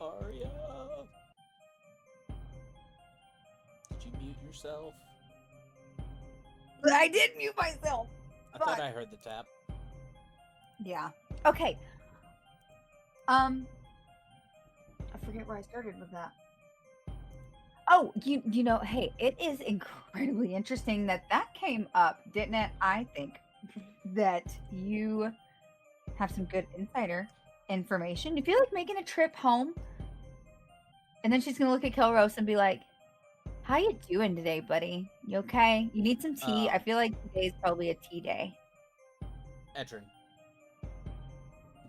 Arya! Did you mute yourself? I did mute myself. I thought I heard the tap. Yeah. Okay. I forget where I started with that. Oh, you know, hey, it is incredibly interesting that came up, didn't it? I think that you have some good insider information. You feel like making a trip home, and then she's gonna look at Kelros and be like, "How you doing today, buddy? You okay? You need some tea? I feel like today's probably a tea day." Edrin,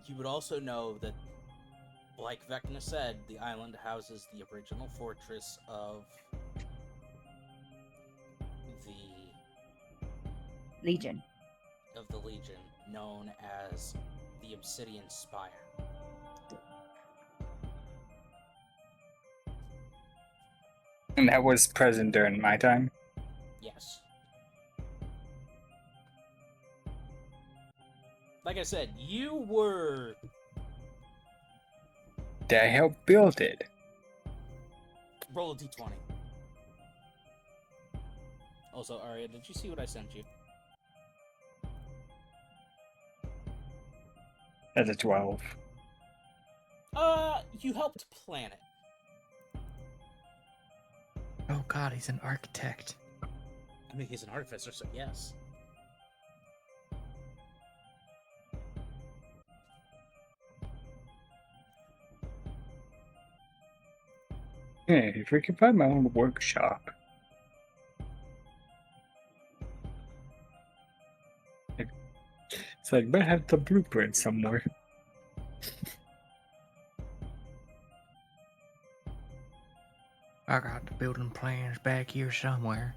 you would also know that, like Vecna said, the island houses the original fortress of the Legion, known as the Obsidian Spire. And that was present during my time. Yes. Like I said, you were... Did I help build it? Roll a d20. Also, Arya, did you see what I sent you? That's a 12. You helped plan it. Oh god, he's an architect. I mean, he's an artificer, so yes. Yeah, if we could find my own workshop. It's like, but I have the blueprint somewhere. I got the building plans back here somewhere.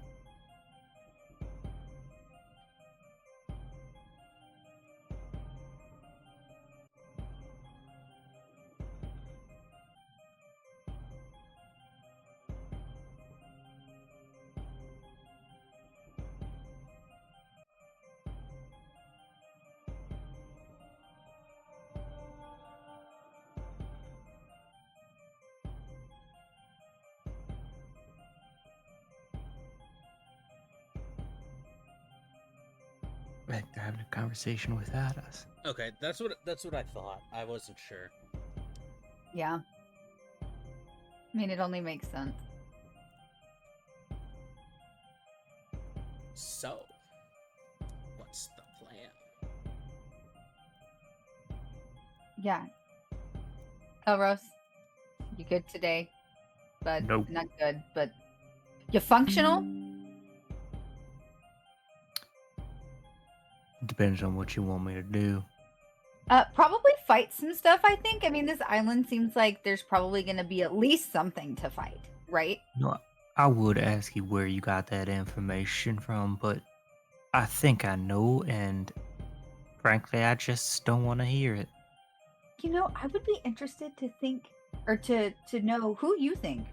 expect to have a conversation without us. Okay, that's what I thought. I wasn't sure. Yeah. I mean, it only makes sense. So, what's the plan? Yeah. Elros, you good today? But Nope. not good, but you functional? Depends on what you want me to do. Probably fight some stuff, I think. I mean, this island seems like there's probably going to be at least something to fight, right? No, I would ask you where you got that information from, but I think I know, and frankly, I just don't want to hear it. You know, I would be interested to think, or to know who you think.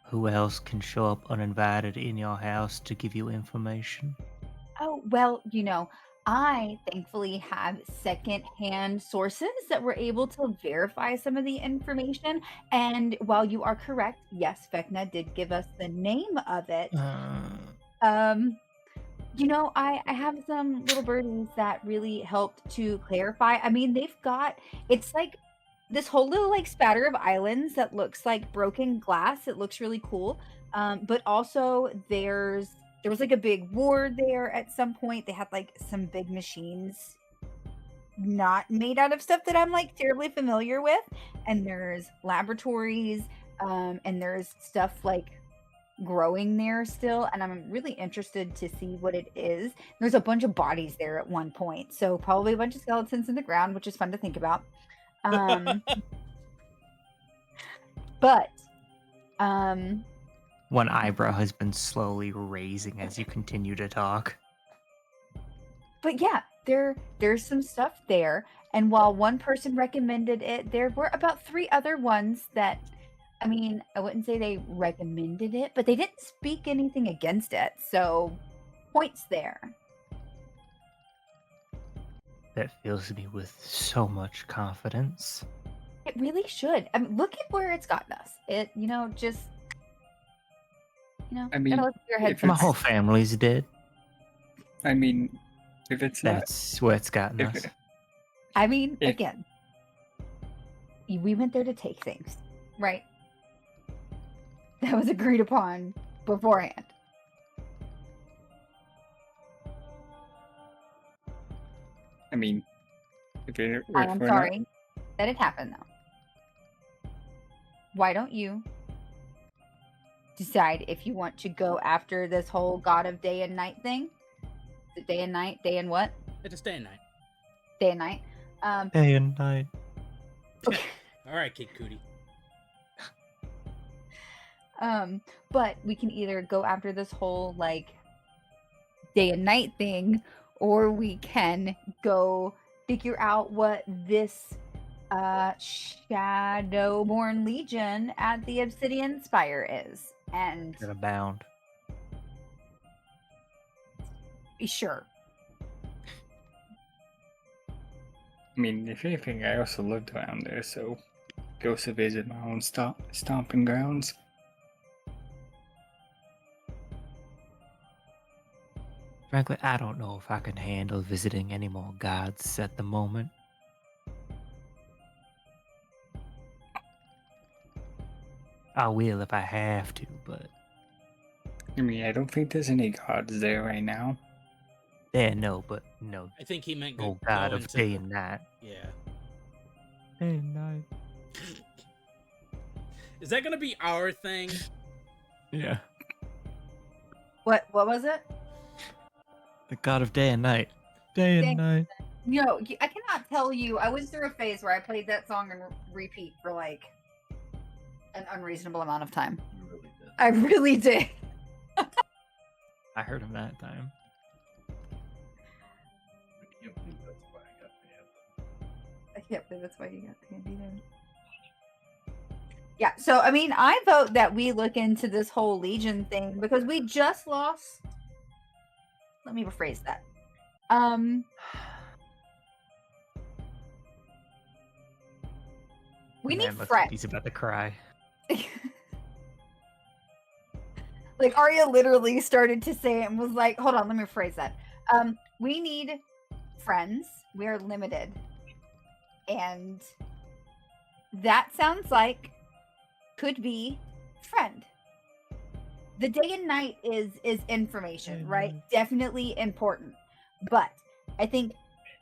Who else can show up uninvited in your house to give you information? Oh, well, you know, I thankfully have second-hand sources that were able to verify some of the information. And while you are correct, yes, Vecna did give us the name of it. You know, I have some little birdies that really helped to clarify. I mean, it's like this whole little like spatter of islands that looks like broken glass. It looks really cool. But also there was like a big war there at some point. They had like some big machines not made out of stuff that I'm like terribly familiar with. And there's laboratories, and there's stuff like growing there still, and I'm really interested to see what it is. There's a bunch of bodies there at one point, so probably a bunch of skeletons in the ground, which is fun to think about. But one eyebrow has been slowly raising as you continue to talk. But yeah, there's some stuff there, and while one person recommended it, there were about 3 other ones that, I mean, I wouldn't say they recommended it, but they didn't speak anything against it. So, points there. That fills me with so much confidence. It really should. I mean, look at where it's gotten us. It, you know, just, you know, I mean, gotta look at your head if My first. whole family's dead. I mean, if it's not, That's where it's gotten if us. it- I mean, if- again, we went there to take things, right? That was agreed upon beforehand. I mean, if I am we're sorry that it happened, though. Why don't you decide if you want to go after this whole God of Day and Night thing? Is it day and night? Day and what? It is day and night. Day and night. Day and night. Okay. All right, Kid Cootie. But we can either go after this whole like day and night thing, or we can go figure out what this Shadowborn Legion at the Obsidian Spire is. And Gonna bound. sure. I mean, if anything, I also lived around there, so go to visit my own stomping grounds. Frankly, I don't know if I can handle visiting any more gods at the moment. I will if I have to, but I mean, I don't think there's any gods there right now. yeah, no, but no. I think he meant Oh go God of into day the- and night. Yeah. Day and night. Is that gonna be our thing? Yeah. What was it? The god of day and night. Day and night. No, I cannot tell you. I went through a phase where I played that song and repeat for like an unreasonable amount of time. You really did. I really did. I heard him that time. I can't believe that's why I got banned. I can't believe that's why you got banned either. Yeah, so I mean, I vote that we look into this whole Legion thing because we just lost. Let me rephrase that. We Man need looks like friends. he's about to cry. Like Arya literally started to say it and was like, hold on, let me rephrase that. We need friends. We are limited. And that sounds like could be friend. The day and night is information, right? Definitely important. But I think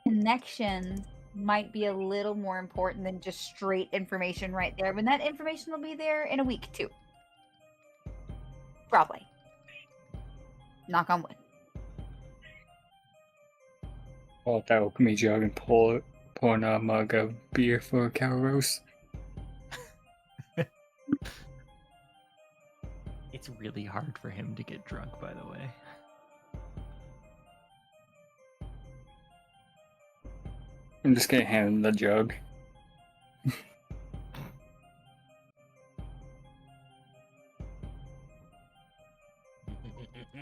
connections might be a little more important than just straight information right there. When that information will be there in a week too. Probably. Knock on wood. Pull out the alchemy jug and pour in a mug of beer for Kairos. It's really hard for him to get drunk, by the way. I'm just gonna hand him the jug.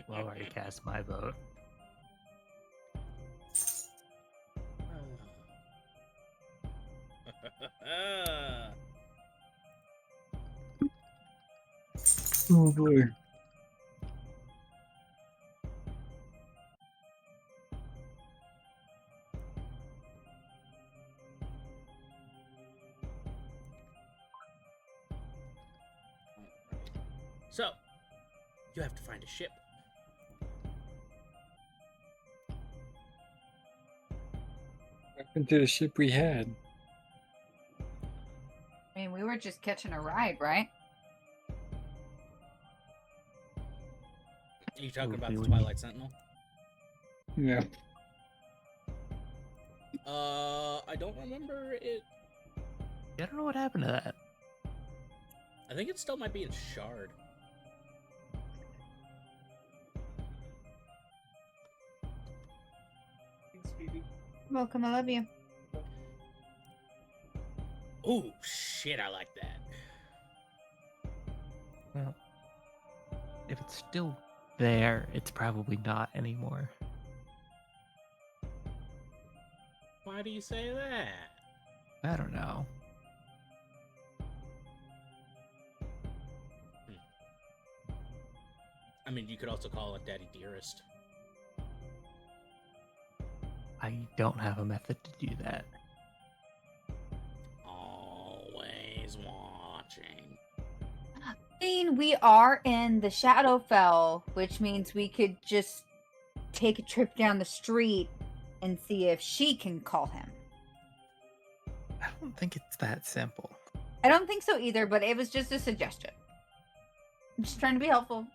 Well, I already cast my vote. Oh boy. So, you have to find a ship. What happened to the ship we had? I mean, we were just catching a ride, right? Are you talking about the Really? Twilight Sentinel? Yeah. I don't remember it. I don't know what happened to that. I think it still might be in Shard. Welcome, I love you. Oh shit, I like that. Well, if it's still there, it's probably not anymore. Why do you say that? I don't know. I mean, you could also call it Daddy Dearest. I don't have a method to do that. Always watching. I mean, we are in the Shadowfell, which means we could just take a trip down the street and see if she can call him. I don't think it's that simple. I don't think so either, but it was just a suggestion. I'm just trying to be helpful.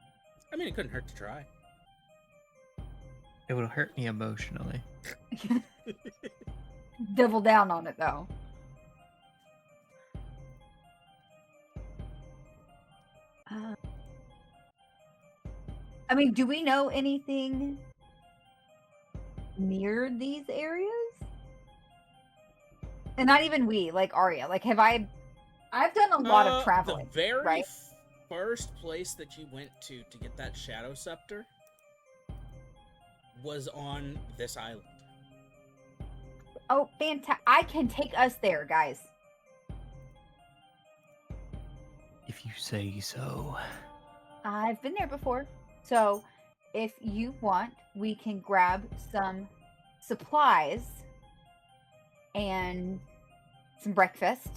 I mean, it couldn't hurt to try. It would hurt me emotionally. Double down on it, though. I mean, do we know anything near these areas? And not even we, like Arya. Like, I've done a lot of traveling. The very right? first place that you went to get that Shadow Scepter was on this island. Oh, fantastic. I can take us there, guys. If you say so. I've been there before. So, if you want, we can grab some supplies and some breakfast,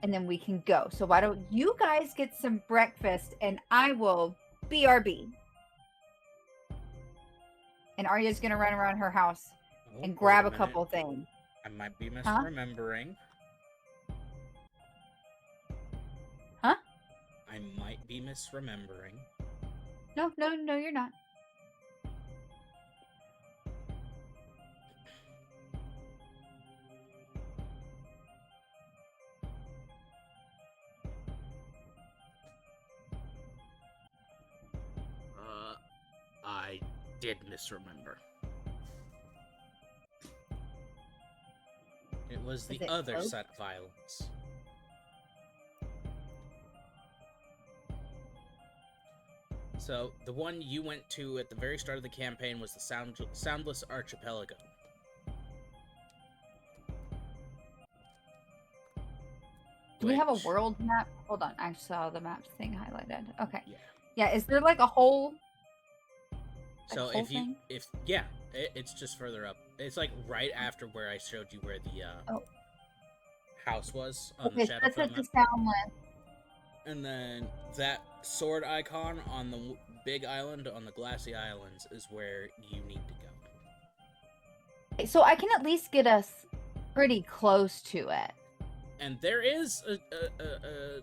and then we can go. So, why don't you guys get some breakfast, and I will BRB. And Arya's going to run around her house and grab a couple things. I might be misremembering. Huh? I might be misremembering. No, you're not. I did misremember. It was the other close? set of violence. So, the one you went to at the very start of the campaign was the Soundless Archipelago. Do we have a world map? Hold on, I saw the maps thing highlighted. Okay. Yeah. Yeah, is there like a whole So whole if you thing? it's just further up. It's like right after where I showed you where the Oh. house was on the Okay, so that's Shadowfell at the map. sound list. And then that sword icon on the big island, on the glassy islands, is where you need to go. So I can at least get us pretty close to it. And there is a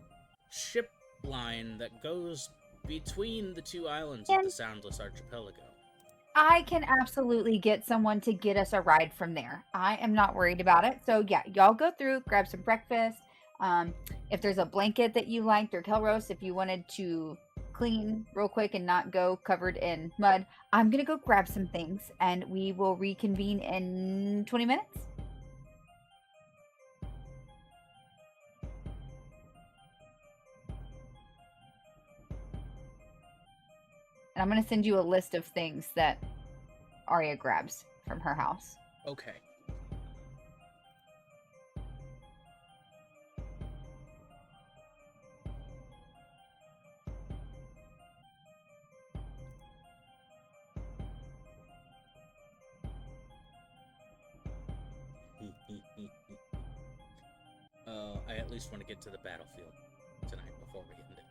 ship line that goes between the two islands of the Soundless Archipelago. I can absolutely get someone to get us a ride from there. I am not worried about it. So yeah, y'all go through, grab some breakfast. If there's a blanket that you liked or Kelros, if you wanted to clean real quick and not go covered in mud, I'm gonna go grab some things and we will reconvene in 20 minutes. And I'm gonna send you a list of things that Arya grabs from her house. Okay. I at least want to get to the battlefield tonight before we end it.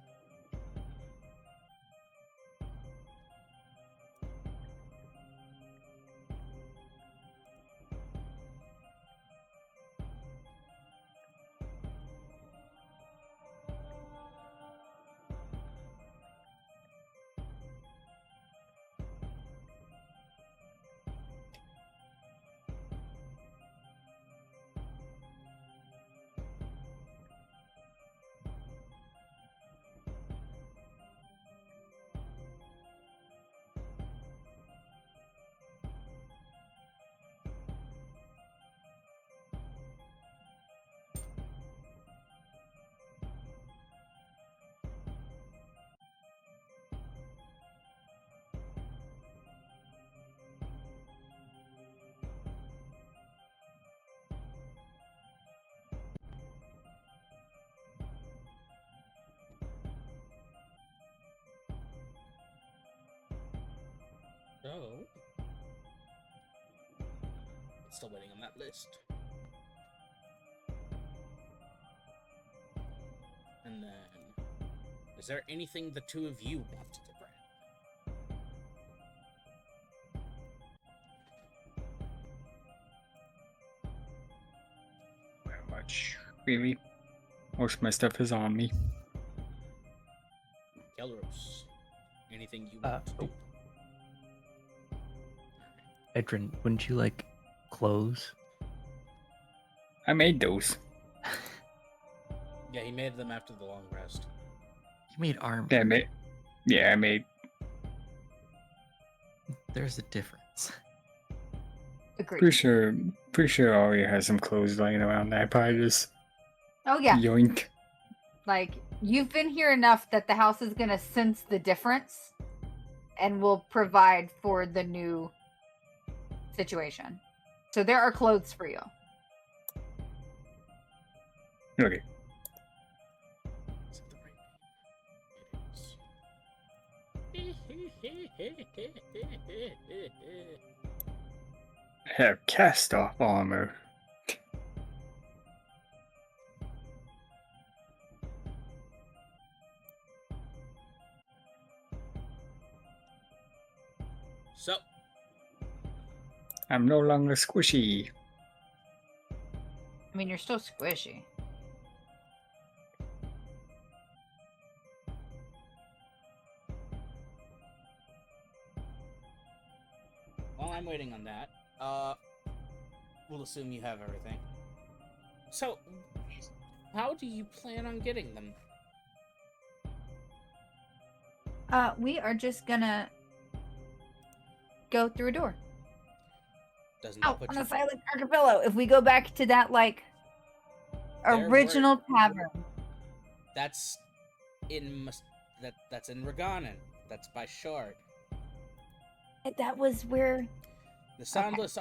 So, still waiting on that list. And then, is there anything the two of you want to grab? Not much, really. Most of my stuff is on me. Kelros, anything you want to do? Edrin, wouldn't you like clothes? I made those. Yeah, he made them after the long rest. You made armor. Yeah, I made. There's a difference. Agreed. Pretty sure Arya has some clothes lying around there. Probably just. Oh yeah. Yoink. Like, you've been here enough that the house is gonna sense the difference and will provide for the new situation. So there are clothes for you. Okay. Is it the right I have cast off armor. So, I'm no longer squishy. I mean, you're still squishy. while I'm waiting on that, we'll assume you have everything. So, how do you plan on getting them? We are just gonna go through a door. Doesn't that Out put on you... a silent archipelago. If we go back to that, like, original tavern. That's in that's in Raganon. That's by Shard. That was where The Soundless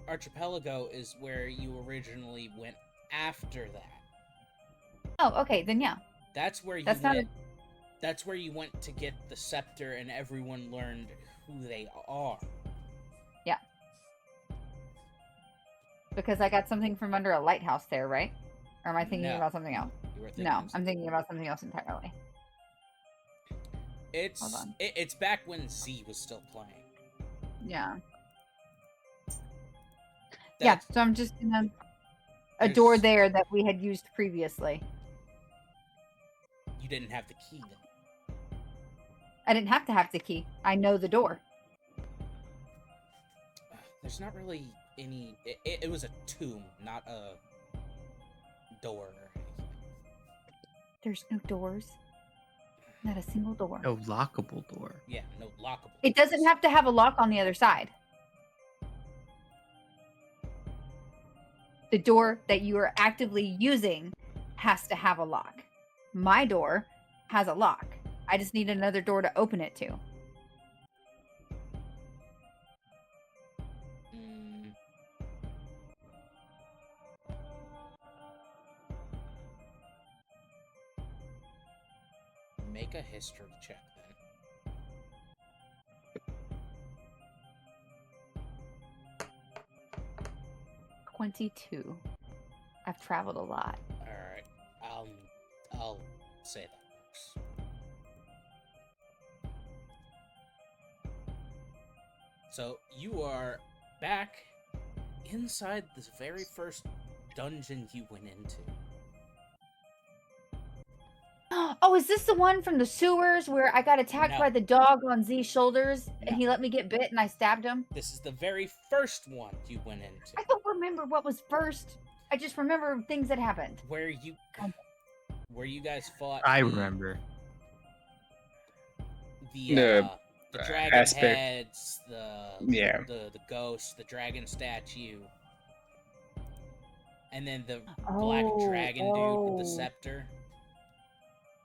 Archipelago is where you originally went after that. Oh, okay, then yeah. That's where That's you not went That's where you went to get the scepter, and everyone learned who they are. Yeah. Because I got something from under a lighthouse there, right? Or am I thinking No. about something else? You were thinking No, of I'm thinking about something else entirely. Hold on. It's back when Z was still playing. Yeah. Yeah, so I'm just gonna a door there that we had used previously. You didn't have the key then. I didn't have to have the key. I know the door. There's not really any. It was a tomb, not a door or anything. There's no doors. Not a single door. No lockable door. Yeah, no lockable. It doesn't have to have a lock on the other side. The door that you are actively using has to have a lock. My door has a lock. I just need another door to open it to. Make a history check then. 22. I've traveled a lot. Alright. I'll say that works. So you are back inside this very first dungeon you went into. Oh, is this the one from the sewers where I got attacked No. by the dog on Z's shoulders and No. he let me get bit and I stabbed him? This is the very first one you went into. I don't remember what was first. I just remember things that happened. Where you guys fought. I remember. The dragon aspect. heads, the ghost, the dragon statue, and then the black dragon dude with the scepter.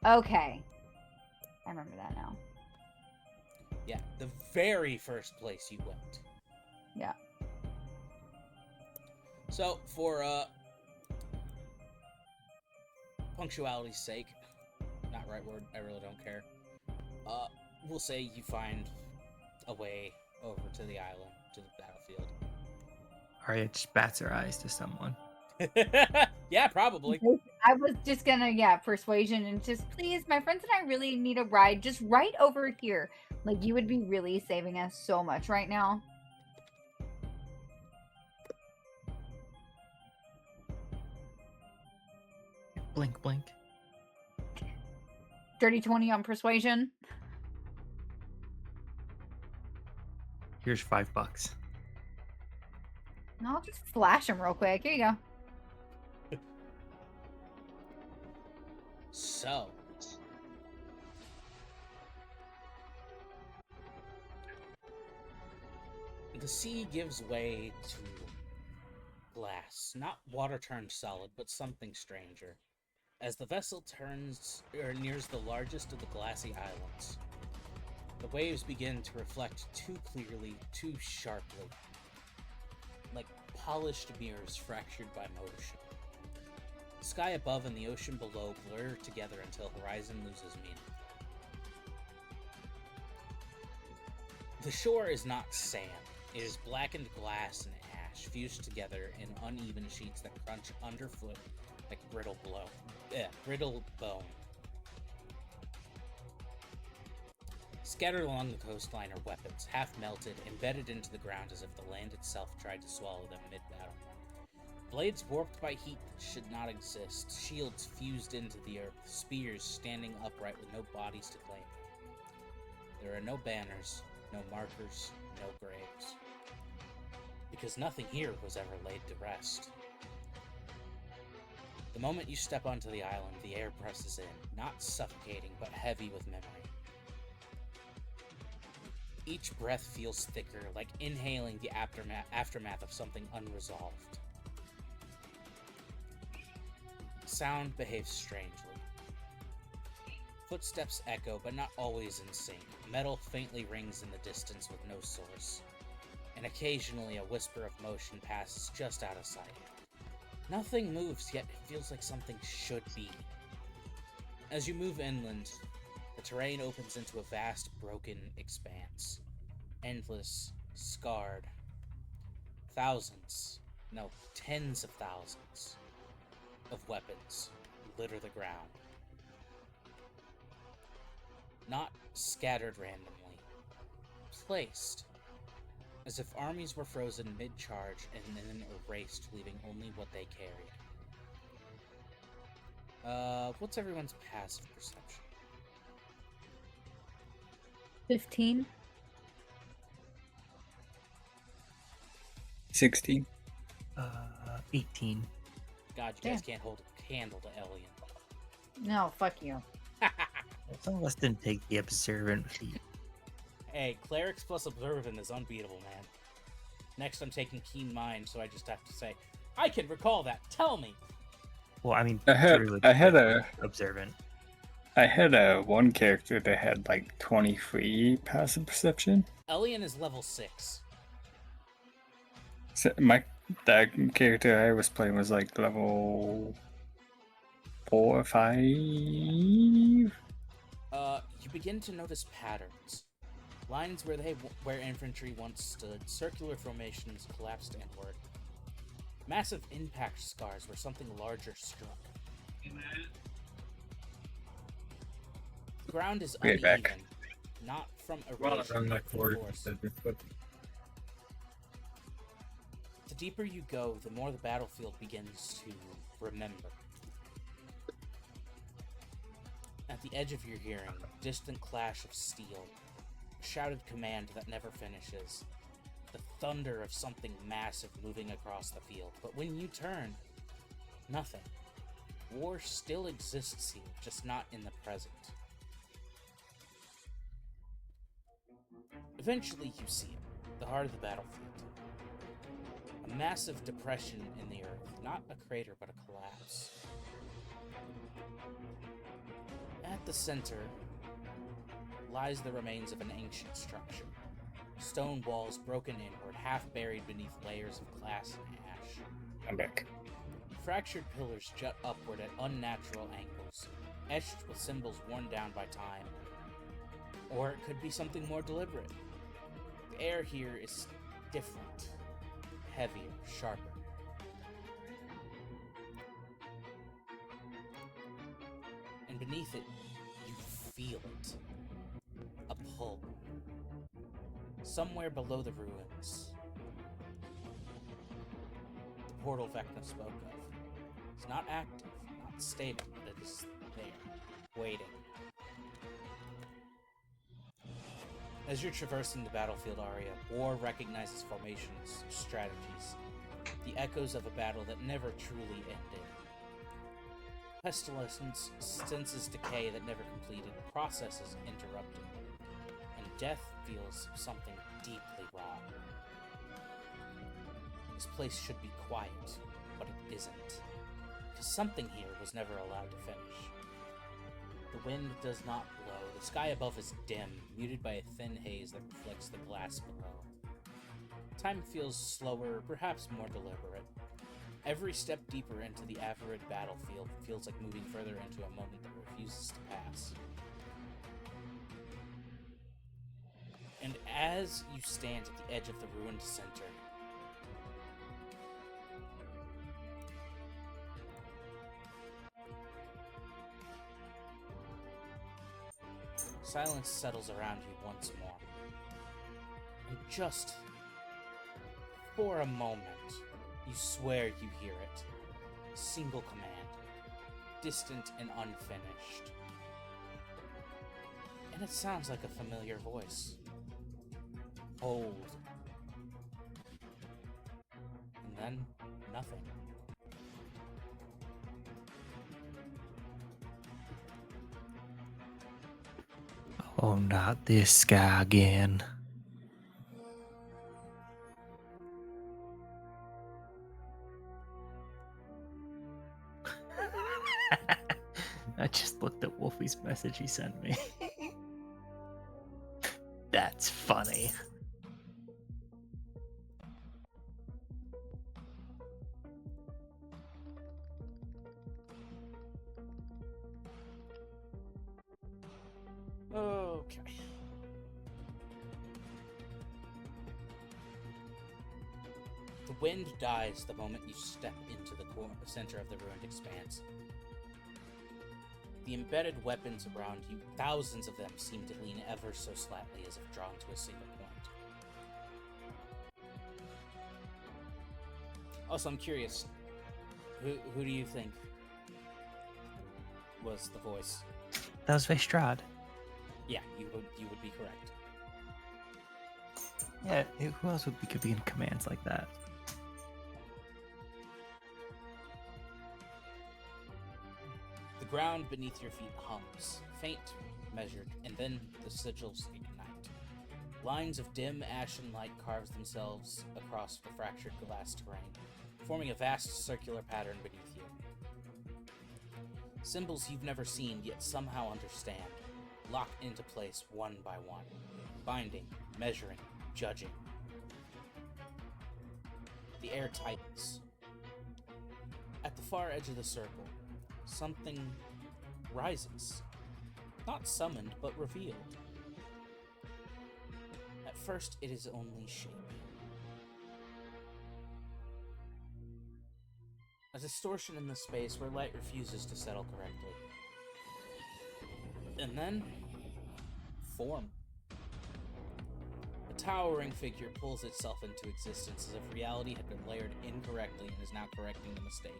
Okay. I remember that now. Yeah, the very first place you went. Yeah. So, for punctuality's sake, not right word, I really don't care. We'll say you find a way over to the island, to the battlefield. Arya just bats her eyes to someone. Yeah, probably. I was just gonna, persuasion and just, please, my friends and I really need a ride just right over here. Like, you would be really saving us so much right now. Blink, blink. Dirty 20 on persuasion. Here's $5. I'll just flash him real quick. Here you go. So, the sea gives way to glass, not water turned solid, but something stranger. As the vessel nears the largest of the glassy islands, the waves begin to reflect too clearly, too sharply, like polished mirrors fractured by motion. The sky above and the ocean below blur together until horizon loses meaning. The shore is not sand. It is blackened glass and ash fused together in uneven sheets that crunch underfoot like brittle bone. Scattered along the coastline are weapons, half melted, embedded into the ground as if the land itself tried to swallow them mid-battle. Blades warped by heat that should not exist, shields fused into the earth, spears standing upright with no bodies to claim them. There are no banners, no markers, no graves. Because nothing here was ever laid to rest. The moment you step onto the island, the air presses in, not suffocating, but heavy with memory. Each breath feels thicker, like inhaling the aftermath of something unresolved. Sound behaves strangely. Footsteps echo, but not always in sync. Metal faintly rings in the distance with no source. And occasionally a whisper of motion passes just out of sight. Nothing moves, yet it feels like something should be. As you move inland, the The terrain opens into a vast, broken expanse. Endless, scarred. Thousands, no, tens of thousands of weapons litter the ground. Not scattered randomly, placed as if armies were frozen mid-charge and then erased, leaving only what they carried. What's everyone's passive perception? 15. 16. 18. God, you guys can't hold a candle to Elian. No, fuck you. Some of us didn't take the observant feat. Hey, clerics plus observant is unbeatable, man. Next, I'm taking keen mind, so I just have to say, I can recall that. Tell me. Well, I mean, I had observant. I had one character that had like 23 passive perception. Elian is level 6. So that character I was playing was like level 4 or 5. You begin to notice patterns. Lines where infantry once stood, circular formations collapsed inward. Massive impact scars where something larger struck. The ground is Right uneven, back. not from erosion, but from force. The deeper you go, the more the battlefield begins to remember. At the edge of your hearing, distant clash of steel, a shouted command that never finishes, the thunder of something massive moving across the field. But when you turn, nothing. War still exists here, just not in the present. Eventually you see it, the heart of the battlefield. A massive depression in the earth, not a crater but a collapse. At the center lies the remains of an ancient structure. Stone walls broken inward, half buried beneath layers of glass and ash. I'm back. Fractured pillars jut upward at unnatural angles, etched with symbols worn down by time. Or it could be something more deliberate. The air here is different, heavier, sharper. And beneath it, you feel it. A pull. Somewhere below the ruins. The portal Vecna spoke of. It's not active, not stable, but it is there, waiting. As you're traversing the battlefield area, war recognizes formations, strategies, the echoes of a battle that never truly ended. Pestilence senses decay that never completed, processes interrupted, and death feels something deeply wrong. This place should be quiet, but it isn't, because something here was never allowed to finish. The wind does not blow, the sky above is dim, muted by a thin haze that reflects the glass below. Time feels slower, perhaps more deliberate. Every step deeper into the Averid battlefield feels like moving further into a moment that refuses to pass. And as you stand at the edge of the ruined center, silence settles around you once more. And just for a moment, you swear you hear it. A single command, distant and unfinished. And it sounds like a familiar voice. Old. And then, nothing. Oh, not this guy again. I just looked at Wolfie's message he sent me. That's funny. Okay. The wind dies the moment you step into the center of the ruined expanse. The embedded weapons around you, thousands of them, seem to lean ever so slightly as if drawn to a single point. Also, I'm curious, who do you think was the voice? That was Vestrad. Yeah, you would be correct. Yeah, who else could be in commands like that? The ground beneath your feet hums, faint, measured, and then the sigils ignite. Lines of dim, ashen light carve themselves across the fractured glass terrain, forming a vast circular pattern beneath you. Symbols you've never seen, yet somehow understand, lock into place one by one, binding, measuring, judging. The air tightens. At the far edge of the circle, something rises. Not summoned, but revealed. At first, it is only shape. A distortion in the space where light refuses to settle correctly. And then, form. A towering figure pulls itself into existence as if reality had been layered incorrectly and is now correcting the mistake.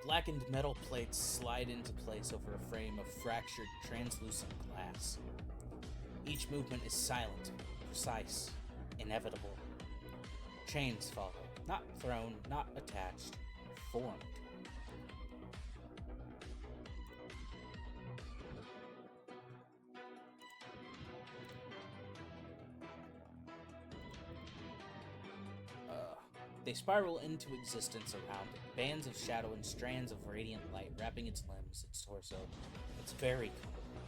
Blackened metal plates slide into place over a frame of fractured, translucent glass. Each movement is silent, precise, inevitable. Chains follow, not thrown, not attached, formed. They spiral into existence around it, bands of shadow and strands of radiant light wrapping its limbs, its torso, its very core.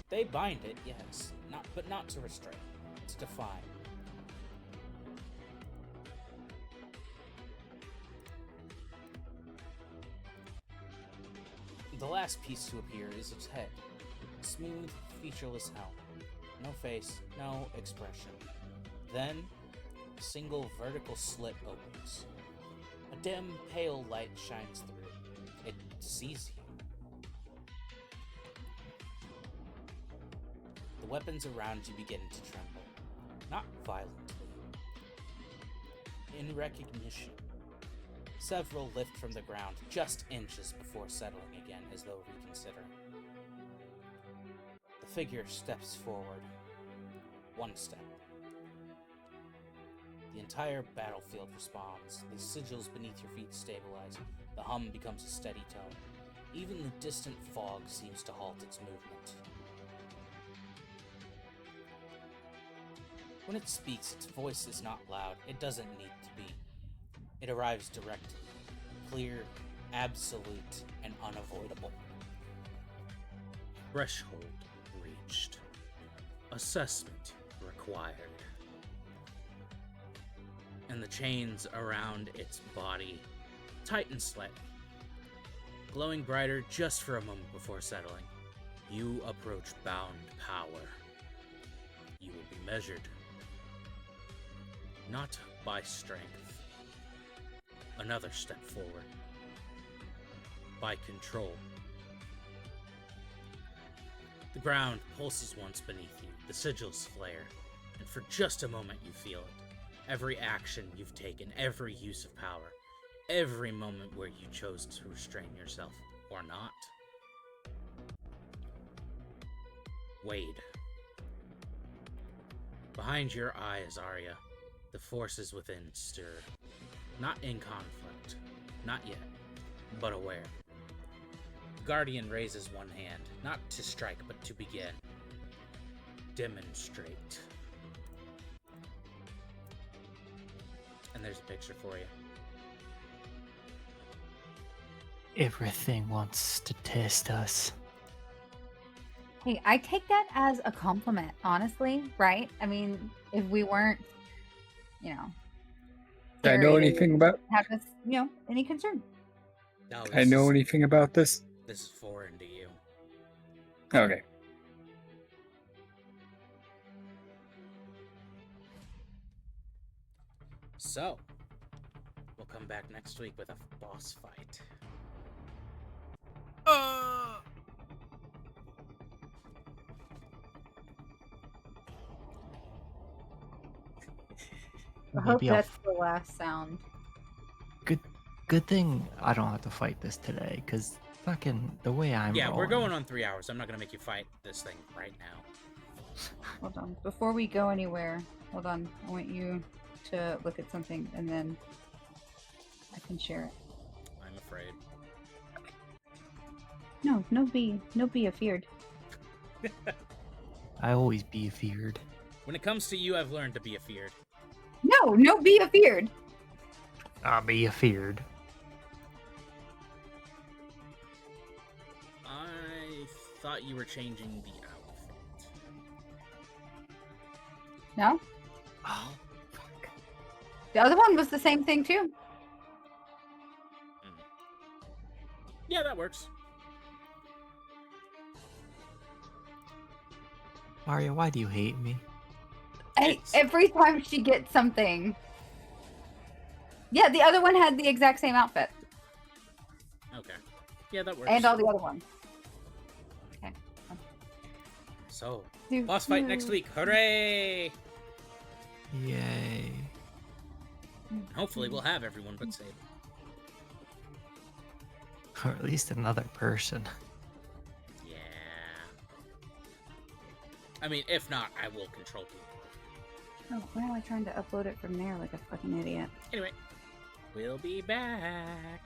They bind it, yes, but not to restrain, to define. The last piece to appear is its head, a smooth, featureless helm. No face, no expression. Then, a single vertical slit opens. A dim, pale light shines through. It sees you. The weapons around you begin to tremble. Not violently. In recognition, several lift from the ground just inches before settling again as though reconsidering. The figure steps forward. One step. The entire battlefield responds. The sigils beneath your feet stabilize. The hum becomes a steady tone. Even the distant fog seems to halt its movement. When it speaks, its voice is not loud. It doesn't need to be. It arrives directly, clear, absolute, and unavoidable. Threshold reached. Assessment required. And the chains around its body tighten slightly, glowing brighter just for a moment before settling. You approach bound power. You will be measured, not by strength. Another step forward. By control. The ground pulses once beneath you, the sigils flare, and for just a moment you feel it. Every action you've taken, every use of power, every moment where you chose to restrain yourself, or not. Wade. Behind your eyes, Arya, the forces within stir. Not in conflict, not yet, but aware. The Guardian raises one hand, not to strike, but to begin. Demonstrate. And there's a picture for you. Everything wants to test us. Hey, I take that as a compliment, honestly, right? I mean, if we weren't, Do I know scary, anything about? have us, any concern. No, I know anything about this? This is foreign to you. Okay. So, we'll come back next week with a boss fight. I hope Maybe I'll that's the last sound. Good thing I don't have to fight this today, because fucking the way I'm Yeah, we're rolling. going on 3 hours. I'm not gonna make you fight this thing right now. Hold on. Before we go anywhere, hold on. I want you to look at something and then I can share it. I'm afraid. No be afeared. I always be feared. When it comes to you, I've learned to be afeared. No be afeared. I'll be feared. I thought you were changing the outfit. No? Oh, fuck. The other one was the same thing too. Yeah, that works. Mario, why do you hate me? Hey, every time she gets something. Yeah, the other one had the exact same outfit. Okay. Yeah, that works. And all the other ones. Okay. So, boss fight next week. Hooray! Yay. Hopefully we'll have everyone but Sable. Or at least another person. Yeah. I mean, if not, I will control people. Oh, why am I trying to upload it from there like a fucking idiot? Anyway, we'll be back.